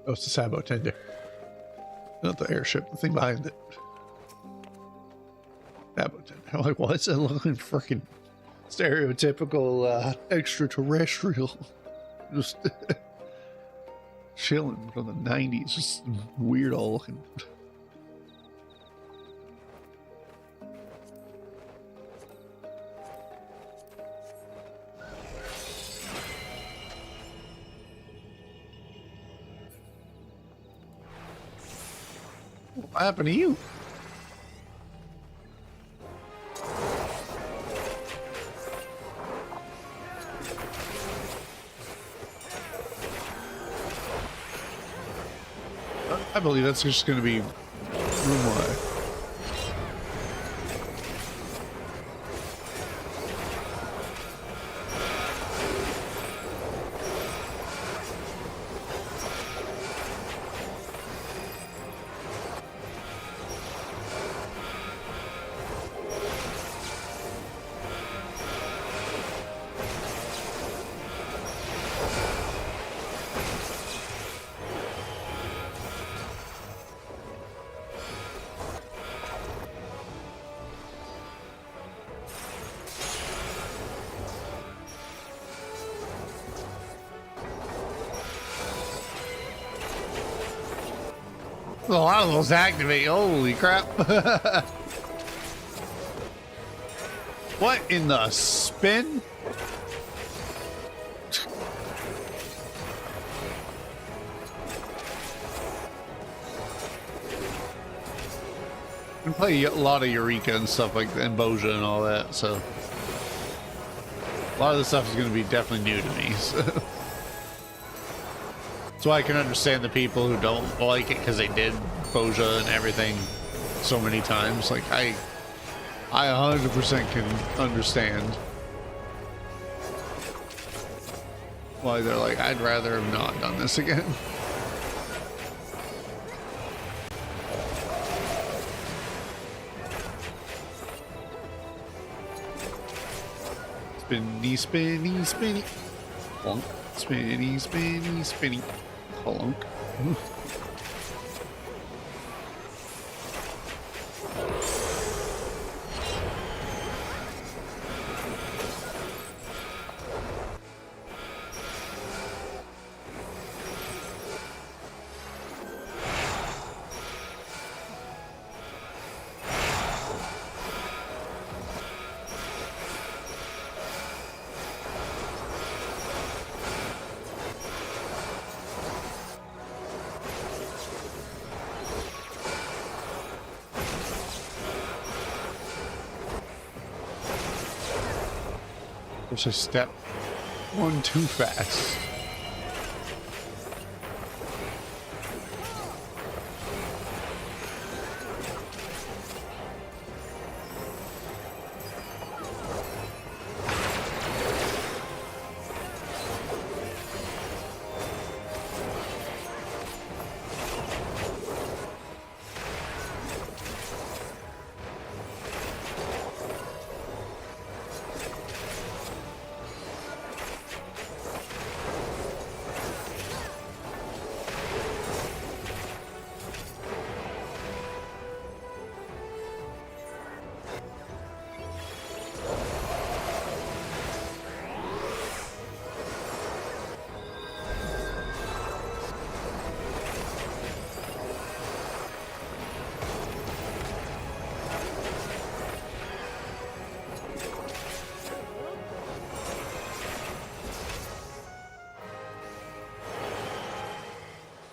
Oh, it's the Sabo tender. Not the airship, the thing behind it. Sabo tender. I'm like, why is it looking freaking stereotypical extraterrestrial? Just chilling from the 90s. Just weird all looking. What happened to you? I believe that's just going to be room wide. A lot of those activate. Holy crap. What in the spin? I play a lot of Eureka and stuff like that, and Boja and all that, so a lot of this stuff is going to be definitely new to me. So I can understand the people who don't like it because they did Boja and everything so many times. Like I 100% can understand why they're like, I'd rather have not done this again. Spinny, spinny, spinny. Clunk. Spinny, spinny, spinny. Clunk. I step one too fast.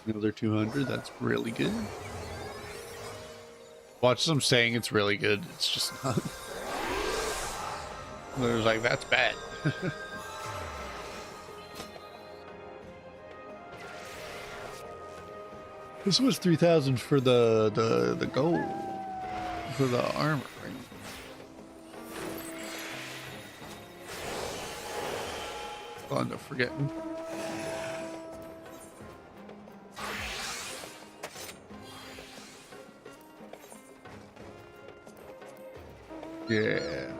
Another 200, that's really good. Watch them saying it's really good, it's just not. They're like, that's bad. This was 3,000 for the gold, for the armor, right? Fun to forgetting. Yeah.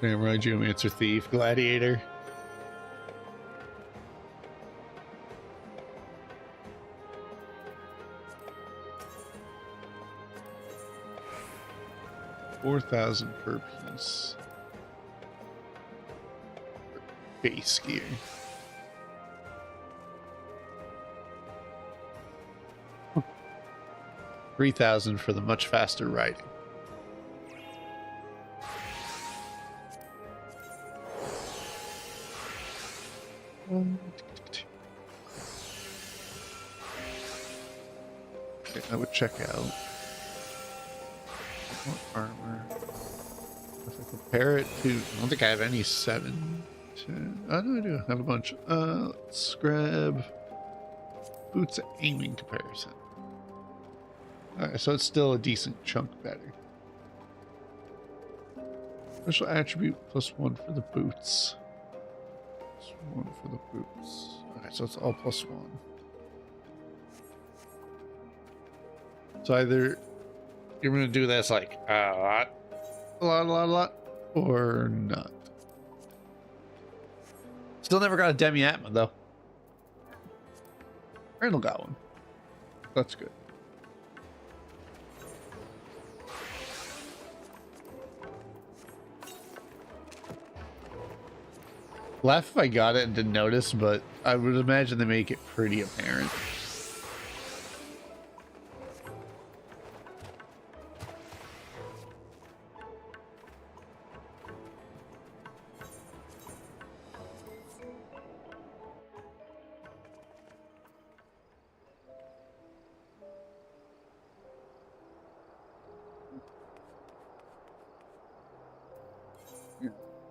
Samurai, Geomancer, Thief, Gladiator. $4,000 per piece. Base gear. 3,000 for the much faster riding. Okay, I would check out what armor. If I compare it to, I don't think I have any 7. 10. Oh, no, I do have a bunch. Let's grab boots aiming comparison. Alright, so it's still a decent chunk better. Special attribute +1 for the boots. +1 for the boots. Alright, so it's all +1. So either you're going to do this like a lot, or not. Still never got a Demi-Atma though. Randall got one. That's good. Laugh if I got it and didn't notice, but I would imagine they make it pretty apparent.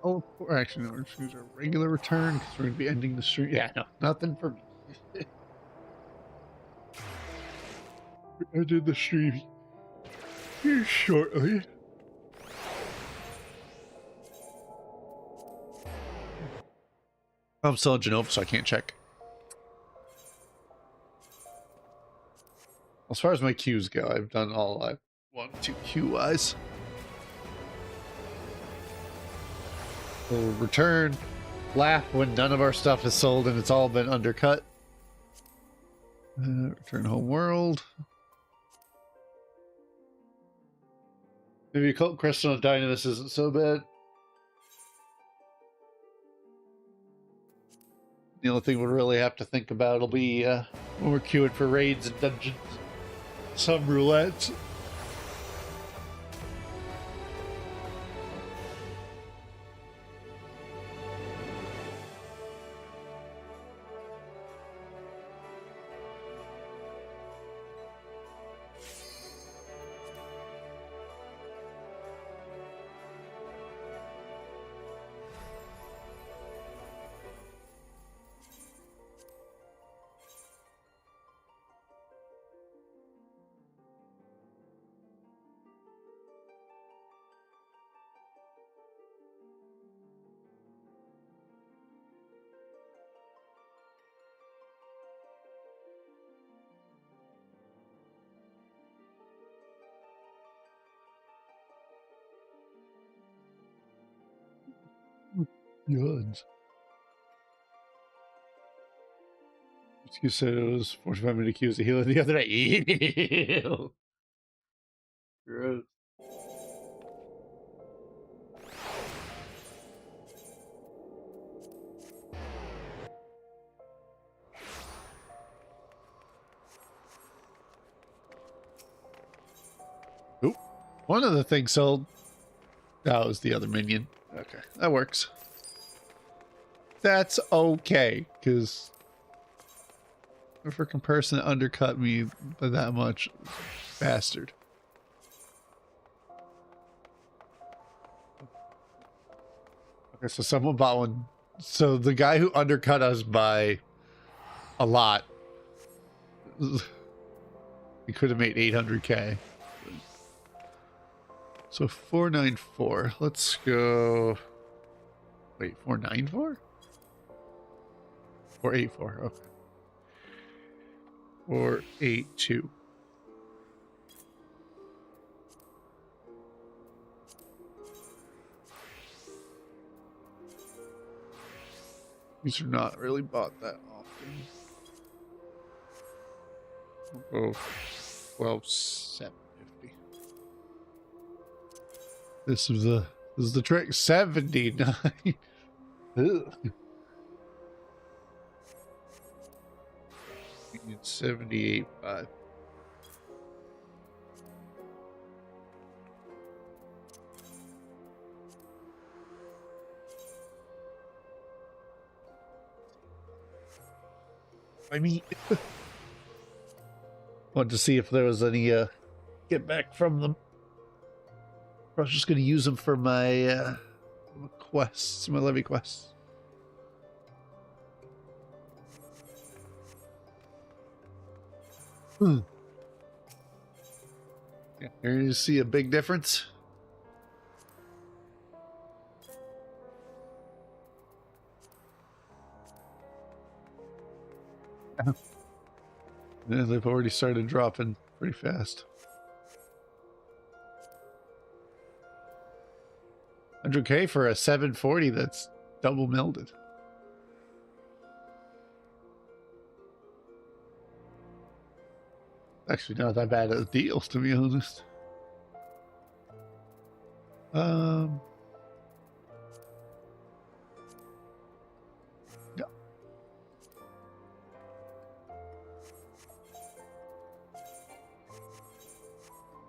Oh, actually, no, we're just going to use our regular return because we're going to be ending the stream. Yeah, no, nothing for me. I did the stream here shortly. I'm still in Genova, so I can't check. As far as my queues go, I've done all I want to queue-wise. We'll return, laugh when none of our stuff is sold and it's all been undercut. Return home world. Maybe Occult Crystal and Dynamis isn't so bad. The only thing we'll really have to think about will be when we're queuing for raids and dungeons. Some roulettes. Good. You said it was 45 minute queues to heal the other day. Ew. Gross. Oop. One of the things sold. That was the other minion. Okay, that works. That's okay, because a freaking person that undercut me by that much, bastard. Okay, so someone bought one. So the guy who undercut us by a lot, he could have made 800k. So 494. Let's go. Wait, 494? 484. Okay. 482. These are not really bought that often. We'll go 12,750. This is the trick. 79. Ugh. 78.5. I mean, wanted to see if there was any get back from them. I was just going to use them for my quests, my levy quests. Yeah, here you see a big difference. Yeah, they've already started dropping pretty fast. 100k for a 740 that's double melded. Actually, not that bad a deal, to be honest.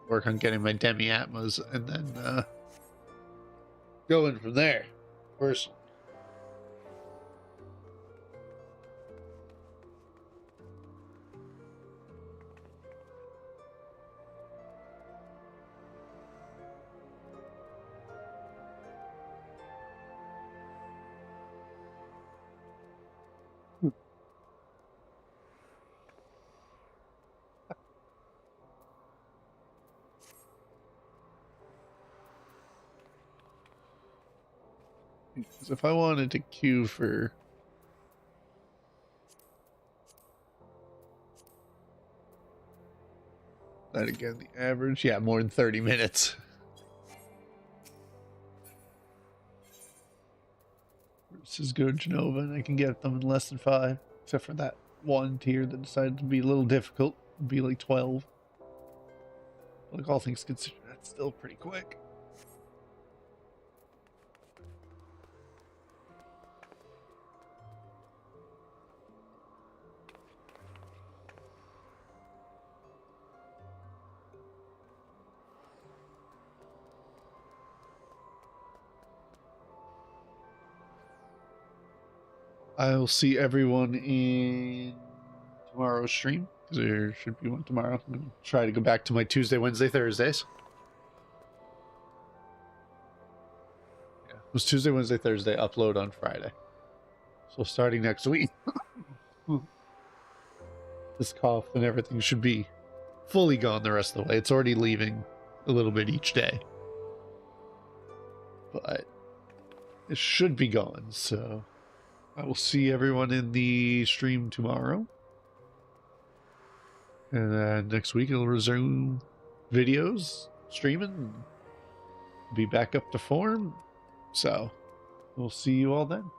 work on getting my demi atmos, and then going from there. Personally. Because if I wanted to queue for that again, the average, yeah, more than 30 minutes. Versus go Genova, and I can get them in less than 5, except for that one tier that decided to be a little difficult, it'd be like 12. Like all things considered, that's still pretty quick. I'll see everyone in tomorrow's stream, because there should be one tomorrow. I'm going to try to go back to my Tuesday, Wednesday, Thursdays. Yeah, it was Tuesday, Wednesday, Thursday, upload on Friday. So starting next week, this cough and everything should be fully gone the rest of the way. It's already leaving a little bit each day. But it should be gone, so I will see everyone in the stream tomorrow. And then next week it'll resume videos, streaming, be back up to form. So we'll see you all then.